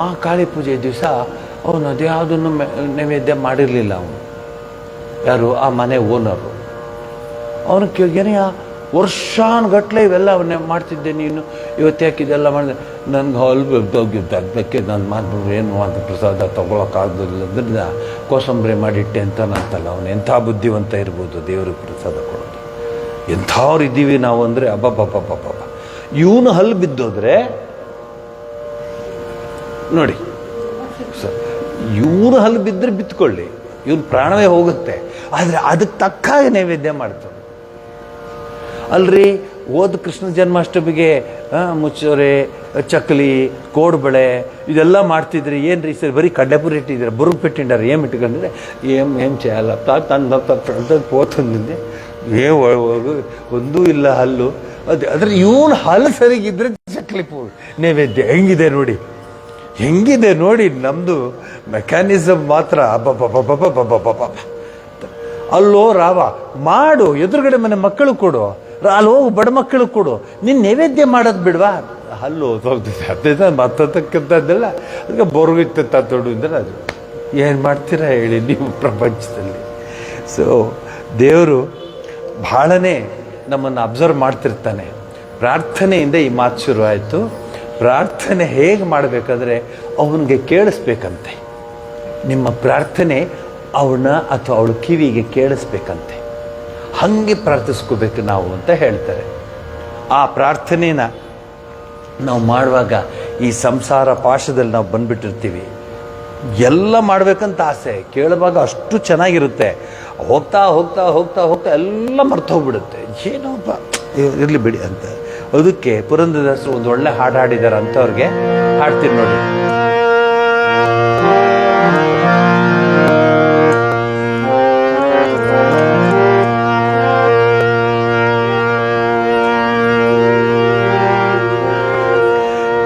ಆ ಕಾಳಿ ಪೂಜೆ ದಿವಸ ಅವನು ಅದು ಯಾವುದನ್ನು ನೈವೇದ್ಯ ಮಾಡಿರಲಿಲ್ಲ. ಅವನು ಯಾರು, ಆ ಮನೆ ಓನರು. ಅವನು ಕೇಳಿಗೆನೆಯ ವರ್ಷಾನುಗಟ್ಲೆ ಇವೆಲ್ಲ ಅವನ್ನೇ ಮಾಡ್ತಿದ್ದೆ, ನೀನು ಇವತ್ತು ಯಾಕೆ ಇದೆಲ್ಲ ಮಾಡಿದೆ. ನನಗೆ ಹಾಲು ಬೆಗ್ದೋಗಿದ್ದೆ, ಅದಕ್ಕೆ ನಾನು ಮಾಡಿಬಿಟ್ರೆ ಏನು ಅಂತ ಪ್ರಸಾದ ತೊಗೊಳಕ್ಕಾಗೋದಿಲ್ಲ, ಕೋಸಂಬರಿ ಮಾಡಿಟ್ಟೆ ಅಂತ ಅಂತಲ್ಲ. ಅವನು ಎಂಥ ಬುದ್ಧಿವಂತ ಇರ್ಬೋದು ದೇವ್ರಿಗೆ ಪ್ರಸಾದ ಕೊಡೋದು. ಎಂಥವ್ರು ಇದ್ದೀವಿ ನಾವು ಅಂದರೆ ಅಬ್ಬಬ್ಬಬ್ಬಬ್ಬಬ್ಬ. ಇವನು ಹಲ್ಲು ಬಿದ್ದೋದ್ರೆ ನೋಡಿ ಸರ್, ಇವ್ರು ಹಲ್ಲು ಬಿದ್ದರೆ ಬಿತ್ಕೊಳ್ಳಿ, ಇವ್ನ ಪ್ರಾಣವೇ ಹೋಗುತ್ತೆ. ಆದರೆ ಅದಕ್ಕೆ ತಕ್ಕ ಹಾಗೆ ನೈವೇದ್ಯ ಮಾಡ್ತಾರೆ ಅಲ್ರಿ. ಹೋದ ಕೃಷ್ಣ ಜನ್ಮಾಷ್ಟಮಿಗೆ ಮುಚ್ಚೋರೆ, ಚಕ್ಕಲಿ, ಕೋಡ್ಬಳೆ ಇದೆಲ್ಲ ಮಾಡ್ತಿದ್ರಿ. ಏನು ರೀ ಸರ್, ಬರೀ ಕಡ್ಲೆಪುರಿ ಇಟ್ಟಿದ್ದೀರ, ಬುರುಗ್ ಪೆಟ್ಟಿಂಡಾರೆ, ಏನು ಇಟ್ಕೊಂಡ್ರೆ ಏಮ್ చేయಲ್ಲ ತಂದು ಪೋತಂದಿದ್ದೆ, ಒಂದೂ ಇಲ್ಲ ಹಲ್ಲು. ಅದ್ರ ಇವನು ಹಲ್ಲು ಸರಿಗಿದ್ರೆ ಚಕ್ಕಲಿ ನೈವೇದ್ಯ ಹೆಂಗಿದೆ ನೋಡಿ, ಹೆಂಗಿದೆ ನೋಡಿ. ನಮ್ಮದು ಮೆಕ್ಯಾನಿಸಮ್ ಮಾತ್ರ ಅಬ್ಬಬ್ಬಬ್ಬಬ್ಬಬ್ಬಬ್ಬಬ್ಬ. ಅಲ್ಲೋ ರಾವ ಮಾಡು, ಎದುರುಗಡೆ ಮನೆ ಮಕ್ಕಳು ಕೊಡು, ಅಲ್ಲಿ ಹೋಗು ಬಡ ಮಕ್ಕಳು ಕೊಡು, ನೀನು ನೈವೇದ್ಯ ಮಾಡೋದು ಬಿಡ್ವಾ. ಹಲ್ಲು ಅದೇ ಮತ್ತಕ್ಕಂಥದ್ದೆಲ್ಲ ಅದಕ್ಕೆ ಬೊರಗಿತ್ತು ತೊಡು ಅಂದರೆ ಅದು ಏನು ಮಾಡ್ತೀರಾ ಹೇಳಿ ನೀವು ಪ್ರಪಂಚದಲ್ಲಿ. ಸೊ ದೇವರು ಭಾಳನೇ ನಮ್ಮನ್ನು ಅಬ್ಸರ್ವ್ ಮಾಡ್ತಿರ್ತಾನೆ. ಪ್ರಾರ್ಥನೆಯಿಂದ ಈ ಮಾತು ಶುರುವಾಯಿತು. ಪ್ರಾರ್ಥನೆ ಹೇಗೆ ಮಾಡಬೇಕಾದ್ರೆ ಅವನಿಗೆ ಕೇಳಿಸ್ಬೇಕಂತೆ. ನಿಮ್ಮ ಪ್ರಾರ್ಥನೆ ಅವನ ಅಥವಾ ಅವಳ ಕಿವಿಗೆ ಕೇಳಿಸ್ಬೇಕಂತೆ. ಹಾಗೆ ಪ್ರಾರ್ಥಿಸ್ಕೋಬೇಕು ನಾವು ಅಂತ ಹೇಳ್ತಾರೆ. ಆ ಪ್ರಾರ್ಥನೆನ ನಾವು ಮಾಡುವಾಗ ಈ ಸಂಸಾರ ಪಾಶದಲ್ಲಿ ನಾವು ಬಂದುಬಿಟ್ಟಿರ್ತೀವಿ. ಎಲ್ಲ ಮಾಡಬೇಕಂತ ಆಸೆ, ಕೇಳುವಾಗ ಅಷ್ಟು ಚೆನ್ನಾಗಿರುತ್ತೆ. ಹೋಗ್ತಾ ಹೋಗ್ತಾ ಹೋಗ್ತಾ ಹೋಗ್ತಾ ಎಲ್ಲ ಮರ್ತು ಹೋಗ್ಬಿಡುತ್ತೆ. ಏನೋಪ್ಪ ಇರಲಿ ಬಿಡಿ ಅಂತ. ಅದಕ್ಕೆ ಪುರಂದರದಾಸರು ಒಂದು ಒಳ್ಳೆ ಹಾಡು ಹಾಡಿದ್ದಾರೆ ಅಂಥವ್ರಿಗೆ ಹಾಡ್ತೀನಿ ನೋಡಿ.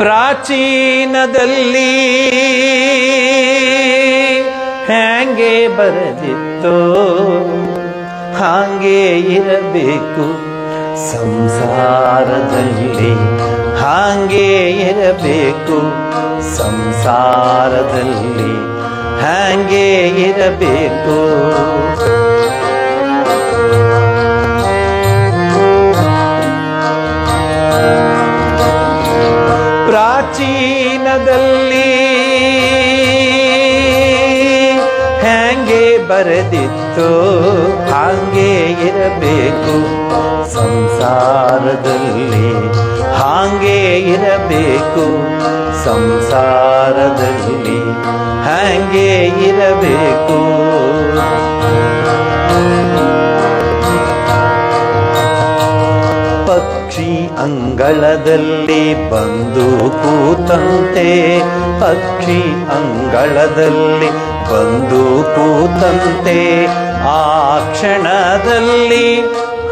ಪ್ರಾಚೀನದಲ್ಲಿ ಹ್ಯಾಂಗೆ ಬರೆದಿತ್ತೋ ಹಾಗೆ ಇರಬೇಕು ಸಂಸಾರದಲ್ಲಿ, ಹಾಗೆ ಇರಬೇಕು ಸಂಸಾರದಲ್ಲಿ, ಹಾಗೆ ಇರಬೇಕು. ಪ್ರಾಚೀನದಲ್ಲಿ ಹ್ಯಾಂಗೆ ಬರೆದಿತ್ತು ಹಾಗೆ ಇರಬೇಕು ಸಂಸಾರದಲ್ಲಿ, ಹಾಗೆ ಇರಬೇಕು ಸಂಸಾರದಲ್ಲಿ, ಹಾಗೆ ಇರಬೇಕು. ಪಕ್ಷಿ ಅಂಗಳದಲ್ಲಿ ಬಂದು ಕೂತಂತೆ, ಪಕ್ಷಿ ಅಂಗಳದಲ್ಲಿ ಬಂದು ಕೂತಂತೆ, ಆ ಕ್ಷಣದಲ್ಲಿ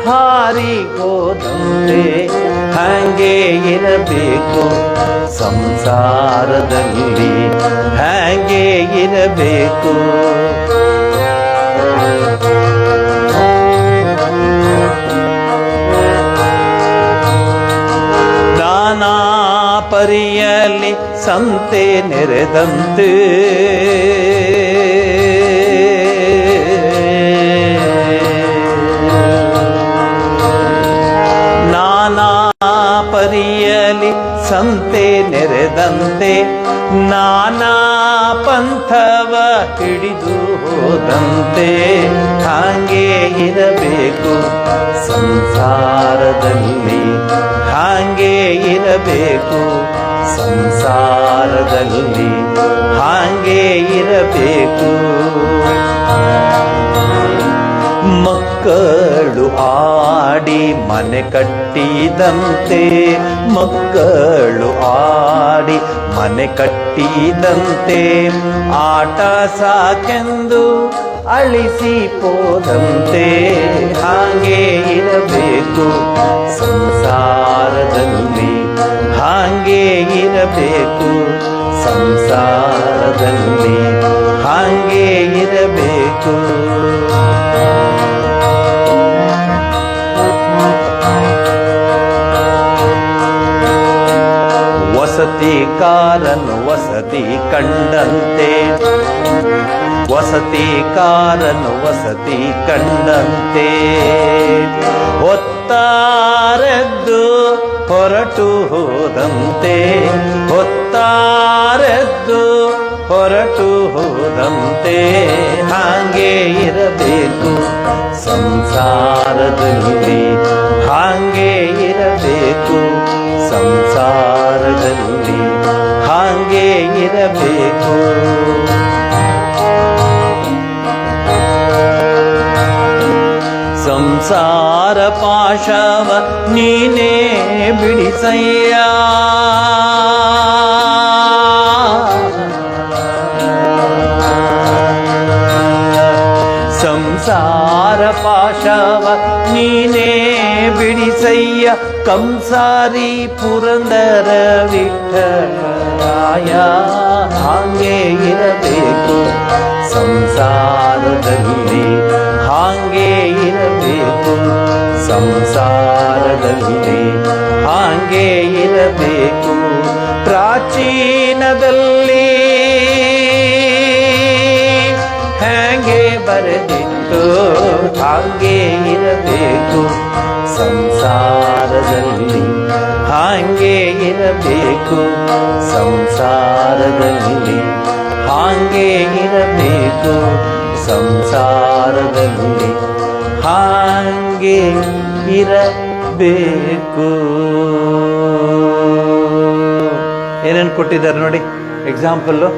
ಹಾರಿ ಹೋದಂತೆ, ಹಾಗೆ ಇರಬೇಕು ಸಂಸಾರದಲ್ಲಿ, ಹಾಗೆ ಇರಬೇಕು. ನಾನಾ ಪರಿಯಲ್ಲಿ ಸಂತೆ ನೆರೆದಂತೆ, ನಾನಾ ಪರಿಯಲ್ಲಿ ಸಂತೆ ನೆರೆದಂತೆ, ನಾನಾ ಪಂಥವ ಹಿಡಿದು ಹೋದಂತೆ, ಹಾಗೆ ಇರಬೇಕು ಸಂಸಾರದಲ್ಲಿ, ಹಾಗೆ ಇರಬೇಕು ಸಂಸಾರದಲ್ಲಿ, ಹಾಗೆ ಇರಬೇಕು. ಮಕ್ಕಳು ಆಡಿ ಮನೆ ಕಟ್ಟಿದಂತೆ, ಮಕ್ಕಳು ಆಡಿ ಮನೆ ಕಟ್ಟಿದಂತೆ, ಆಟ ಸಾಕೆಂದು ಅಳಿಸಿ ಹೋದಂತೆ, ಹಾಗೆ ಇರಬೇಕು ಸಂಸಾರದಲ್ಲಿ, ಹಾಗೆ ಇರಬೇಕು ಸಂಸಾರದಲ್ಲಿ, ಹಾಗೆ ಇರಬೇಕು. ವಸತಿಕಾರನು ವಸತಿ ಕಂಡಂತೆ, ವಸತಿಕಾರನು ವಸತಿ ಕಂಡಂತೆ, ಹೊತ್ತಾರೆದ್ದು ಹೊರಟು ಹೋದಂತೆ, ಹೊತ್ತಾರೆದ್ದು ಹೊರಟು ಹೋದಂತೆ, ಹಾಗೆ ಇರಬೇಕು ಸಂಸಾರದಲ್ಲಿ, ಹಾಗೆ ಇರಬೇಕು ಸಂಸಾರದಲ್ಲಿ, ಹಾಗೆ ಇರಬೇಕು. ಸಂಸಾರ ಪಾಶವ ನೀನೇ ಬಿಡಿಸಯ್ಯ, ಸಂಸಾರ ಪಾಶವ ನೀನೇ ಬಿಡಿಸಯ್ಯ, ಕಂಸಾರಿ ಪುರಂದರ ವಿಠಲರಾಯ, ಹಾಗೆ ಇರಬೇಕು ಸಂಸಾರದಲ್ಲಿ, ಹಾಗೆ ಇರಬೇಕು ಸಂಸಾರದಲ್ಲಿ, ಹಾಗೆ ಇರಬೇಕು. ಪ್ರಾಚೀನದಲ್ಲಿ ಹಾಗೆ ಬರೆದಿತ್ತು ಹಾಗೆ ಇರಬೇಕು ಸಂಸಾರದಲ್ಲಿ, ಹಾಗೆ ಇರಬೇಕು ಸಂಸಾರದಲ್ಲಿ, ಹಾಗೆ ಇರಬೇಕು ಸಂಸಾರದಲ್ಲಿ, ಹಾಗೆ ಇರಬೇಕು. ಏನೇನು ಕೊಟ್ಟಿದ್ದಾರೆ ನೋಡಿ ಎಕ್ಸಾಂಪಲ್ಲು,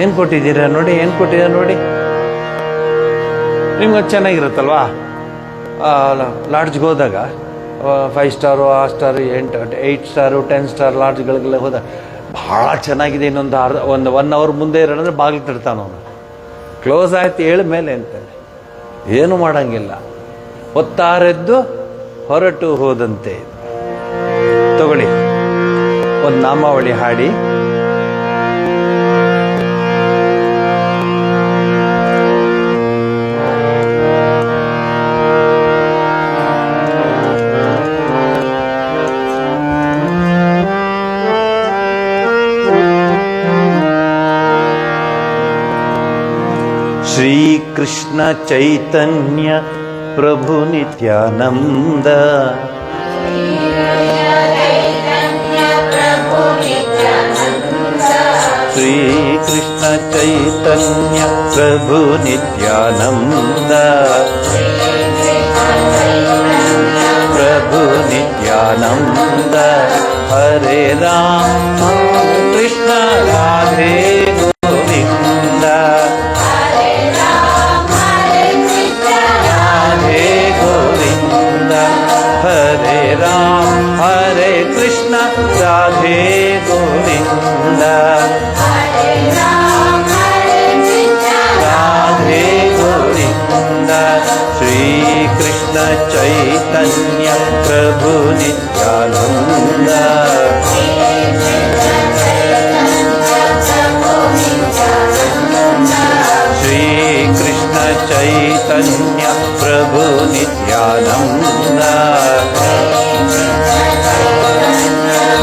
ಏನು ಕೊಟ್ಟಿದ್ದೀರಾ ನೋಡಿ, ಏನು ಕೊಟ್ಟಿದ್ದಾರೆ ನೋಡಿ. ನಿಮ್ಗೆ ಚೆನ್ನಾಗಿರುತ್ತಲ್ವಾ ಲಾಡ್ಜ್ಗೆ ಹೋದಾಗ 5 ಸ್ಟಾರು 6 ಸ್ಟಾರು 8 ಸ್ಟಾರು 10 ಸ್ಟಾರ್ ಲಾಡ್ಜ್ಗಳಿಗೆಲ್ಲ ಹೋದ ಭಾಳ ಚೆನ್ನಾಗಿದೆ, ಇನ್ನೊಂದು ಒಂದು 1 ಅವರ್ ಮುಂದೆ ಇರೋದ್ರೆ ಬಾಗಿಲು ತಡ್ತಾನ ಅವನು. ಕ್ಲೋಸ್ ಆಯ್ತು ಹೇಳ ಮೇಲೆ ಅಂತಾನೆ, ಏನು ಮಾಡೋಂಗಿಲ್ಲ. ಹೊತ್ತಾರೆದ್ದು ಹೊರಟು ಹೋದಂತೆ. ತಗೊಳ್ಳಿ ಒಂದು ನಾಮಾವಳಿ ಹಾಡಿ. ಶ್ರೀ ಕೃಷ್ಣ ಚೈತನ್ಯ ಪ್ರಭು ನಿತ್ಯಾನಂದ, ಶ್ರೀ ಕೃಷ್ಣ ಚೈತನ್ಯ ಪ್ರಭು ನಿತ್ಯಾನಂದ, ಪ್ರಭು ನಿತ್ಯಾನಂದ. ಹರೇ ರಾಮ ಕೃಷ್ಣ ರಾಧೆ ಗೋವಿಂದ, ಹರೇ ರಾಮ ಹರೇ ಕೃಷ್ಣ ರಾಧೆ ಗೋವಿಂದ, ರಾಧೆ ಗೋವಿಂದ. ಶ್ರೀ ಕೃಷ್ಣ ಚೈತನ್ಯ ಪ್ರಭು ನಿತ್ಯಾನಂದ, ಶ್ರೀ ಕೃಷ್ಣ ಚೈತನ್ಯ ಪ್ರಭು ನಿತ್ಯಾನಂದ,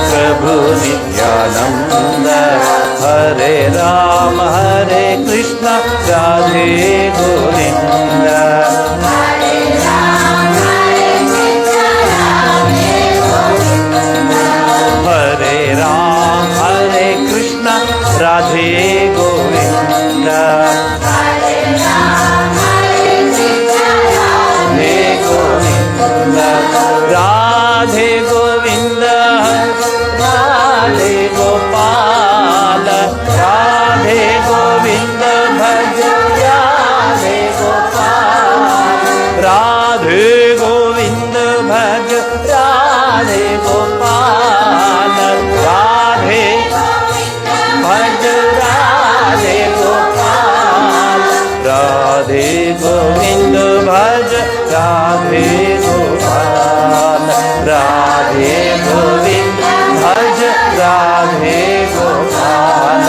ಪ್ರಭು ನಿತ್ಯಾನಂದ. ಹರೇ ರಾಮ ಹರೇ ಕೃಷ್ಣ ರಾಧೆ ಗೋವಿಂದ, ಹರೇ ರಾಮ ಹರೇ ಕೃಷ್ಣ ರಾಧೆ ಗೋವಿಂದ, ರಾಧೆ ಗೋವಿಂದ. ರಾಧೆ ಗೋಪಾಲ, ರಾಧೆ ಗೋವಿಂದ ಭಜ, ರಾಧೆ ಗೋಪಾಲ, ರಾಧೆ ಗೋವಿಂದ ಭಜ, ರಾಧೆ ಗೋಪಾಲ, ರಾಧೆ ಭಜ, ರಾಧೆ ಗೋಪಾಲ, ರಾಧೆ ಗೋವಿಂದ ಭಜ, ರಾಧೆ ಗೋಪಾಲ, ರಾಧೆ ಗೋವಿಂದ ಭಜ, ರಾಧೆ ಗೋಪಾಲ,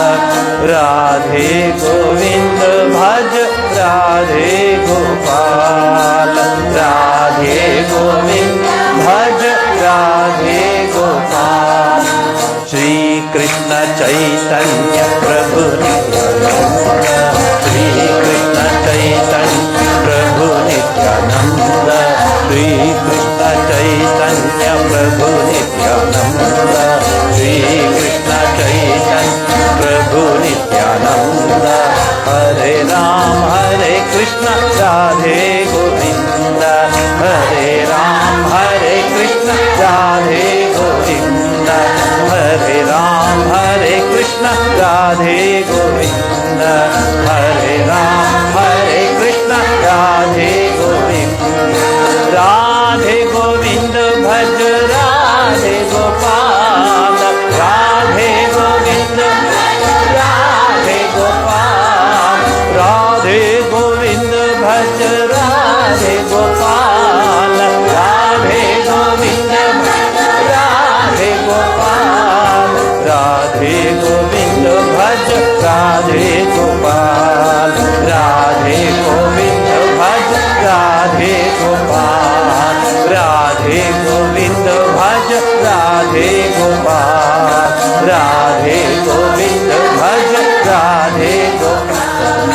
ರಾಧೆ ಗೋವಿಂದ ಭಜ, ರಾಧೆ ಗೋಪಾಲ, ರಾಧೆ ಗೋವಿಂದ ಭಜ, ರಾಧೆ ಗೋಪಾಲ. ಶ್ರೀ ಕೃಷ್ಣ ಚೈತನ್ಯ ಪ್ರಭು ನಿತ್ಯಾನಂದ, ಶ್ರೀ ಕೃಷ್ಣ ಚೈತನ್ಯ ಪ್ರಭು ನಿತ್ಯಾನಂದ, ಶ್ರೀ ಕೃಷ್ಣ ಚೈತನ್ಯ ಪ್ರಭು ನಿತ್ಯಾನಂದ, ಶ್ರೀ ಕೃಷ್ಣ ಚೈತನ್ಯ ಪ್ರಭು ನಿತ್ಯಾನಂದ. ಹರೇ ರಾಮ ಹರೇ ಕೃಷ್ಣ ರಾಧೆ ಗೋವಿಂದ, ಹರೇ ರಾಮ ಹರೇ ಕೃಷ್ಣ ರಾಧೆ ಗೋವಿಂದ, ಹರೇ ರಾಮ ಹರೇ ಕೃಷ್ಣ ರಾಧೆ ಗೋವಿಂದ, ಹರೇ ರಾಮ ಹರೇ ಕೃಷ್ಣ ರಾಧೆ ಗೋವಿಂದ, ರಾಧೆ ಗೋವಿಂದ ಭಜ, ರಾಧೆ ಗೋಪಾಲ, ರಾಧೆ ಗೋವಿಂದ ರಾಧೆ ಗೋಪಾಲ, ರಾಧೆ ಗೋವಿಂದ ಭಜ, ರಾಧೆ ಗೋಪಾಲ, ರಾಧೆ ಗೋವಿಂದ ಭಜ, ರಾಧೆ ಗೋಪಾಲ, ರಾಧೆ ಗೋವಿಂದ ಭಜ, ರಾಧೆ ಗೋಪಾಲ, ರಾಧೆ ಗೋವಿಂದ ಭಜ, ರಾಧೆ ಗೋಪಾಲ, ರಾಧೆ ಗೋವಿಂದ ಭಜ, ರಾಧೆ ಗೋಪಾಲ, ರಾಧೆ ಗೋವಿಂದ ಭಜ, ರಾಧೆ ಗೋಪಾಲ.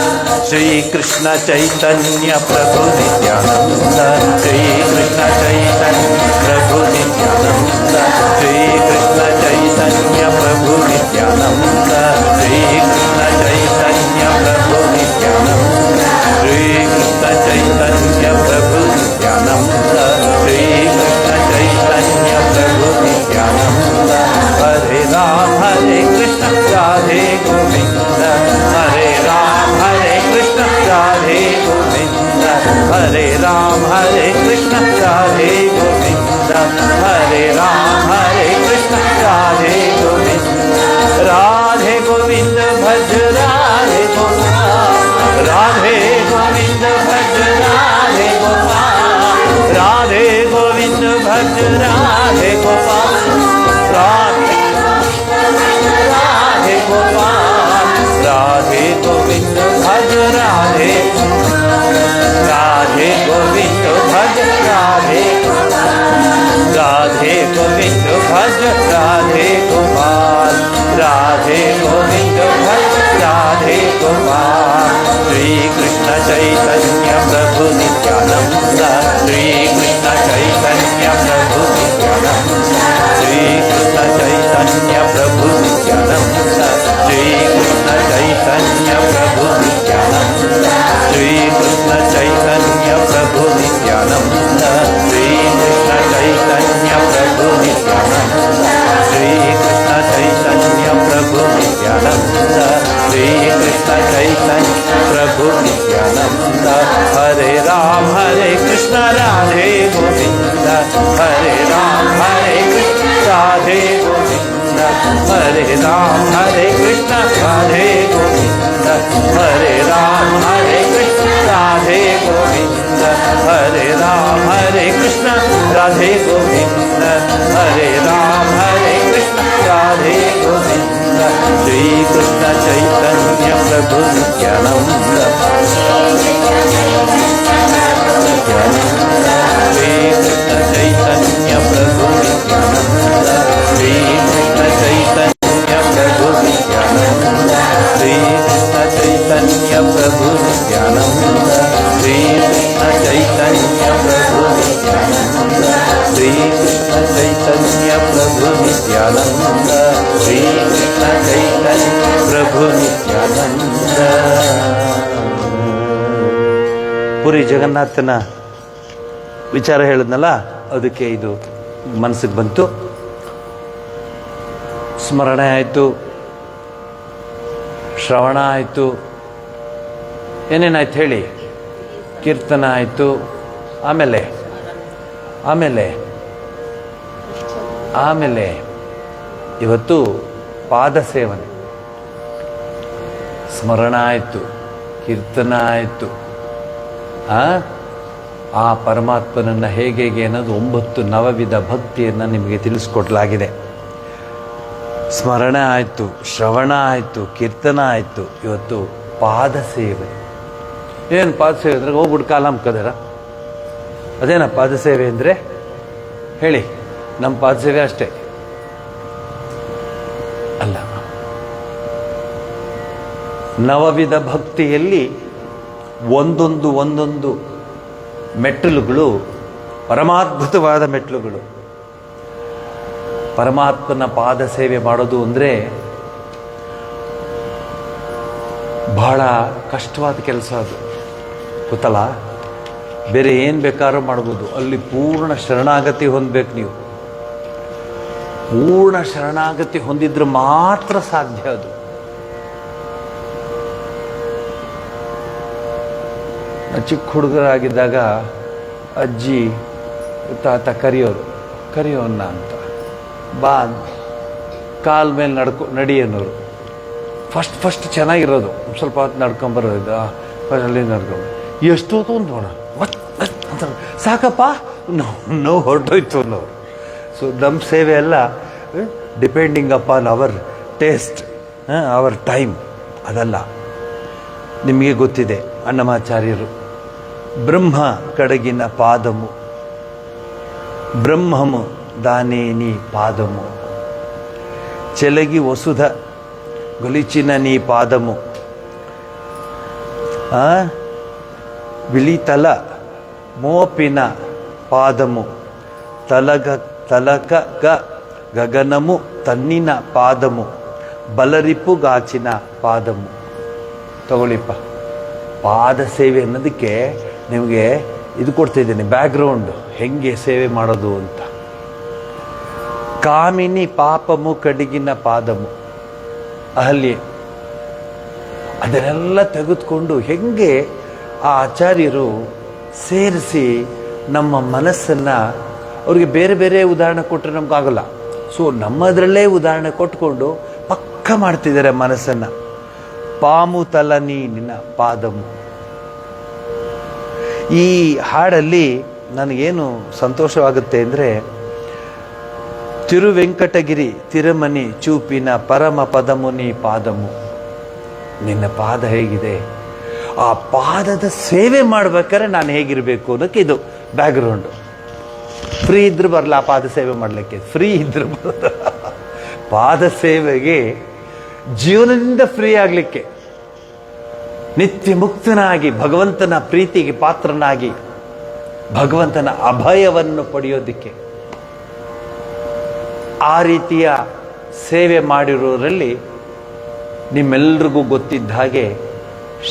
ಶ್ರೀ ಕೃಷ್ಣ ಚೈತನ್ಯ ಪ್ರಭು ನಿತ್ಯಾನಂದ, ಶ್ರೀ ಕೃಷ್ಣ ಚೈತನ್ಯ ಪ್ರಭು ನಿತ್ಯಾನಂದ, ಶ್ರೀ ಕೃಷ್ಣ ಚೈತನ್ಯ ಪ್ರಭು ನಿತ್ಯಾನಂದ, ಶ್ರೀ ಕೃಷ್ಣ ಚೈತನ್ಯ ಪ್ರಭು ನಿತ್ಯಾನಂದ, ಶ್ರೀ ಕೃಷ್ಣ ಚೈತನ್ಯ ಪ್ರಭು ನಿತ್ಯಾನಂದ, ಶ್ರೀ ಕೃಷ್ಣ ಚೈತನ್ಯ ಪ್ರಭು ನಿತ್ಯಾನಂದ. ಹರೇ ರಾಮ ಹರೇ ಕೃಷ್ಣ ರಾಧೆ ಗೋವಿಂದ, ಹರೇ ರಾಮ ಹರೇ ಕೃಷ್ಣ ರಾಧೆ ಗೋವಿಂದ, ಹರೇ ರಾಮ ಹರೇ ಕೃಷ್ಣ ರಾಧೆ ಗೋವಿಂದ. हरे राम हरे कृष्ण राधे गोविंद राधे गोविंद भज राधे गोपाल राधे गोविंद भज राधे गोपाल राधे गोविंद भज राधे गोपाल राधे गोपाल राधे गोविंद भज राधे राधे गोविंद भज राधे राधे गोविंद भज राधे गोपाल राधे गोविंद भज राधे गोपाल श्री कृष्ण चैतन्य प्रभु नित्यानंद श्री कृष्ण चैतन्य प्रभु नित्यानंद श्री कृष्ण चैतन्य प्रभु नित्यानंद श्री कृष्ण चैतन्य प्रभु नित्यानंद श्री कृष्ण चैतन्य प्रभु नित्यानंद श्री कृष्ण चैतन्य प्रभु नित्यानंद श्री कृष्ण चैतन्य प्रभु नित्यानंद श्री कृष्ण चैतन्य प्रभु नित्यानंद हरे राम हरे कृष्ण राधे गोविंद हरे राम हरे कृष्ण राधे गोविंद हरे राम हरे कृष्ण राधे गोविंद हरे राम हरे कृष्ण राधे गोविंद हरे राम हरे कृष्ण राधे गोविंद हरे राम हरे कृष्ण राधे गोविंद श्री कृष्ण चैतन्य प्रभु नित्यानंद श्री कृष्ण चैतन्य प्रभु नित्यानंद श्री कृष्ण चैतन्य प्रभु नित्यानंद श्री कृष्ण चैतन्य प्रभु नित्यानंद श्री कृष्ण चैतन्य प्रभु नित्यानंद श्री कृष्ण चैतन्य प्रभु नित्यानंद श्री कृष्ण चैतन्य प्रभु नित्यानंद ಪುರಿ ಜಗನ್ನಾಥನ ವಿಚಾರ ಹೇಳಿದ್ನಲ್ಲ, ಅದಕ್ಕೆ ಇದು ಮನಸ್ಸಿಗೆ ಬಂತು. ಸ್ಮರಣೆ ಆಯಿತು, ಶ್ರವಣ ಆಯಿತು, ಏನೇನಾಯ್ತು ಹೇಳಿ, ಕೀರ್ತನ ಆಯಿತು, ಆಮೇಲೆ ಆಮೇಲೆ ಆಮೇಲೆ ಇವತ್ತು ಪಾದ ಸೇವನೆ. ಸ್ಮರಣ ಆಯಿತು, ಕೀರ್ತನ ಆಯಿತು, ಆ ಪರಮಾತ್ಮನನ್ನು ಹೇಗೆ ಅನ್ನೋದು 9 ನವವಿಧ ಭಕ್ತಿಯನ್ನು ನಿಮಗೆ ತಿಳಿಸ್ಕೊಡ್ಲಾಗಿದೆ. ಸ್ಮರಣ ಆಯಿತು, ಶ್ರವಣ ಆಯಿತು, ಕೀರ್ತನ ಆಯಿತು, ಇವತ್ತು ಪಾದ ಸೇವೆ. ಏನು ಪಾದ ಸೇವೆ ಅಂದರೆ ಹೋಗ್ಬಿಟ್ಟು ಕಾಲ ಹಮ್ಕದಾರ? ಅದೇನ ಪಾದ ಸೇವೆ ಅಂದರೆ ಹೇಳಿ? ನಮ್ಮ ಪಾದ ಸೇವೆ ಅಷ್ಟೇ ಅಲ್ಲ. ನವವಿಧ ಭಕ್ತಿಯಲ್ಲಿ ಒಂದೊಂದು ಮೆಟ್ಟಲುಗಳು ಪರಮಾದ್ಭುತವಾದ ಮೆಟ್ಟಲುಗಳು. ಪರಮಾತ್ಮನ ಪಾದ ಸೇವೆ ಮಾಡೋದು ಅಂದರೆ ಬಹಳ ಕಷ್ಟವಾದ ಕೆಲಸ. ಅದು ಗೊತ್ತಲ್ಲ? ಬೇರೆ ಏನು ಬೇಕಾದ್ರೂ ಮಾಡ್ಬೋದು, ಅಲ್ಲಿ ಪೂರ್ಣ ಶರಣಾಗತಿ ಹೊಂದಬೇಕು. ನೀವು ಪೂರ್ಣ ಶರಣಾಗತಿ ಹೊಂದಿದ್ರೆ ಮಾತ್ರ ಸಾಧ್ಯ ಅದು. ಚಿಕ್ಕ ಹುಡುಗರಾಗಿದ್ದಾಗ ಅಜ್ಜಿ ತಾತ ಕರಿಯೋನ್ನ ಅಂತ, ಬಾ ಕಾಲ ಮೇಲೆ ನಡಿ ಅನ್ನೋರು. ಫಸ್ಟ್ ಚೆನ್ನಾಗಿರೋದು, ಸ್ವಲ್ಪ ಹೊತ್ತು ನಡ್ಕೊಂಬರೋದು, ಅಲ್ಲಿ ನಡ್ಕೊಂಡು ಎಷ್ಟೊತ್ತು ಒಂದು ನೋಡ ಅಂತ ಸಾಕಪ್ಪ, ನೋವು ಹೊರಟೋಯ್ತು ಅನ್ನೋರು. ಸೊ ನಮ್ಮ ಸೇವೆ ಎಲ್ಲ ಡಿಪೆಂಡಿಂಗ್ ಅಪಾನ್ ಅವರ್ ಟೇಸ್ಟ್, ಅವರ್ ಟೈಮ್. ಅದಲ್ಲ, ನಿಮಗೆ ಗೊತ್ತಿದೆ, ಅನ್ನಮಾಚಾರ್ಯರು ಬ್ರಹ್ಮ ಕಡಗಿನ ಪಾದಮು ಬ್ರಹ್ಮಮು ದಾನೇನಿ ಪಾದಮು చెలగి వసుధ గొలిచిన నీ పాదము విలితల మోపిన పాదము తలక గగనము తన్నిన పాదము ಬಲರಿಪುಗಾಚಿನ ಪಾದಮು. ತಗೊಳ್ಳಿಪ್ಪ, ಪಾದ ಸೇವೆ ಅನ್ನೋದಕ್ಕೆ ನಿಮಗೆ ಇದು ಕೊಡ್ತಾ ಇದ್ದೇನೆ, ಬ್ಯಾಕ್ಗ್ರೌಂಡು ಹೆಂಗೆ ಸೇವೆ ಮಾಡೋದು ಅಂತ. ಕಾಮಿನಿ ಪಾಪಮು ಕಡಿಗಿನ ಪಾದಮು, ಅಹಲ್ಯೆ, ಅದನ್ನೆಲ್ಲ ತೆಗೆದುಕೊಂಡು ಹೆಂಗೆ ಆ ಆಚಾರ್ಯರು ಸೇರಿಸಿ ನಮ್ಮ ಮನಸ್ಸನ್ನು ಅವ್ರಿಗೆ ಬೇರೆ ಬೇರೆ ಉದಾಹರಣೆ ಕೊಟ್ಟರೆ ನಮಗಾಗಲ್ಲ. ಸೊ ನಮ್ಮದರಲ್ಲೇ ಉದಾಹರಣೆ ಕೊಟ್ಕೊಂಡು ಪಕ್ಕ ಮಾಡ್ತಿದ್ದಾರೆ ಮನಸ್ಸನ್ನು. ಪಾಮು ತಲನಿ ನಿನ್ನ ಪಾದಮು. ಈ ಹಾಡಲ್ಲಿ ನನಗೇನು ಸಂತೋಷವಾಗುತ್ತೆ ಅಂದರೆ, ತಿರುವೆಂಕಟಗಿರಿ ತಿರುಮನಿ ಚೂಪಿನ ಪರಮ ಪದಮುನಿ ಪಾದಮು. ನಿನ್ನ ಪಾದ ಹೇಗಿದೆ, ಆ ಪಾದದ ಸೇವೆ ಮಾಡ್ಬೇಕಾದ್ರೆ ನಾನು ಹೇಗಿರಬೇಕು ಅನ್ನೋಕ್ಕೆ ಇದು ಬ್ಯಾಕ್ಗ್ರೌಂಡು. ಫ್ರೀ ಇದ್ರೆ ಬರಲ್ಲ ಆ ಪಾದ ಸೇವೆ ಮಾಡಲಿಕ್ಕೆ, ಫ್ರೀ ಇದ್ರೆ ಬರೋದ ಪಾದ ಸೇವೆಗೆ, ಜೀವನದಿಂದ ಫ್ರೀ ಆಗಲಿಕ್ಕೆ, ನಿತ್ಯ ಮುಕ್ತನಾಗಿ ಭಗವಂತನ ಪ್ರೀತಿಗೆ ಪಾತ್ರನಾಗಿ ಭಗವಂತನ ಅಭಯವನ್ನು ಪಡೆಯೋದಕ್ಕೆ ಆ ರೀತಿಯ ಸೇವೆ ಮಾಡಿರೋರಲ್ಲಿ ನಿಮ್ಮೆಲ್ರಿಗೂ ಗೊತ್ತಿದ್ದ ಹಾಗೆ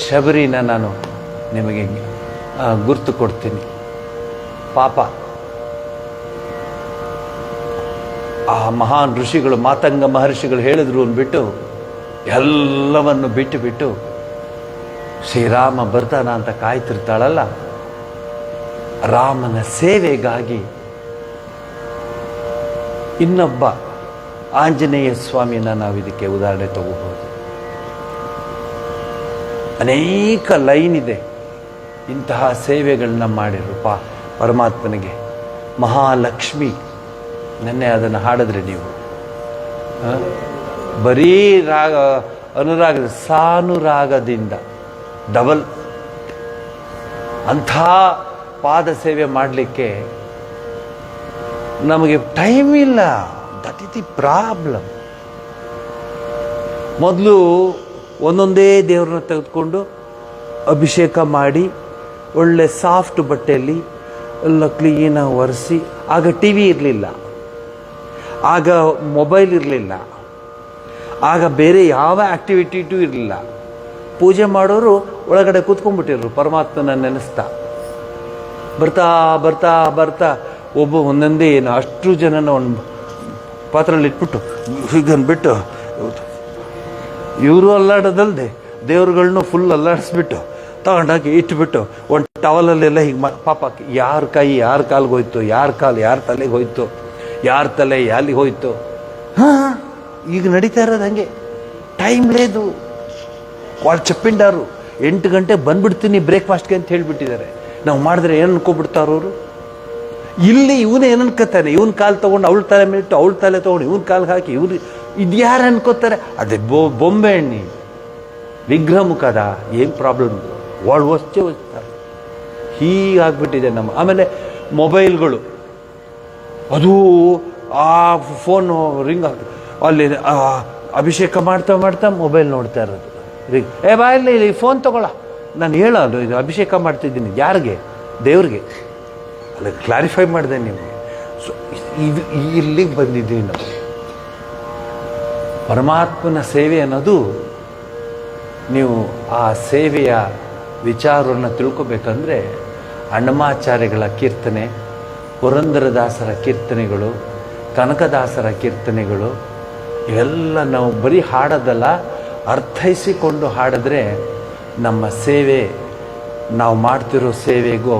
ಶಬರಿನ ನಾನು ನಿಮಗೆ ಗುರ್ತು ಕೊಡ್ತೀನಿ. ಪಾಪ ಆ ಮಹಾನ್ ಋಷಿಗಳು, ಮಾತಂಗ ಮಹರ್ಷಿಗಳು ಹೇಳಿದ್ರು ಅಂದ್ಬಿಟ್ಟು ಎಲ್ಲವನ್ನು ಬಿಟ್ಟು ಶ್ರೀರಾಮ ಬರ್ತಾನ ಅಂತ ಕಾಯ್ತಿರ್ತಾಳಲ್ಲ, ರಾಮನ ಸೇವೆಗಾಗಿ ಇನ್ನೊಬ್ಬ ಆಂಜನೇಯ ಸ್ವಾಮಿನ ನಾವು ಇದಕ್ಕೆ ಉದಾಹರಣೆ ತಗೋಬಹುದು. ಅನೇಕ ಲೈನ್ ಇದೆ ಇಂತಹ ಸೇವೆಗಳನ್ನ ಮಾಡಿರು ಪರಮಾತ್ಮನಿಗೆ. ಮಹಾಲಕ್ಷ್ಮಿ, ನೆನ್ನೆ ಅದನ್ನು ಹಾಡಿದ್ರೆ ನೀವು, ಬರೀ ರಾಗ ಅನುರಾಗದ ಸಾನುರಾಗದಿಂದ ಡಬಲ್ ಅಂಥ ಪಾದ ಸೇವೆ ಮಾಡಲಿಕ್ಕೆ ನಮಗೆ ಟೈಮ್ ಇಲ್ಲ. That is the problem. ಮೊದಲು ಒಂದೊಂದೇ ದೇವ್ರನ್ನ ತೆಗೆದುಕೊಂಡು ಅಭಿಷೇಕ ಮಾಡಿ ಒಳ್ಳೆ ಸಾಫ್ಟ್ ಬಟ್ಟೆಯಲ್ಲಿ ಎಲ್ಲ ಕ್ಲೀನಾಗಿ ಒರೆಸಿ. ಆಗ ಟಿ ವಿ ಇರಲಿಲ್ಲ, ಆಗ ಮೊಬೈಲ್ ಇರಲಿಲ್ಲ, ಆಗ ಬೇರೆ ಯಾವ ಆ್ಯಕ್ಟಿವಿಟಿಟೂ ಇರಲಿಲ್ಲ. ಪೂಜೆ ಮಾಡೋರು ಒಳಗಡೆ ಕೂತ್ಕೊಂಡ್ಬಿಟ್ಟಿದ್ರು ಪರಮಾತ್ಮನ ನೆನೆಸ್ತಾ. ಬರ್ತಾ ಬರ್ತಾ ಬರ್ತಾ ಒಬ್ಬ ಒಂದೊಂದೇ ಏನು ಅಷ್ಟು ಜನನ ಒಂದು ಪಾತ್ರೆಯಲ್ಲಿ ಇಟ್ಬಿಟ್ಟು ಹೀಗನ್ಬಿಟ್ಟು ಇವರು ಅಲ್ಲಾಡೋದಲ್ದೆ ದೇವ್ರುಗಳನ್ನೂ ಫುಲ್ ಅಲ್ಲಾಡಿಸ್ಬಿಟ್ಟು ತಗೊಂಡಾಗಿ ಇಟ್ಬಿಟ್ಟು ಒಂದು ಟವಲಲ್ಲೆಲ್ಲ ಹೀಗೆ ಪಾಪ ಯಾರ ಕೈ ಯಾರ ಕಾಲಿಗೆ ಹೋಯ್ತು, ಯಾರ ಕಾಲು ಯಾರ ತಲೆಗೆ ಹೋಯ್ತು, ಯಾರ ತಲೆ ಯಾಲಿಗೆ ಹೋಯ್ತು. ಹಾಂ, ಈಗ ನಡೀತಾ ಇರೋದು ಹಂಗೆ. ಟೈಮ್ ಲೇದು. వాళ్ళు చెప్పిండారు 8 ಗಂಟೆಗೆ ಬಂದ್ಬಿಡ್ತೀನಿ ಬ್ರೇಕ್ಫಾಸ್ಟ್ಗೆ ಅಂತ ಹೇಳಿಬಿಟ್ಟಿದ್ದಾರೆ. ನಾವು ಮಾಡಿದ್ರೆ ಏನು ಅನ್ಕೊಬಿಡ್ತಾರೋ ಅವರು. ಇಲ್ಲಿ ಇವನು ಏನು ಅನ್ಕೋತಾನೆ, ಇವನ್ ಕಾಲು ತೊಗೊಂಡು ಅವಳ ತಲೆ ಮೇಲಿಟ್ಟು ಅವಳ ತಲೆ ತೊಗೊಂಡು ಇವನ್ ಕಾಲ್ಗೆ ಹಾಕಿ ಇವ್ರು ಇದು ಯಾರು ಅನ್ಕೋತಾರೆ. ಅದೇ ಬೊಂಬೆ ಎಣ್ಣೆ ವಿಗ್ರಹ ಮುಖದ ಏನು ಪ್ರಾಬ್ಲಮ್, ವಾಳ್ ಒಸ್ತಾರೆ. ಹೀಗಾಗ್ಬಿಟ್ಟಿದೆ ನಮ್ಮ. ಆಮೇಲೆ ಮೊಬೈಲ್ಗಳು, ಅದು ಆ ಫೋನು ರಿಂಗ್ ಆಗ್ತದೆ, ಅಲ್ಲಿ ಅಭಿಷೇಕ ಮಾಡ್ತಾ ಮಾಡ್ತಾ ಮೊಬೈಲ್ ನೋಡ್ತಾ ಇರೋದು. ಏ ಬಾ ಇಲ್ಲಿ ಫೋನ್ ತಗೊಳ, ನಾನು ಹೇಳೋದು ಇದು ಅಭಿಷೇಕ ಮಾಡ್ತಿದ್ದೀನಿ. ಯಾರಿಗೆ? ದೇವ್ರಿಗೆ. ಅಲ್ಲ, ಕ್ಲಾರಿಫೈ ಮಾಡಿದೆ ನಿಮಗೆ. ಸೊ ಇದು ಇಲ್ಲಿಗೆ ಬಂದಿದ್ದೀವಿ ನಾವು. ಪರಮಾತ್ಮನ ಸೇವೆ ಅನ್ನೋದು, ನೀವು ಆ ಸೇವೆಯ ವಿಚಾರವನ್ನು ತಿಳ್ಕೊಬೇಕಂದ್ರೆ ಅಣ್ಣಮಾಚಾರ್ಯಗಳ ಕೀರ್ತನೆ, ಪುರಂದರದಾಸರ ಕೀರ್ತನೆಗಳು, ಕನಕದಾಸರ ಕೀರ್ತನೆಗಳು, ಇವೆಲ್ಲ ನಾವು ಬರೀ ಹಾಡೋದಲ್ಲ, ಅರ್ಥೈಸಿಕೊಂಡು ಹಾಡಿದ್ರೆ ನಮ್ಮ ಸೇವೆ, ನಾವು ಮಾಡ್ತಿರೋ ಸೇವೆಗೂ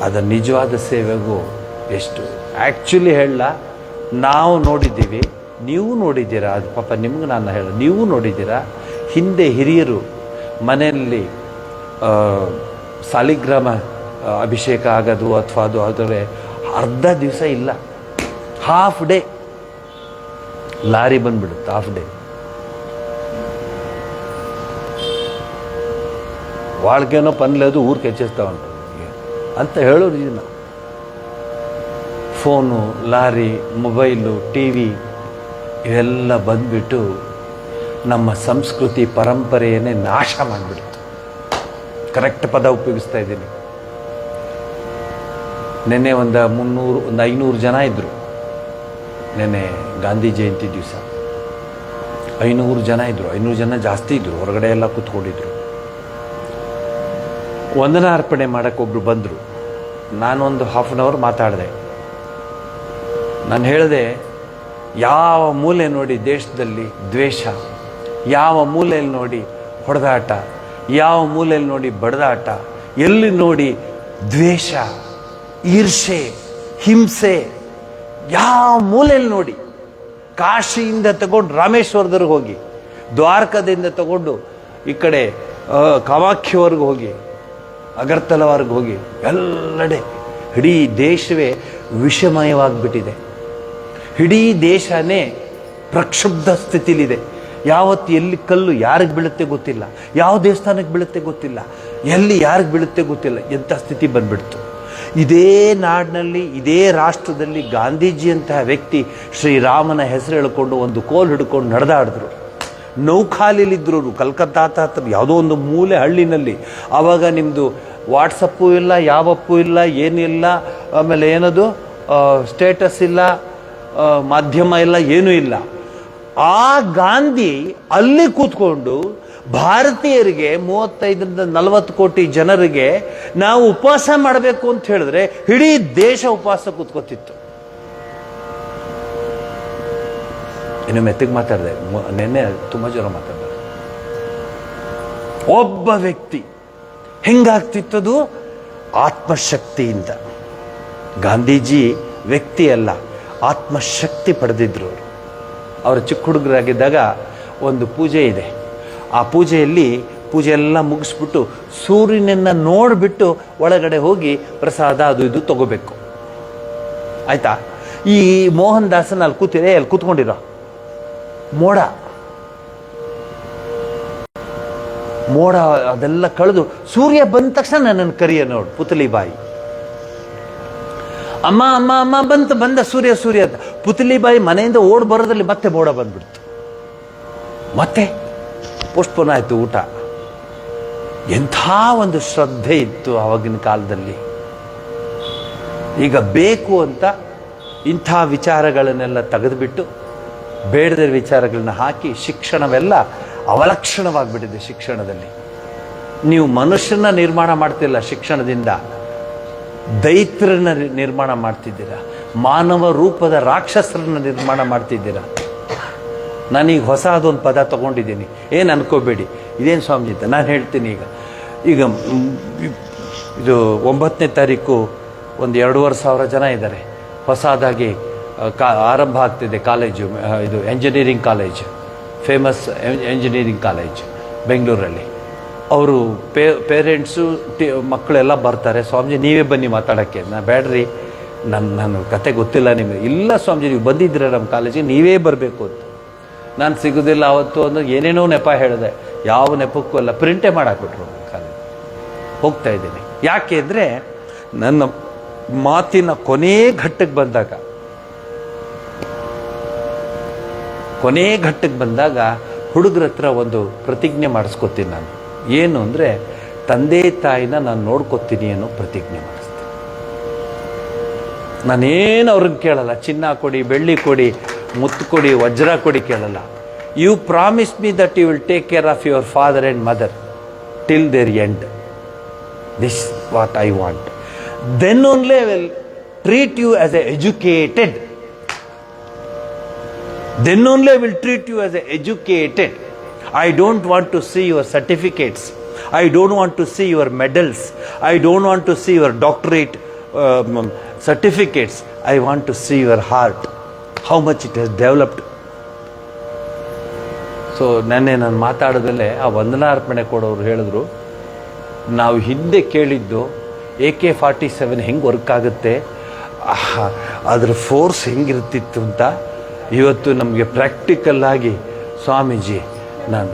ಅದರ ನಿಜವಾದ ಸೇವೆಗೂ ಎಷ್ಟು ಆ್ಯಕ್ಚುಲಿ ಹೇಳಲ್ಲ. ನಾವು ನೋಡಿದ್ದೀವಿ, ನೀವು ನೋಡಿದ್ದೀರಾ. ಅದು ಪಾಪ ನಿಮ್ಗೆ ನಾನು ಹೇಳ, ನೀವು ನೋಡಿದ್ದೀರಾ. ಹಿಂದೆ ಹಿರಿಯರು ಮನೆಯಲ್ಲಿ ಸಾಲಿಗ್ರಾಮ ಅಭಿಷೇಕ ಆಗೋದು ಅಥವಾ ಅದು ಆದರೆ ಅರ್ಧ ದಿವಸ ಇಲ್ಲ, ಹಾಫ್ ಡೇ ಲಾರಿ ಬಂದ್ಬಿಡುತ್ತೆ. ಹಾಫ್ ಡೇ వాళ్ళకేనో పని లేదు, ఊరికి వచ్చేస్తూ ఉంటారు ಅಂತ ಹೇಳೋರು. ಇದನ್ನು phone, lorry, mobile, T V ಇವೆಲ್ಲ ಬಂದುಬಿಟ್ಟು ನಮ್ಮ ಸಂಸ್ಕೃತಿ ಪರಂಪರೆಯನ್ನೇ ನಾಶ ಮಾಡಿಬಿಡ್ತು. ಕರೆಕ್ಟ್ ಪದ ಉಪಯೋಗಿಸ್ತಾ ಇದ್ದೀನಿ. ನೆನ್ನೆ ಒಂದು 500 ಜನ ಇದ್ದರು. ನೆನ್ನೆ ಗಾಂಧಿ ಜಯಂತಿ ದಿವಸ 500 ಜನ ಇದ್ದರು. 500 ಜನ ಜಾಸ್ತಿ ಇದ್ದರು. ಹೊರಗಡೆ ಎಲ್ಲ ಕೂತ್ಕೊಂಡಿದ್ರು. ವಂದನಾರ್ಪಣೆ ಮಾಡೋಕ್ಕೆ ಒಬ್ಬರು ಬಂದರು. ನಾನೊಂದು ಹಾಫ್ ಆನ್ ಅವರ್ ಮಾತಾಡಿದೆ. ನಾನು ಹೇಳಿದೆ, ಯಾವ ಮೂಲೆ ನೋಡಿ ದೇಶದಲ್ಲಿ ದ್ವೇಷ, ಯಾವ ಮೂಲೆಯಲ್ಲಿ ನೋಡಿ ಹೊಡೆದಾಟ, ಯಾವ ಮೂಲೆಯಲ್ಲಿ ನೋಡಿ ಬಡದಾಟ, ಎಲ್ಲಿ ನೋಡಿ ದ್ವೇಷ, ಈರ್ಷೆ, ಹಿಂಸೆ, ಯಾವ ಮೂಲೆಯಲ್ಲಿ ನೋಡಿ, ಕಾಶಿಯಿಂದ ತಗೊಂಡು ರಾಮೇಶ್ವರದವರೆಗೆ ಹೋಗಿ, ದ್ವಾರಕದಿಂದ ತಗೊಂಡು ಈ ಕಡೆ ಕಾಮಾಖ್ಯವರೆಗೆ ಹೋಗಿ, ಅಗರ್ತಲವರೆಗೆ ಹೋಗಿ, ಎಲ್ಲೆಡೆ ಇಡೀ ದೇಶವೇ ವಿಷಮಯವಾಗಿಬಿಟ್ಟಿದೆ. ಇಡೀ ದೇಶನೇ ಪ್ರಕ್ಷುಬ್ಧ ಸ್ಥಿತಿಲಿದೆ. ಯಾವತ್ತು ಎಲ್ಲಿ ಕಲ್ಲು ಯಾರಿಗೆ ಬೀಳುತ್ತೆ ಗೊತ್ತಿಲ್ಲ, ಯಾವ ದೇವಸ್ಥಾನಕ್ಕೆ ಬೀಳುತ್ತೆ ಗೊತ್ತಿಲ್ಲ, ಎಲ್ಲಿ ಯಾರಿಗೆ ಬೀಳುತ್ತೆ ಗೊತ್ತಿಲ್ಲ, ಎಂಥ ಸ್ಥಿತಿ ಬಂದ್ಬಿಡ್ತು. ಇದೇ ನಾಡಿನಲ್ಲಿ, ಇದೇ ರಾಷ್ಟ್ರದಲ್ಲಿ ಗಾಂಧೀಜಿಯಂತಹ ವ್ಯಕ್ತಿ ಶ್ರೀರಾಮನ ಹೆಸರು ಹೇಳ್ಕೊಂಡು ಒಂದು ಕೋಲ್ ಹಿಡ್ಕೊಂಡು ನಡೆದಾಡಿದ್ರು. ನೌಖಾಲಿಲಿದ್ರು ಕಲ್ಕತ್ತಾ ಹತ್ರ ಯಾವುದೋ ಒಂದು ಮೂಲೆ ಹಳ್ಳಿನಲ್ಲಿ. ಆವಾಗ ನಿಮ್ಮದು ವಾಟ್ಸಪ್ಪು ಇಲ್ಲ, ಯಾವಪ್ಪು ಇಲ್ಲ, ಏನಿಲ್ಲ, ಆಮೇಲೆ ಏನದು ಸ್ಟೇಟಸ್ ಇಲ್ಲ, ಮಾಧ್ಯಮ ಇಲ್ಲ, ಏನೂ ಇಲ್ಲ. ಆ ಗಾಂಧಿ ಅಲ್ಲಿ ಕೂತ್ಕೊಂಡು ಭಾರತೀಯರಿಗೆ 35-40 ಕೋಟಿ ಜನರಿಗೆ ನಾವು ಉಪವಾಸ ಮಾಡಬೇಕು ಅಂತ ಹೇಳಿದ್ರೆ ಇಡೀ ದೇಶ ಉಪವಾಸ ಕೂತ್ಕೋತಿತ್ತು. ಇನ್ನು ಮೆತ್ತಗೆ ಮಾತಾಡಿದೆ, ನಿನ್ನೆ ತುಂಬ ಜನ ಮಾತಾಡಿದೆ. ಒಬ್ಬ ವ್ಯಕ್ತಿ ಹೆಂಗಾಗ್ತಿತ್ತದು? ಆತ್ಮಶಕ್ತಿಯಿಂದ. ಗಾಂಧೀಜಿ ವ್ಯಕ್ತಿ ಅಲ್ಲ, ಆತ್ಮಶಕ್ತಿ ಪಡೆದಿದ್ರು. ಅವರು ಚಿಕ್ಕ ಹುಡುಗರಾಗಿದ್ದಾಗ ಒಂದು ಪೂಜೆ ಇದೆ. ಆ ಪೂಜೆಯಲ್ಲಿ ಪೂಜೆ ಎಲ್ಲ ಮುಗಿಸ್ಬಿಟ್ಟು ಸೂರ್ಯನನ್ನು ನೋಡಿಬಿಟ್ಟು ಒಳಗಡೆ ಹೋಗಿ ಪ್ರಸಾದ ಅದು ಇದು ತಗೋಬೇಕು. ಆಯ್ತಾ? ಈ ಮೋಹನ್ ದಾಸನ ಅಲ್ಲಿ ಕೂತಿದೆ, ಅಲ್ಲಿ ಕೂತ್ಕೊಂಡಿರೋ ಮೋಡ ಅದೆಲ್ಲ ಕಳೆದು ಸೂರ್ಯ ಬಂದ ತಕ್ಷಣ ನನ್ನನ್ನು ಕರಿಯ ನೋಡು ಪುತಲಿ ಬಾಯಿ. ಅಮ್ಮ ಅಮ್ಮ ಅಮ್ಮ ಬಂದ ಸೂರ್ಯ ಅಂತ ಪುತಲಿ ಬಾಯಿ ಮನೆಯಿಂದ ಓಡ್ ಬರೋದ್ರಲ್ಲಿ ಮತ್ತೆ ಮೋಡ ಬಂದ್ಬಿಡ್ತು. ಮತ್ತೆ ಪೋಸ್ಟ್ಪೋನ್ ಆಯ್ತು ಊಟ. ಎಂಥ ಒಂದು ಶ್ರದ್ಧೆ ಇತ್ತು ಆವಾಗಿನ ಕಾಲದಲ್ಲಿ. ಈಗ ಬೇಕು ಅಂತ ಇಂಥ ವಿಚಾರಗಳನ್ನೆಲ್ಲ ತೆಗೆದುಬಿಟ್ಟು ಬೇಡದ ವಿಚಾರಗಳನ್ನ ಹಾಕಿ ಶಿಕ್ಷಣವೆಲ್ಲ ಅವಲಕ್ಷಣವಾಗಿಬಿಟ್ಟಿದೆ. ಶಿಕ್ಷಣದಲ್ಲಿ ನೀವು ಮನುಷ್ಯನ ನಿರ್ಮಾಣ ಮಾಡ್ತಿಲ್ಲ, ಶಿಕ್ಷಣದಿಂದ ದೈತ್ಯರನ್ನ ನಿರ್ಮಾಣ ಮಾಡ್ತಿದ್ದೀರಾ, ಮಾನವ ರೂಪದ ರಾಕ್ಷಸರನ್ನ ನಿರ್ಮಾಣ ಮಾಡ್ತಿದ್ದೀರಾ. ನಾನೀಗ ಹೊಸದೊಂದು ಪದ ತಗೊಂಡಿದ್ದೀನಿ, ಏನು ಅನ್ಕೋಬೇಡಿ. ಇದೇನು ಸ್ವಾಮೀಜಿ ಅಂತ ನಾನು ಹೇಳ್ತೀನಿ. ಈಗ ಇದು 9ನೇ ತಾರೀಕು ಒಂದು 2,500 ಜನ ಇದ್ದಾರೆ. ಹೊಸದಾಗಿ ಆರಂಭ ಆಗ್ತಿದೆ ಕಾಲೇಜು, ಇದು engineering college, famous engineering college ಬೆಂಗಳೂರಲ್ಲಿ. ಅವರು ಪೇರೆಂಟ್ಸು ಮಕ್ಕಳೆಲ್ಲ ಬರ್ತಾರೆ. ಸ್ವಾಮೀಜಿ ನೀವೇ ಬನ್ನಿ ಮಾತಾಡೋಕ್ಕೆ. ಬೇಡ್ರಿ, ನನ್ನ ಕತೆ ಗೊತ್ತಿಲ್ಲ ನಿಮಗೆ. ಇಲ್ಲ ಸ್ವಾಮೀಜಿ ನೀವು ಬಂದಿದ್ದೀರ ನಮ್ಮ ಕಾಲೇಜಿಗೆ, ನೀವೇ ಬರಬೇಕು ಅಂತ. ನಾನು ಸಿಗೋದಿಲ್ಲ ಅವತ್ತು ಅಂದ್ರೆ ಏನೇನೋ ನೆಪ ಹೇಳಿದೆ. ಯಾವ ನೆಪಕ್ಕೂ ಅಲ್ಲ, ಪ್ರಿಂಟೇ ಮಾಡಾಕ್ಬಿಟ್ರು ಕಾಲೇಜ್. ಹೋಗ್ತಾ ಇದ್ದೀನಿ. ಯಾಕೆ ಅಂದರೆ ನನ್ನ ಮಾತಿನ ಕೊನೇ ಘಟ್ಟಕ್ಕೆ ಬಂದಾಗ ಹುಡುಗರ ಹತ್ರ ಒಂದು ಪ್ರತಿಜ್ಞೆ ಮಾಡಿಸ್ಕೊತೀನಿ ನಾನು. ಏನು ಅಂದರೆ ತಂದೆ ತಾಯಿನ ನಾನು ನೋಡ್ಕೊತೀನಿ ಅನ್ನೋ ಪ್ರತಿಜ್ಞೆ ಮಾಡಿಸ್ತೀನಿ. ನಾನೇನು ಅವ್ರನ್ನ ಕೇಳಲ್ಲ, ಚಿನ್ನ ಕೊಡಿ, ಬೆಳ್ಳಿ ಕೊಡಿ, ಮುತ್ತು ಕೊಡಿ, ವಜ್ರ ಕೊಡಿ ಕೇಳಲ್ಲ. You promise me that you will take care of your father and mother till their end. This what I want. Then only I will treat you as a educated. Then only I will treat you as educated. I don't want to see your certificates. I don't want to see your medals. I don't want to see your doctorate certificates. I want to see your heart, how much it has developed. So ನಾನು ಮಾತಾಡೋದಲ್ಲೇ ಆ ವಂದನಾರ್ಪಣೆ ಕೊಡೋರು ಹೇಳಿದ್ರು, ನಾವು ಹಿಂದೆ ಕೇಳಿದ್ದು AK-47 ಹೆಂಗೆ work ಆಗುತ್ತೆ, ಅದರ ಫೋರ್ಸ್ ಹೆಂಗಿರ್ತಿತ್ತು ಅಂತ. ಇವತ್ತು ನಮಗೆ ಪ್ರಾಕ್ಟಿಕಲ್ ಆಗಿ ಸ್ವಾಮೀಜಿ ನಾನು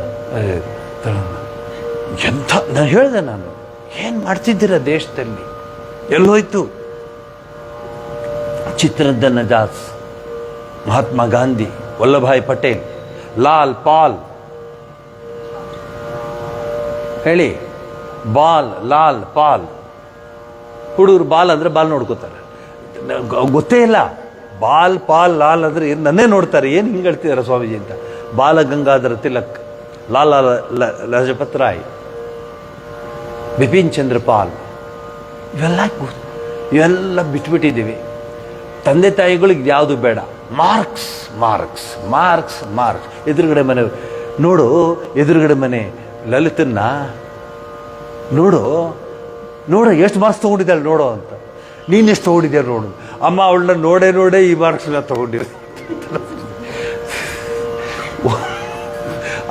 ಹೇಳಿದೆ, ನಾನು ಏನು ಮಾಡ್ತಿದ್ದೀರ ದೇಶದಲ್ಲಿ, ಎಲ್ಲೋಯ್ತು ಚಿತ್ರರಂಜನ್ ದಾಸ್, ಮಹಾತ್ಮ ಗಾಂಧಿ, ವಲ್ಲಭಾಯ್ ಪಟೇಲ್, ಲಾಲ್ ಪಾಲ್, ಹೇಳಿ ಲಾಲ್ ಪಾಲ್. ಹುಡುಗರು ಬಾಲ್ ಅಂದರೆ ಬಾಲ್ ನೋಡ್ಕೋತಾರೆ, ಗೊತ್ತೇ ಇಲ್ಲ. ಬಾಲ್ ಪಾಲ್ ಲಾಲ್ ಅಂದರೆ ನನ್ನೇ ನೋಡ್ತಾರೆ, ಏನು ಹಿಂಗೆ ಹೇಳ್ತಿದ್ದಾರೆ ಸ್ವಾಮೀಜಿ ಅಂತ. ಬಾಲ ಗಂಗಾಧರ ತಿಲಕ್, ಲಾಲಾ ಲಜಪತ್ ರಾಯ್, ಬಿಪಿನ್ ಚಂದ್ರ ಪಾಲ್, ಇವೆಲ್ಲ ಬಿಟ್ಬಿಟ್ಟಿದ್ದೀವಿ. ತಂದೆ ತಾಯಿಗಳಿಗೆ ಯಾವುದು ಬೇಡ, ಮಾರ್ಕ್ಸ್ ಮಾರ್ಕ್ಸ್ ಮಾರ್ಕ್ಸ್ ಮಾರ್ಕ್ಸ್. ಎದುರುಗಡೆ ಮನೆ ನೋಡು, ಎದುರುಗಡೆ ಮನೆ ಲಲಿತನ್ನ ನೋಡು ಎಷ್ಟು ಮಾರ್ಕ್ಸ್ ತೊಗೊಂಡಿದ್ದಾಳೆ ನೋಡು ಅಂತ. ನೀನೆಷ್ಟು ತೊಗೊಂಡಿದ್ಯಾ ನೋಡು. ಅಮ್ಮ ಅವಳನ್ನ ನೋಡೇ ಈ ಮಾರ್ಕ್ಸ್ನ ತೊಗೊಂಡಿರ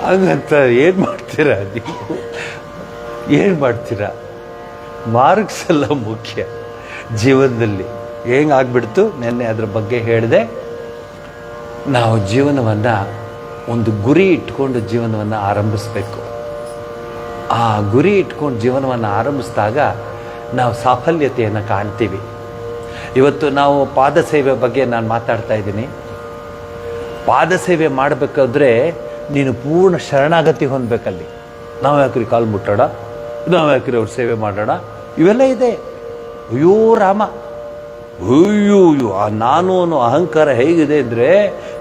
ಹಂಗಂತ ಏನು ಮಾಡ್ತೀರಾ ನೀವು? ಏನು ಮಾಡ್ತೀರಾ? ಮಾರ್ಕ್ಸ್ ಎಲ್ಲ ಮುಖ್ಯ ಜೀವನದಲ್ಲಿ. ಹೆಂಗಾಗ್ಬಿಡ್ತು, ನೆನ್ನೆ ಅದ್ರ ಬಗ್ಗೆ ಹೇಳಿದೆ. ನಾವು ಜೀವನವನ್ನು ಒಂದು ಗುರಿ ಇಟ್ಕೊಂಡು ಜೀವನವನ್ನು ಆರಂಭಿಸಬೇಕು. ಆ ಗುರಿ ಇಟ್ಕೊಂಡು ಜೀವನವನ್ನು ಆರಂಭಿಸಿದಾಗ ನಾವು ಸಾಫಲ್ಯತೆಯನ್ನು ಕಾಣ್ತೀವಿ. ಇವತ್ತು ನಾವು ಪಾದಸೇವೆ ಬಗ್ಗೆ ನಾನು ಮಾತಾಡ್ತಾ ಇದ್ದೀನಿ. ಪಾದಸೇವೆ ಮಾಡಬೇಕಾದ್ರೆ ನೀನು ಪೂರ್ಣ ಶರಣಾಗತಿ ಹೊಂದಬೇಕಲ್ಲಿ. ನಾವು ಯಾಕ್ರಿ ಕಾಲು ಮುಟ್ಟೋಣ, ನಾವು ಯಾಕ್ರಿ ಅವ್ರ ಸೇವೆ ಮಾಡೋಣ, ಇವೆಲ್ಲ ಇದೆ. ಅಯ್ಯೋ ರಾಮ, ಅಯ್ಯೋ ಆ ನಾನು ಅನ್ನೋ ಅಹಂಕಾರ ಹೇಗಿದೆ ಅಂದರೆ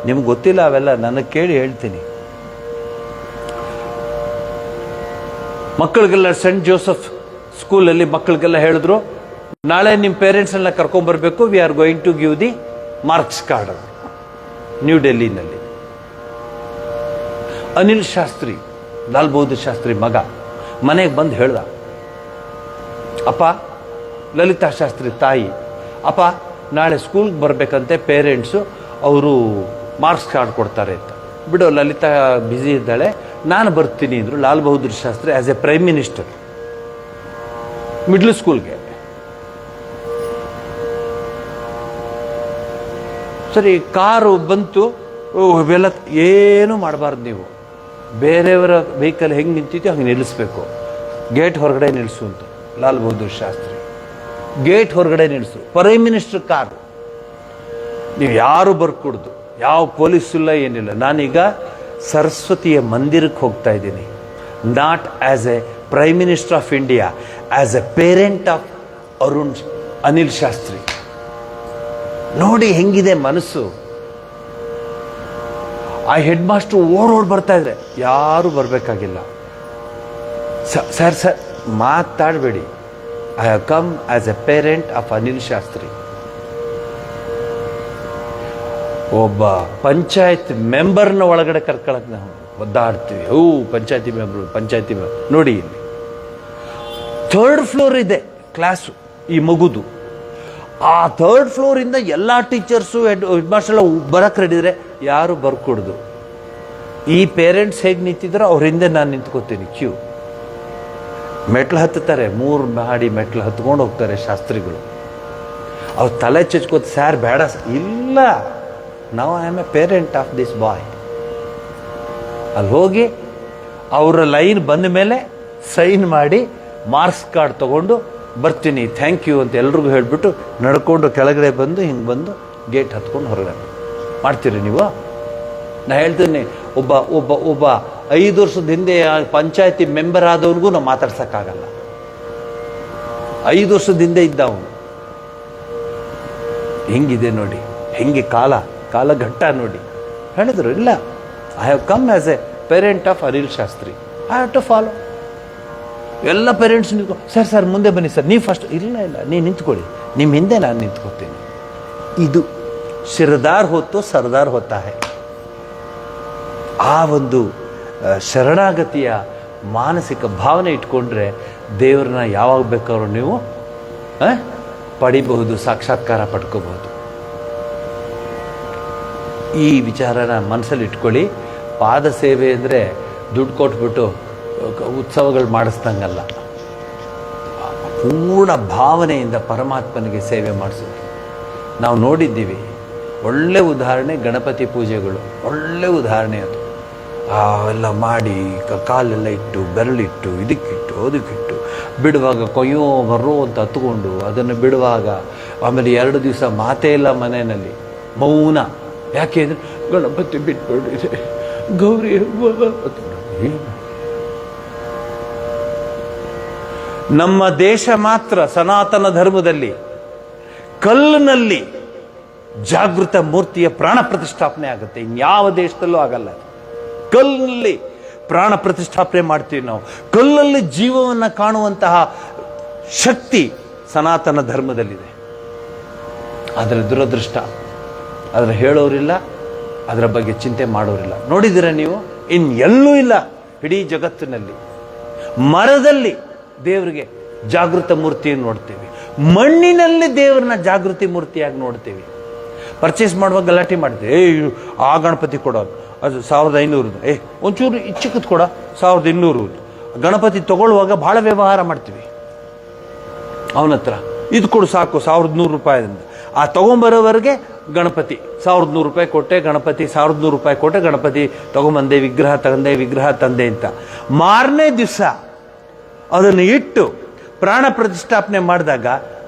ನಿಮ್ಗೆ ಗೊತ್ತಿಲ್ಲ. ಅವೆಲ್ಲ ನನಗೆ ಕೇಳಿ ಹೇಳ್ತೀನಿ. ಮಕ್ಕಳಿಗೆಲ್ಲ ಸೆಂಟ್ ಜೋಸೆಫ್ ಸ್ಕೂಲಲ್ಲಿ ಮಕ್ಕಳಿಗೆಲ್ಲ ಹೇಳಿದ್ರು, ನಾಳೆ ನಿಮ್ಮ ಪೇರೆಂಟ್ಸನ್ನ ಕರ್ಕೊಂಬರ್ಬೇಕು, we are going to give the marks card. New ಡೆಲ್ಲಿನಲ್ಲಿ ಅನಿಲ್ ಶಾಸ್ತ್ರಿ, ಲಾಲ್ ಬಹದ್ದೂರ್ ಶಾಸ್ತ್ರಿ ಮಗ ಮನೆಗೆ ಬಂದು ಹೇಳ್ದ, ಅಪ್ಪ, ಲಲಿತಾ ಶಾಸ್ತ್ರಿ ತಾಯಿ, ಅಪ್ಪ ನಾಳೆ ಸ್ಕೂಲ್ಗೆ ಬರಬೇಕಂತೆ ಪೇರೆಂಟ್ಸು, ಅವರು ಮಾರ್ಕ್ಸ್ ಕಾರ್ಡ್ ಕೊಡ್ತಾರೆ ಅಂತ. ಬಿಡು, ಲಲಿತಾ ಬ್ಯುಸಿ ಇದ್ದಾಳೆ, ನಾನು ಬರ್ತೀನಿ ಅಂದರು Lal Bahadur Shastri as a prime minister middle ಸ್ಕೂಲ್ಗೆ. ಸರಿ, ಕಾರು ಬಂತು, ಇವೆಲ್ಲ ಏನೂ ಮಾಡಬಾರ್ದು ನೀವು. ಬೇರೆಯವರ ವೆಹಿಕಲ್ ಹೆಂಗೆ ನಿಂತಿತ್ತು ಹಂಗೆ ನಿಲ್ಲಿಸ್ಬೇಕು. ಗೇಟ್ ಹೊರಗಡೆ ನಿಲ್ಲಿಸು ಅಂತ ಲಾಲ್ ಬಹದ್ದೂರ್ ಶಾಸ್ತ್ರಿ. ಗೇಟ್ ಹೊರಗಡೆ ನಿಲ್ಲಿಸು. Prime minister car. ನೀವು ಯಾರು ಬರ್ಕೊಡ್ದು, ಯಾವ ಪೊಲೀಸ್ ಇಲ್ಲ, ಏನಿಲ್ಲ. ನಾನೀಗ ಸರಸ್ವತಿಯ ಮಂದಿರಕ್ಕೆ ಹೋಗ್ತಾ ಇದ್ದೀನಿ. Not as a prime minister of India, as A parent of Anil Shastri. ನೋಡಿ ಹೆಂಗಿದೆ ಮನಸ್ಸು. ಆ ಹೆಡ್ ಮಾಸ್ಟರ್ ಓಡೋಡ್ ಬರ್ತಾ ಇದ್ರೆ ಯಾರು ಬರಬೇಕಾಗಿಲ್ಲ. ಸರ್ ಮಾತಾಡಬೇಡಿ, I have come as a parent of Anil Shastri. ಒಬ್ಬ ಪಂಚಾಯತ್ ಮೆಂಬರ್ನ ಒಳಗಡೆ ಕರ್ಕೊಳಕ್ಕೆ ನಾವು ಒದ್ದಾಡ್ತೀವಿ. ಪಂಚಾಯತಿ ಮೆಂಬರ್ ನೋಡಿ, ಇಲ್ಲಿ 3rd ಫ್ಲೋರ್ ಇದೆ ಕ್ಲಾಸು ಈ ಮಗುದು. ಆ 3rd ಫ್ಲೋರಿಂದ ಎಲ್ಲ ಟೀಚರ್ಸು ಹೆಡ್ ಮಾಸ್ಟರ್ ಎಲ್ಲ ಬರಕ್ಕೆ ರೆಡಿದ್ರೆ ಯಾರು ಬರ್ಕೊಡ್ದು. ಈ ಪೇರೆಂಟ್ಸ್ ಹೇಗೆ ನಿಂತಿದ್ರೋ ಅವ್ರ ಹಿಂದೆ ನಾನು ನಿಂತ್ಕೋತೀನಿ ಕ್ಯೂ. ಮೆಟ್ಲು ಹತ್ತುತ್ತಾರೆ, 3 ಮಾಡಿ ಮೆಟ್ಲು ಹತ್ಕೊಂಡು ಹೋಗ್ತಾರೆ ಶಾಸ್ತ್ರಿಗಳು. ಅವ್ರು ತಲೆ ಚಚ್ಕೋತ, ಸ್ಯಾರ್ ಬೇಡ, ಇಲ್ಲ, ನಾವು I am A parent of this boy. ಅಲ್ಲಿ ಹೋಗಿ ಅವರ ಲೈನ್ ಬಂದ ಮೇಲೆ ಸೈನ್ ಮಾಡಿ ಮಾರ್ಕ್ಸ್ ಕಾರ್ಡ್ ತಗೊಂಡು ಬರ್ತೀನಿ, ಥ್ಯಾಂಕ್ ಯು ಅಂತ ಎಲ್ರಿಗೂ ಹೇಳಿಬಿಟ್ಟು ನಡ್ಕೊಂಡು ಕೆಳಗಡೆ ಬಂದು ಹಿಂಗೆ ಬಂದು ಗೇಟ್ ಹತ್ಕೊಂಡು ಹೊರಗಡೆ ಮಾಡ್ತೀರಿ ನೀವು. ನಾ ಹೇಳ್ತೀನಿ, ಒಬ್ಬ ಒಬ್ಬ ಒಬ್ಬ 5 ವರ್ಷದ ಹಿಂದೆ ಪಂಚಾಯತಿ ಮೆಂಬರ್ ಆದವ್ರಿಗೂ ನಾವು ಮಾತಾಡ್ಸೋಕ್ಕಾಗಲ್ಲ. 5 ವರ್ಷದ ಹಿಂದೆ ಇದ್ದ ಅವನು. ಹೆಂಗಿದೆ ನೋಡಿ, ಹೆಂಗೆ ಕಾಲಘಟ್ಟ ನೋಡಿ. ಹೇಳಿದ್ರು, ಇಲ್ಲ, I have come as a parent of Anil Shastri, I have to follow. ಎಲ್ಲ ಪೇರೆಂಟ್ಸ್ ನಿಂತ್ಕೊ, ಸರ್ ಮುಂದೆ ಬನ್ನಿ ಸರ್, ನೀವು ಫಸ್ಟ್. ಇಲ್ಲ, ನೀವು ನಿಂತ್ಕೊಳ್ಳಿ, ನಿಮ್ಮ ಹಿಂದೆ ನಾನು ನಿಂತ್ಕೋತೀನಿ. ಇದು ಸಿರದಾರ್ ಹೊತ್ತು ಸರ್ದಾರ್ ಹೊತ್ತಾ ಹೈ. ಆ ಒಂದು ಶರಣಾಗತಿಯ ಮಾನಸಿಕ ಭಾವನೆ ಇಟ್ಕೊಂಡ್ರೆ ದೇವ್ರನ್ನ ಯಾವಾಗ ಬೇಕಾದ್ರೂ ನೀವು ಪಡಿಬಹುದು, ಸಾಕ್ಷಾತ್ಕಾರ ಪಡ್ಕೋಬಹುದು. ಈ ವಿಚಾರನ ಮನಸ್ಸಲ್ಲಿ ಇಟ್ಕೊಳ್ಳಿ. ಪಾದ ಸೇವೆ ಅಂದರೆ ದುಡ್ಡು ಕೊಟ್ಬಿಟ್ಟು ಉತ್ಸವಗಳು ಮಾಡಿಸ್ದಂಗಲ್ಲ. ಪೂರ್ಣ ಭಾವನೆಯಿಂದ ಪರಮಾತ್ಮನಿಗೆ ಸೇವೆ ಮಾಡಿಸೋದು. ನಾವು ನೋಡಿದ್ದೀವಿ, ಒಳ್ಳೆ ಉದಾಹರಣೆ ಗಣಪತಿ ಪೂಜೆಗಳು, ಒಳ್ಳೆ ಉದಾಹರಣೆ ಅದು. ಅವೆಲ್ಲ ಮಾಡಿ ಕಾಲೆಲ್ಲ ಇಟ್ಟು, ಬೆರಳಿಟ್ಟು, ಇದಕ್ಕಿಟ್ಟು ಅದಕ್ಕಿಟ್ಟು ಬಿಡುವಾಗ ಕೊಯ್ಯೋ ಬರ್ರೋ ಅಂತ ಹತ್ಕೊಂಡು ಅದನ್ನು ಬಿಡುವಾಗ, ಆಮೇಲೆ 2 ದಿವಸ ಮಾತೇ ಇಲ್ಲ ಮನೆಯಲ್ಲಿ, ಮೌನ. ಯಾಕೆ ಅಂದರೆ ಗಣಪತಿ ಬಿಟ್ಬಿಟ್ಟಿದೆ, ಗೌರಿ ನಮ್ಮ ದೇಶ ಮಾತ್ರ ಸನಾತನ ಧರ್ಮದಲ್ಲಿ ಕಲ್ಲಿನಲ್ಲಿ ಜಾಗೃತ ಮೂರ್ತಿಯ ಪ್ರಾಣ ಪ್ರತಿಷ್ಠಾಪನೆ ಆಗುತ್ತೆ. ಇನ್ಯಾವ ದೇಶದಲ್ಲೂ ಆಗಲ್ಲ. ಕಲ್ಲಿನಲ್ಲಿ ಪ್ರಾಣ ಪ್ರತಿಷ್ಠಾಪನೆ ಮಾಡ್ತೀವಿ ನಾವು. ಕಲ್ಲಲ್ಲಿ ಜೀವವನ್ನು ಕಾಣುವಂತಹ ಶಕ್ತಿ ಸನಾತನ ಧರ್ಮದಲ್ಲಿದೆ. ಅದರ ದುರದೃಷ್ಟ, ಅದರ ಹೇಳೋರಿಲ್ಲ, ಅದರ ಬಗ್ಗೆ ಚಿಂತೆ ಮಾಡೋರಿಲ್ಲ. ನೋಡಿದ್ದೀರ ನೀವು, ಎಲ್ಲೂ ಇಲ್ಲ ಇಡೀ ಜಗತ್ತಿನಲ್ಲಿ. ಮರದಲ್ಲಿ ದೇವರಿಗೆ ಜಾಗೃತ ಮೂರ್ತಿಯನ್ನು ನೋಡ್ತೇವೆ, ಮಣ್ಣಿನಲ್ಲಿ ದೇವರನ್ನ ಜಾಗೃತಿ ಮೂರ್ತಿಯಾಗಿ ನೋಡ್ತೀವಿ. ಪರ್ಚೇಸ್ ಮಾಡುವಾಗ ಗಲಾಟೆ ಮಾಡ್ತೀವಿ, ಆ ಗಣಪತಿ ಕೊಡೋದು ಅದು 1500, ಒಂಚೂರು ಚಿಕ್ಕದು ಕೊಡ 1200. ಗಣಪತಿ ತಗೊಳ್ಳುವಾಗ ಭಾಳ ವ್ಯವಹಾರ ಮಾಡ್ತೀವಿ ಅವನ ಹತ್ರ. ಇದು ಕೊಡು ಸಾಕು 1100 ರೂಪಾಯಿದಿಂದ. ಆ ತಗೊಂಬರೋವರೆಗೆ ಗಣಪತಿ 1100 ರೂಪಾಯಿ ಕೊಟ್ಟೆ, ಗಣಪತಿ 1100 ರೂಪಾಯಿ ಕೊಟ್ಟೆ, ಗಣಪತಿ ತಗೊಂಬಂದೆ, ವಿಗ್ರಹ ತಂದೆ ಅಂತ. ಮಾರನೇ ದಿವಸ ಅದನ್ನು ಇಟ್ಟು ಪ್ರಾಣ ಪ್ರತಿಷ್ಠಾಪನೆ ಮಾಡಿದಾಗ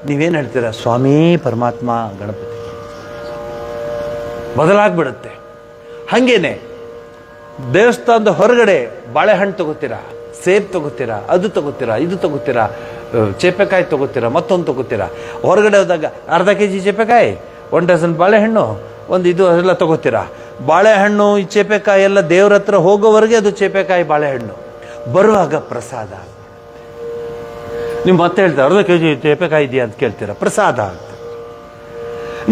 ನೀವೇನು ಹೇಳ್ತೀರಾ? ಸ್ವಾಮಿ ಪರಮಾತ್ಮ ಗಣಪತಿ ಬದಲಾಗ್ಬಿಡುತ್ತೆ. ಹಾಗೇನೆ ದೇವಸ್ಥಾನದ ಹೊರಗಡೆ ಬಾಳೆಹಣ್ಣು ತಗೋತೀರಾ, ಸೇಬ್ ತಗೋತೀರಾ, ಅದು ತಗೋತೀರಾ, ಇದು ತಗೋತೀರಾ, ಚೇಪೆಕಾಯಿ ತಗೋತೀರಾ, ಮತ್ತೊಂದು ತಗೋತೀರಾ. ಹೊರಗಡೆ ಹೋದಾಗ ಅರ್ಧ ಕೆಜಿ ಚೇಪೆಕಾಯಿ, 1 ಡಜನ್ ಬಾಳೆಹಣ್ಣು, ಒಂದು ಇದು ಅದೆಲ್ಲ ತಗೋತೀರಾ. ಬಾಳೆಹಣ್ಣು ಈ ಚೇಪೆಕಾಯಿ ಎಲ್ಲ ದೇವ್ರ ಹತ್ರ ಹೋಗೋವರೆಗೆ ಅದು ಚೇಪೆಕಾಯಿ ಬಾಳೆಹಣ್ಣು. ಬರುವಾಗ ಪ್ರಸಾದ. ನೀವು ಮತ್ತೆ ಹೇಳ್ತಾರೆ ಅರ್ಧ ಕೆಜಿ ಚೇಪೆಕಾಯಿ ಇದೆಯಾ ಅಂತ ಕೇಳ್ತೀರಾ, ಪ್ರಸಾದ ಅಂತ.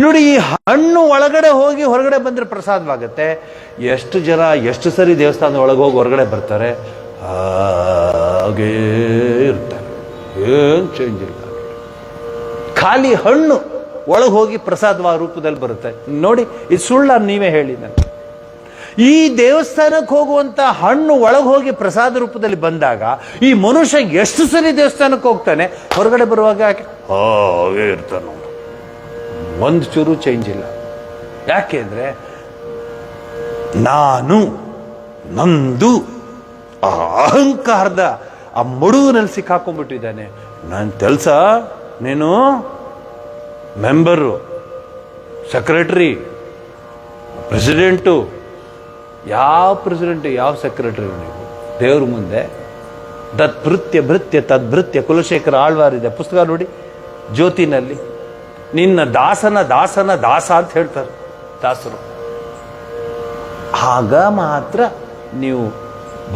ನೋಡಿ, ಈ ಹಣ್ಣು ಒಳಗಡೆ ಹೋಗಿ ಹೊರಗಡೆ ಬಂದರೆ ಪ್ರಸಾದವಾಗುತ್ತೆ. ಎಷ್ಟು ಜನ ಎಷ್ಟು ಸರಿ ದೇವಸ್ಥಾನದ ಒಳಗೆ ಹೋಗಿ ಹೊರಗಡೆ ಬರ್ತಾರೆ, ಹಾಗೇ ಇರ್ತಾರೆ, ಏನು ಚೇಂಜ್ ಇಲ್ಲ. ಖಾಲಿ ಹಣ್ಣು ಒಳಗೆ ಹೋಗಿ ಪ್ರಸಾದವ ರೂಪದಲ್ಲಿ ಬರುತ್ತೆ. ನೋಡಿ, ಇದು ಸುಳ್ಳ? ನೀವೇ ಹೇಳಿ ನನಗೆ. ಈ ದೇವಸ್ಥಾನಕ್ಕೆ ಹೋಗುವಂತ ಹಣ್ಣು ಒಳಗೆ ಹೋಗಿ ಪ್ರಸಾದ ರೂಪದಲ್ಲಿ ಬಂದಾಗ ಈ ಮನುಷ್ಯ ಎಷ್ಟು ಸರಿ ದೇವಸ್ಥಾನಕ್ಕೆ ಹೋಗ್ತಾನೆ, ಹೊರಗಡೆ ಬರುವಾಗ ಹಾಗೇ ಇರ್ತಾನೆ, ಒಂದು ಚೂರು ಚೇಂಜ್ ಇಲ್ಲ. ಯಾಕೆ ಅಂದರೆ ನಾನು ನಂದು ಆ ಅಹಂಕಾರದ ಆ ಮಡುವಿನಲ್ಲಿ ಸಿಕ್ಕಾಕೊಂಡ್ಬಿಟ್ಟಿದ್ದಾನೆ. ನನ್ನ ಕೆಲಸ, ನೀನು ಮೆಂಬರು, ಸೆಕ್ರೆಟರಿ, ಪ್ರೆಸಿಡೆಂಟು. ಯಾವ ಪ್ರೆಸಿಡೆಂಟು, ಯಾವ ಸೆಕ್ರೆಟರಿ? ನೀವು ದೇವ್ರ ಮುಂದೆ ತತ್ಭೃತ್ಯ ಭೃತ್ಯ ತದ್ಭೃತ್ಯ ಕುಲಶೇಖರ ಆಳ್ವಾರಿದೆ ಪುಸ್ತಕ ನೋಡಿ, ಜ್ಯೋತಿನಲ್ಲಿ. ನಿನ್ನ ದಾಸನ ದಾಸನ ದಾಸ ಅಂತ ಹೇಳ್ತಾರೆ ದಾಸರು. ಆಗ ಮಾತ್ರ ನೀವು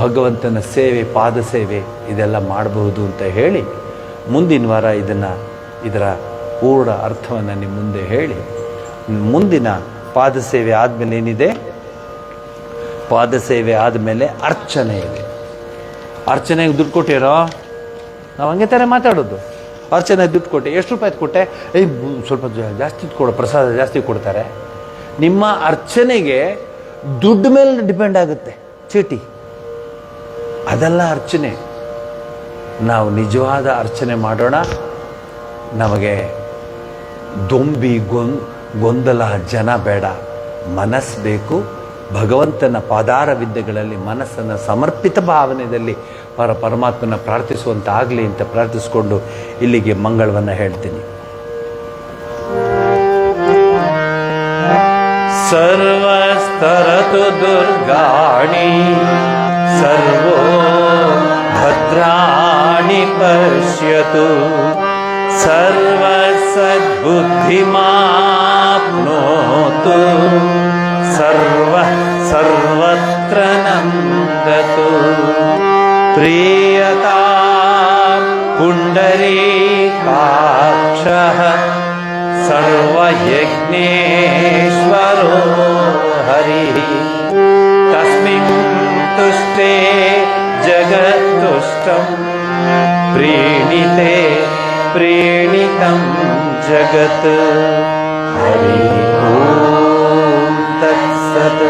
ಭಗವಂತನ ಸೇವೆ, ಪಾದ ಸೇವೆ ಇದೆಲ್ಲ ಮಾಡಬಹುದು ಅಂತ ಹೇಳಿ, ಮುಂದಿನ ವಾರ ಇದರ ಪೂರ್ಣ ಅರ್ಥವನ್ನು ನಿಮ್ಮ ಮುಂದೆ ಹೇಳಿ, ಮುಂದಿನ ಪಾದ ಸೇವೆ ಆದಮೇಲೆ ಏನಿದೆ? ಪಾದ ಸೇವೆ ಆದಮೇಲೆ ಅರ್ಚನೆ ಇದೆ. ಅರ್ಚನೆಗೆ ದುಡ್ಡು ಕೊಟ್ಟಿರೋ? ನಾವು ಹಂಗೆ ಥರ ಮಾತಾಡೋದು. ಅರ್ಚನೆ ದುಡ್ಡು ಕೊಟ್ಟೆ, ಎಷ್ಟು ರೂಪಾಯಿ ಕೊಟ್ಟೆ? ಸ್ವಲ್ಪ ಜಾಸ್ತಿ ಕೊಡು, ಪ್ರಸಾದ ಜಾಸ್ತಿ ಕೊಡ್ತಾರೆ. ನಿಮ್ಮ ಅರ್ಚನೆಗೆ ದುಡ್ಡು ಮೇಲೆ ಡಿಪೆಂಡ್ ಆಗುತ್ತೆ, ಚೀಟಿ. ಅದೆಲ್ಲ ಅರ್ಚನೆ. ನಾವು ನಿಜವಾದ ಅರ್ಚನೆ ಮಾಡೋಣ. ನಮಗೆ ದೊಂಬಿ ಗೊಂದಲ ಜನ ಬೇಡ, ಮನಸ್ಸು ಬೇಕು. ಭಗವಂತನ ಪಾದಾರ ವಿದ್ಯೆಗಳಲ್ಲಿ ಮನಸ್ಸನ್ನು ಸಮರ್ಪಿತ ಭಾವನೆಯಲ್ಲಿ ಪರಮಾತ್ಮನ ಪ್ರಾರ್ಥಿಸುವಂತಾಗಲಿ ಅಂತ ಪ್ರಾರ್ಥಿಸಿಕೊಂಡು ಇಲ್ಲಿಗೆ ಮಂಗಳವನ್ನು ಹೇಳ್ತೀನಿ. ಸರ್ವಸ್ತರತು ದುರ್ಗಾಣಿ ಸರ್ವೋ ಭದ್ರಾಣಿ ಪಶ್ಯತು ಸರ್ವಸದ್ಬುದ್ಧಿಮಾಪ್ನೋತು ಸರ್ವತ್ರ ನಂದತು ಪ್ರಿಯತಾ ಪುಂಡರೀಕಾಕ್ಷಃ ಸರ್ವಯಜ್ಞೇಶ್ವರೋ ಹರಿಃ ತಸ್ಮಿನ್ ತುಷ್ಟೇ ಜಗತ್ತುಷ್ಟಂ ಪ್ರೀಣಿತೆ ಪ್ರೀಣಿತಂ ಜಗತ್. ಹರಿ ಓಂ ತತ್ಸತ್.